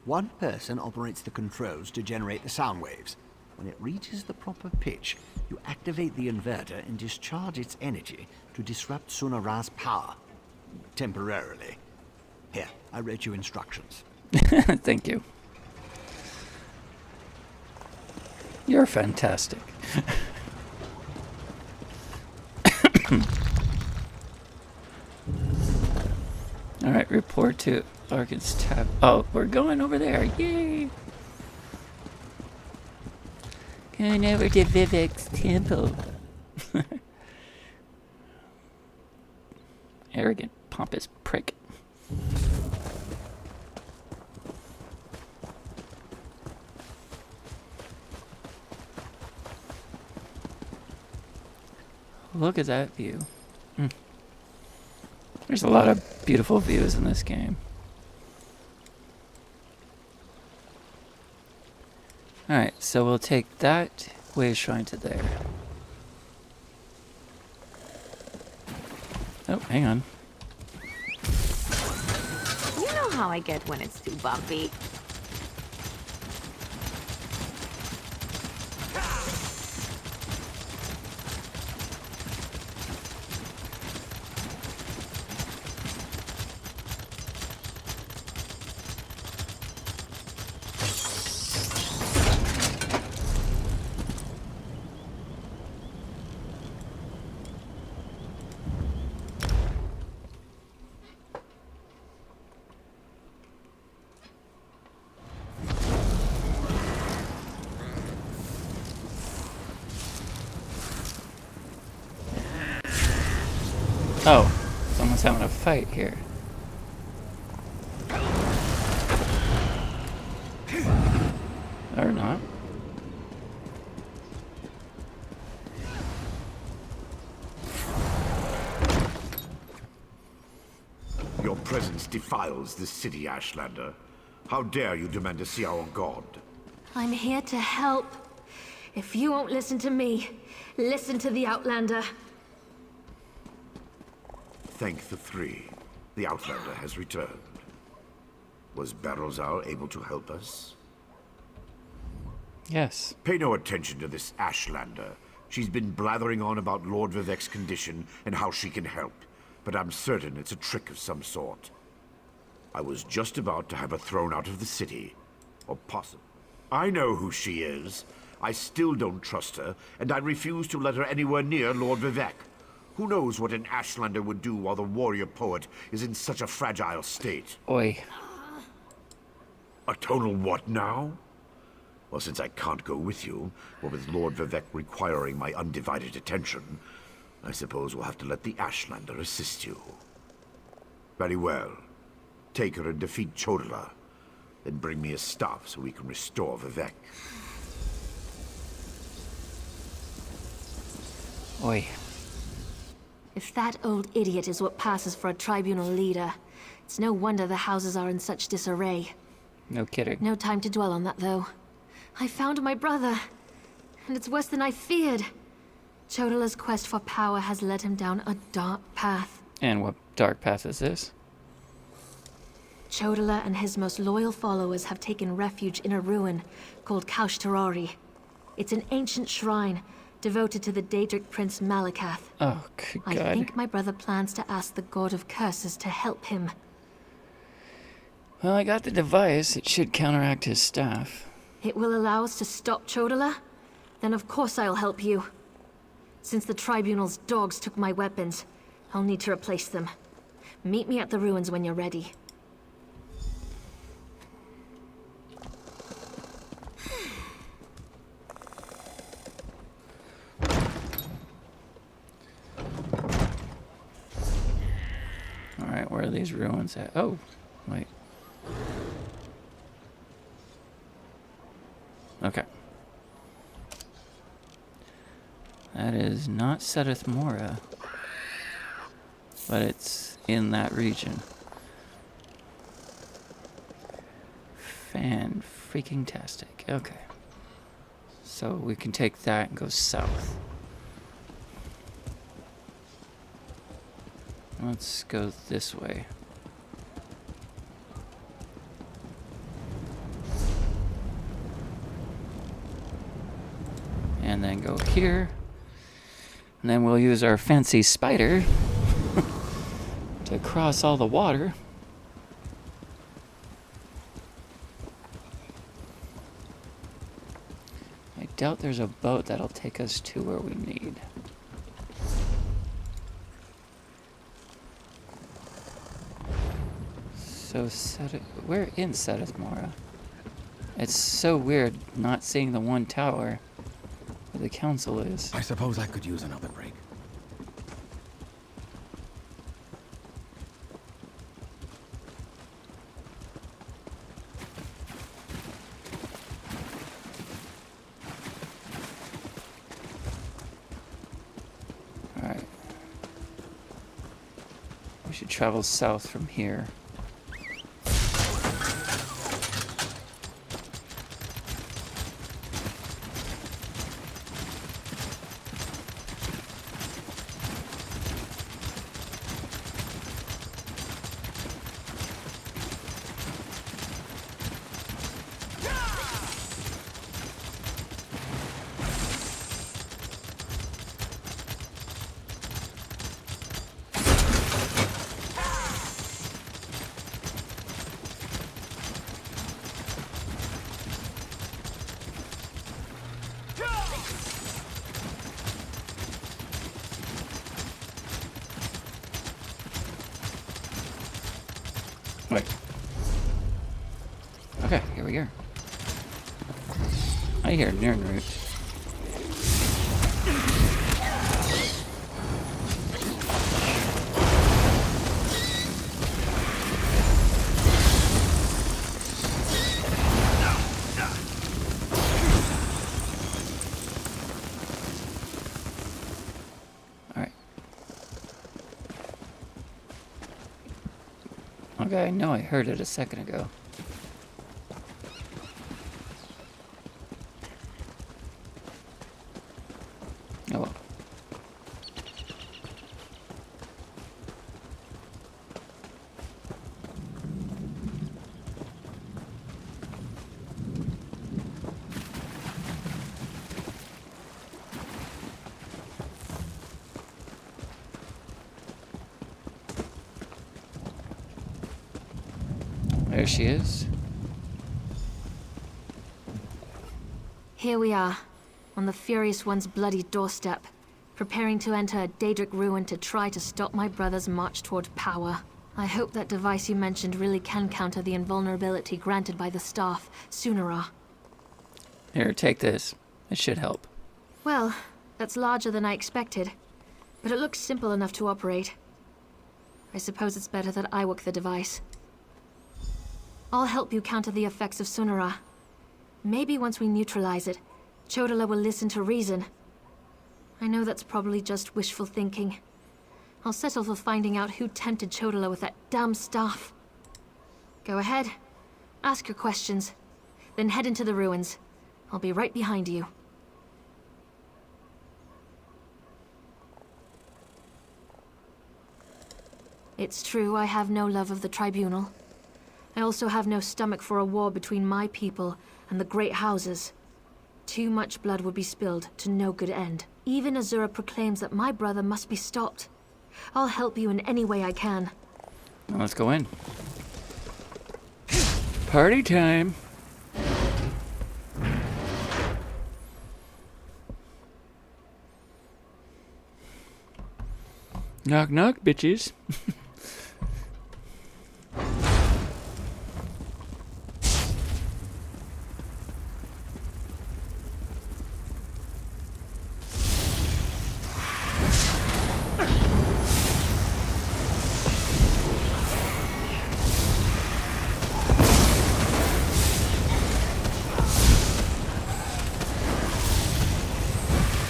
One person operates the controls to generate the sound waves. When it reaches the proper pitch, you activate the inverter and discharge its energy to disrupt Sunara's power. Temporarily. Here, I wrote you instructions. Thank you. You're fantastic. Alright, report to Argan's tab. Oh, we're going over there. Yay! Going over to Vivek's temple. Arrogant, pompous prick. Look at that view. There's a lot of beautiful views in this game. Alright, so we'll take that way shrine to there. Oh, hang on. You know how I get when it's too bumpy. Oh, someone's having a fight here. Or not. Your presence defiles this city, Ashlander. How dare you demand to see our god? I'm here to help. If you won't listen to me, listen to the Outlander. Thank the three. The Outlander has returned. Was Barrelzar able to help us? Yes. Pay no attention to this Ashlander. She's been blathering on about Lord Vivek's condition and how she can help, but I'm certain it's a trick of some sort. I was just about to have her thrown out of the city. Or possibly. I know who she is. I still don't trust her, and I refuse to let her anywhere near Lord Vivek. Who knows what an Ashlander would do while the warrior poet is in such a fragile state? Oi. A tonal what now? Well, since I can't go with you, or with Lord Vivek requiring my undivided attention, I suppose we'll have to let the Ashlander assist you. Very well. Take her and defeat Chodala. Then bring me a staff so we can restore Vivek. Oi. If that old idiot is what passes for a tribunal leader, it's no wonder the houses are in such disarray. No kidding. No time to dwell on that, though. I found my brother, and it's worse than I feared. Chodala's quest for power has led him down a dark path. And what dark path is this? Chodala and his most loyal followers have taken refuge in a ruin called Kaushtarari. It's an ancient shrine devoted to the Daedric Prince Malakath. Oh, good God. I think my brother plans to ask the God of Curses to help him. Well, I got the device. It should counteract his staff. It will allow us to stop Chodola? Then of course I'll help you. Since the Tribunal's dogs took my weapons, I'll need to replace them. Meet me at the ruins when you're ready. Alright, where are these ruins at? Oh, wait. Okay. That is not Sedith Mora, but it's in that region. Fan-freaking-tastic. Okay. So we can take that and go south. Let's go this way. And then go here. And then we'll use our fancy spider to cross all the water. I doubt there's a boat that'll take us to where we need. So we're in Sedith Mora. It's so weird not seeing the one tower where the council is. I suppose I could use another break. Alright. We should travel south from here. Wait. Okay, here we go. I hear Nern root. Okay, I know I heard it a second ago. Oh well. There she is. Here we are, on the Furious One's bloody doorstep, preparing to enter a Daedric ruin to try to stop my brother's march toward power. I hope that device you mentioned really can counter the invulnerability granted by the staff, Sunara. Here, take this. It should help. Well, that's larger than I expected, but it looks simple enough to operate. I suppose it's better that I work the device. I'll help you counter the effects of Sunara. Maybe once we neutralize it, Chodola will listen to reason. I know that's probably just wishful thinking. I'll settle for finding out who tempted Chodola with that damn staff. Go ahead. Ask your questions. Then head into the ruins. I'll be right behind you. It's true, I have no love of the Tribunal. I also have no stomach for a war between my people and the great houses. Too much blood would be spilled to no good end. Even Azura proclaims that my brother must be stopped. I'll help you in any way I can. Well, let's go in. Party time. Knock knock, bitches.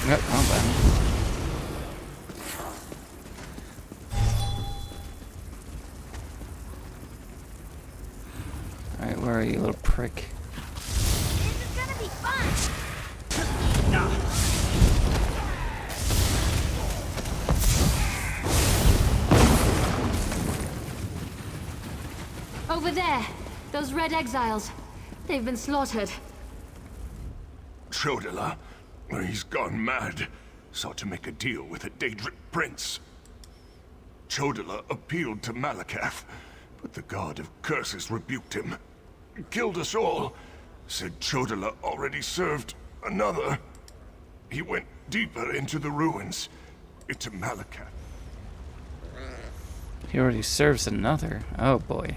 Yep, wrong button. Alright, where are you, little prick? This is gonna be fun! Over there! Those red exiles. They've been slaughtered. Chodala, he's gone mad. Sought to make a deal with a Daedric prince. Chodala appealed to Malakath, but the god of curses rebuked him. Killed us all. Said Chodala already served another. He went deeper into the ruins, into Malakath. He already serves another. Oh boy.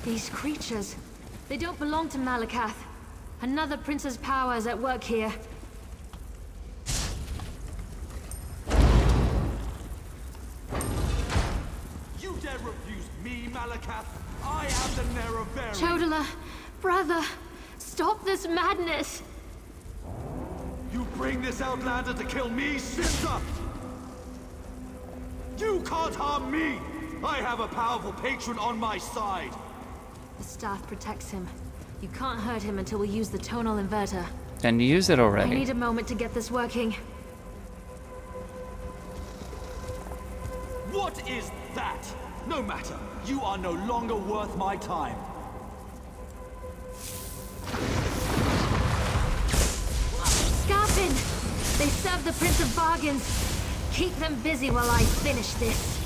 These creatures, they don't belong to Malakath. Another prince's power is at work here. You dare refuse me, Malakath? I am the Nerevarine. Chodala, brother, stop this madness. You bring this outlander to kill me, sister? You can't harm me! I have a powerful patron on my side. The staff protects him. You can't hurt him until we use the tonal inverter. And use it already. I need a moment to get this working. What is that? No matter. You are no longer worth my time. Scarpin! They serve the Prince of Bargains. Keep them busy while I finish this.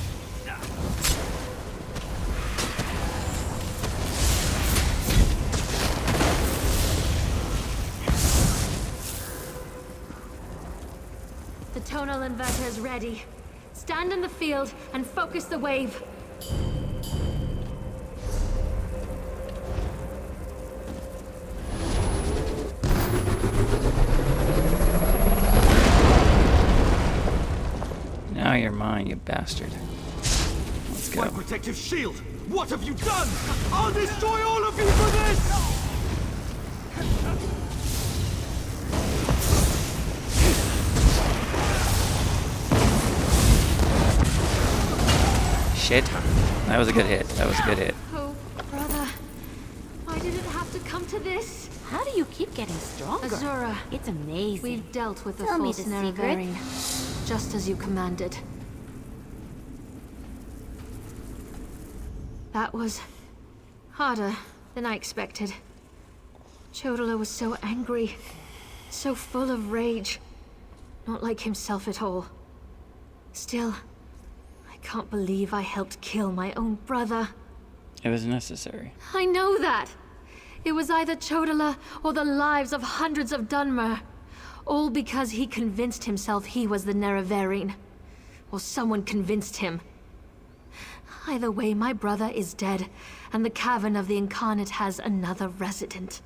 The tonal inverter is ready. Stand in the field and focus the wave. Now you're mine, you bastard. Let's go. My protective shield! What have you done? I'll destroy all of you for this! Shit. That was a good hit. That was a good hit. Oh, brother. Why did it have to come to this? How do you keep getting stronger? Azura. It's amazing. We've dealt with the Tell me false the Nerevarine, just as you commanded. That was harder than I expected. Chodala was so angry, so full of rage. Not like himself at all. Still, I can't believe I helped kill my own brother. It was necessary. I know that. It was either Chodala or the lives of hundreds of Dunmer. All because he convinced himself he was the Nerevarine. Or someone convinced him. Either way, my brother is dead, and the Cavern of the Incarnate has another resident.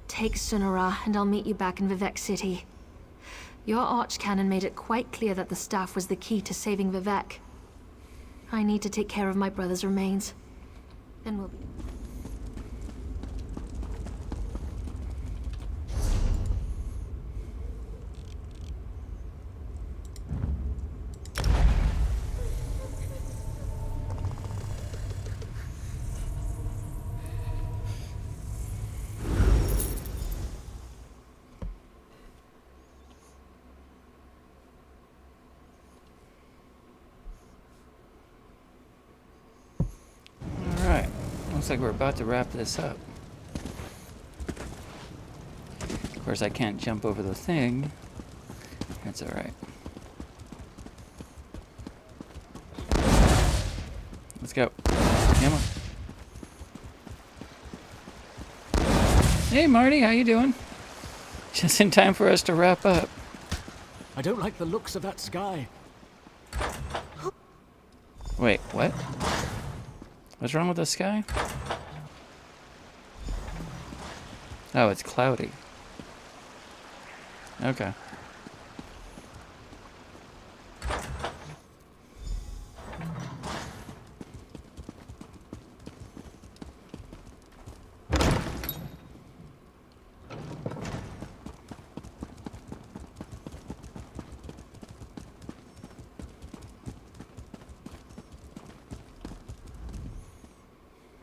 Take Sunara, and I'll meet you back in Vivec City. Your Archcanon made it quite clear that the staff was the key to saving Vivec. I need to take care of my brother's remains. Then we'll be... Looks like we're about to wrap this up. Of course, I can't jump over the thing. That's alright. Let's go. Come on. Hey, Marty, how you doing? Just in time for us to wrap up. I don't like the looks of that sky. Wait, what? What's wrong with the sky? Oh, it's cloudy. Okay.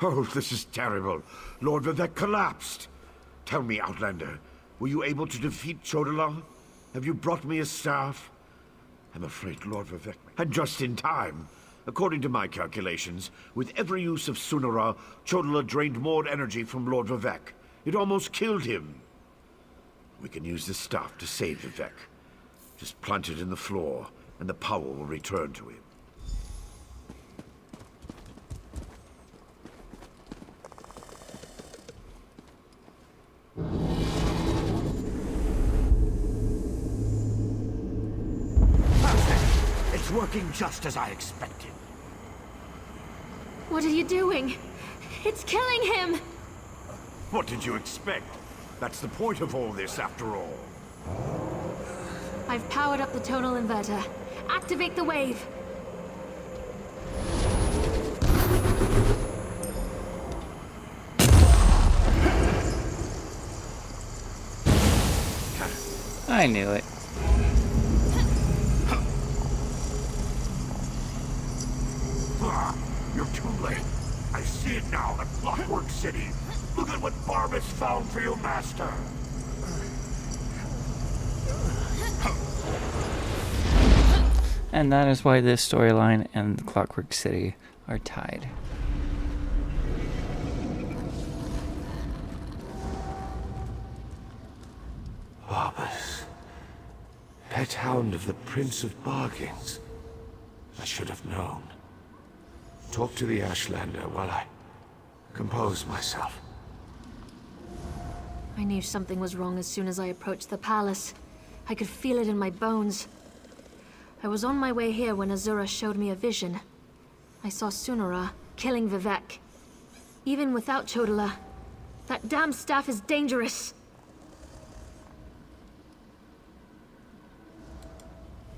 Oh, this is terrible. Lord Vivek collapsed. Tell me, Outlander, were you able to defeat Chodola? Have you brought me a staff? I'm afraid Lord Vivek... And just in time. According to my calculations, with every use of Sunara, Chodola drained more energy from Lord Vivek. It almost killed him. We can use this staff to save Vivek. Just plant it in the floor, and the power will return to him. It's working just as I expected. What are you doing? It's killing him! What did you expect? That's the point of all this, after all. I've powered up the tonal inverter. Activate the wave! I knew it. You're too late. I see it now at Clockwork City. Look at what Barbas found for your master. And that is why this storyline and Clockwork City are tied. Barbas. Pet hound of the Prince of Bargains. I should have known. Talk to the Ashlander while I compose myself. I knew something was wrong as soon as I approached the palace. I could feel it in my bones. I was on my way here when Azura showed me a vision. I saw Sunara killing Vivek. Even without Chodola, that damn staff is dangerous.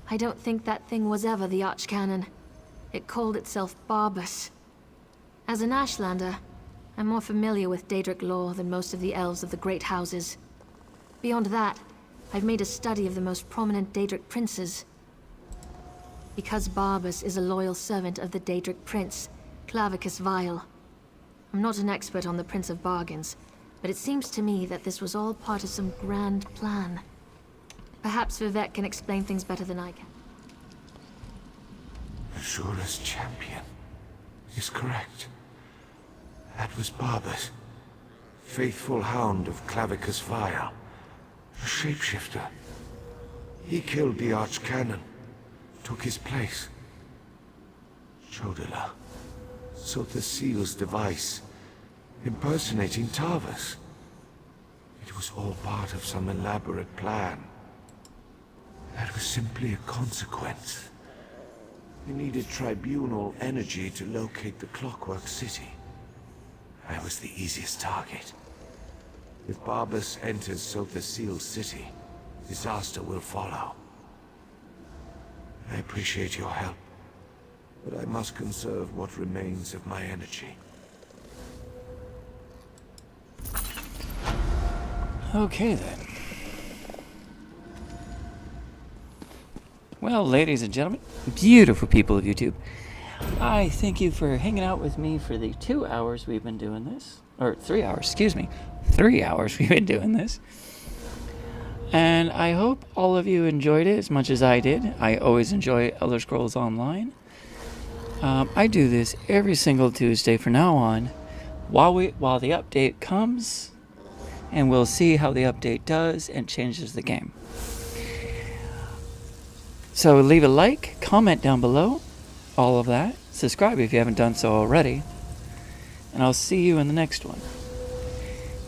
I don't think that thing was ever the Archcanon. It called itself Barbas. As an Ashlander, I'm more familiar with Daedric lore than most of the elves of the Great Houses. Beyond that, I've made a study of the most prominent Daedric princes. Because Barbas is a loyal servant of the Daedric prince, Clavicus Vile. I'm not an expert on the Prince of Bargains, but it seems to me that this was all part of some grand plan. Perhaps Vivek can explain things better than I can. Azura's champion is correct. That was Barbas, faithful hound of Clavicus Vile, a shapeshifter. He killed the Archcanon, took his place. Chodola sought the seal's device, impersonating Tarvas. It was all part of some elaborate plan. That was simply a consequence. We needed tribunal energy to locate the Clockwork City. I was the easiest target. If Barbas enters Sotha Seal's city, disaster will follow. I appreciate your help, but I must conserve what remains of my energy. Okay then. Well, ladies and gentlemen, beautiful people of YouTube, I thank you for hanging out with me for the 2 hours we've been doing this. Or 3 hours, excuse me. 3 hours we've been doing this. And I hope all of you enjoyed it as much as I did. I always enjoy Elder Scrolls Online. I do this every single Tuesday from now on, while the update comes, and we'll see how the update does and changes the game. So leave a like, comment down below, all of that. Subscribe if you haven't done so already. And I'll see you in the next one.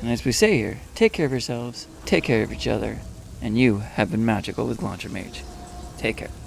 And as we say here, take care of yourselves, take care of each other, and you have been magical with Launcher Mage. Take care.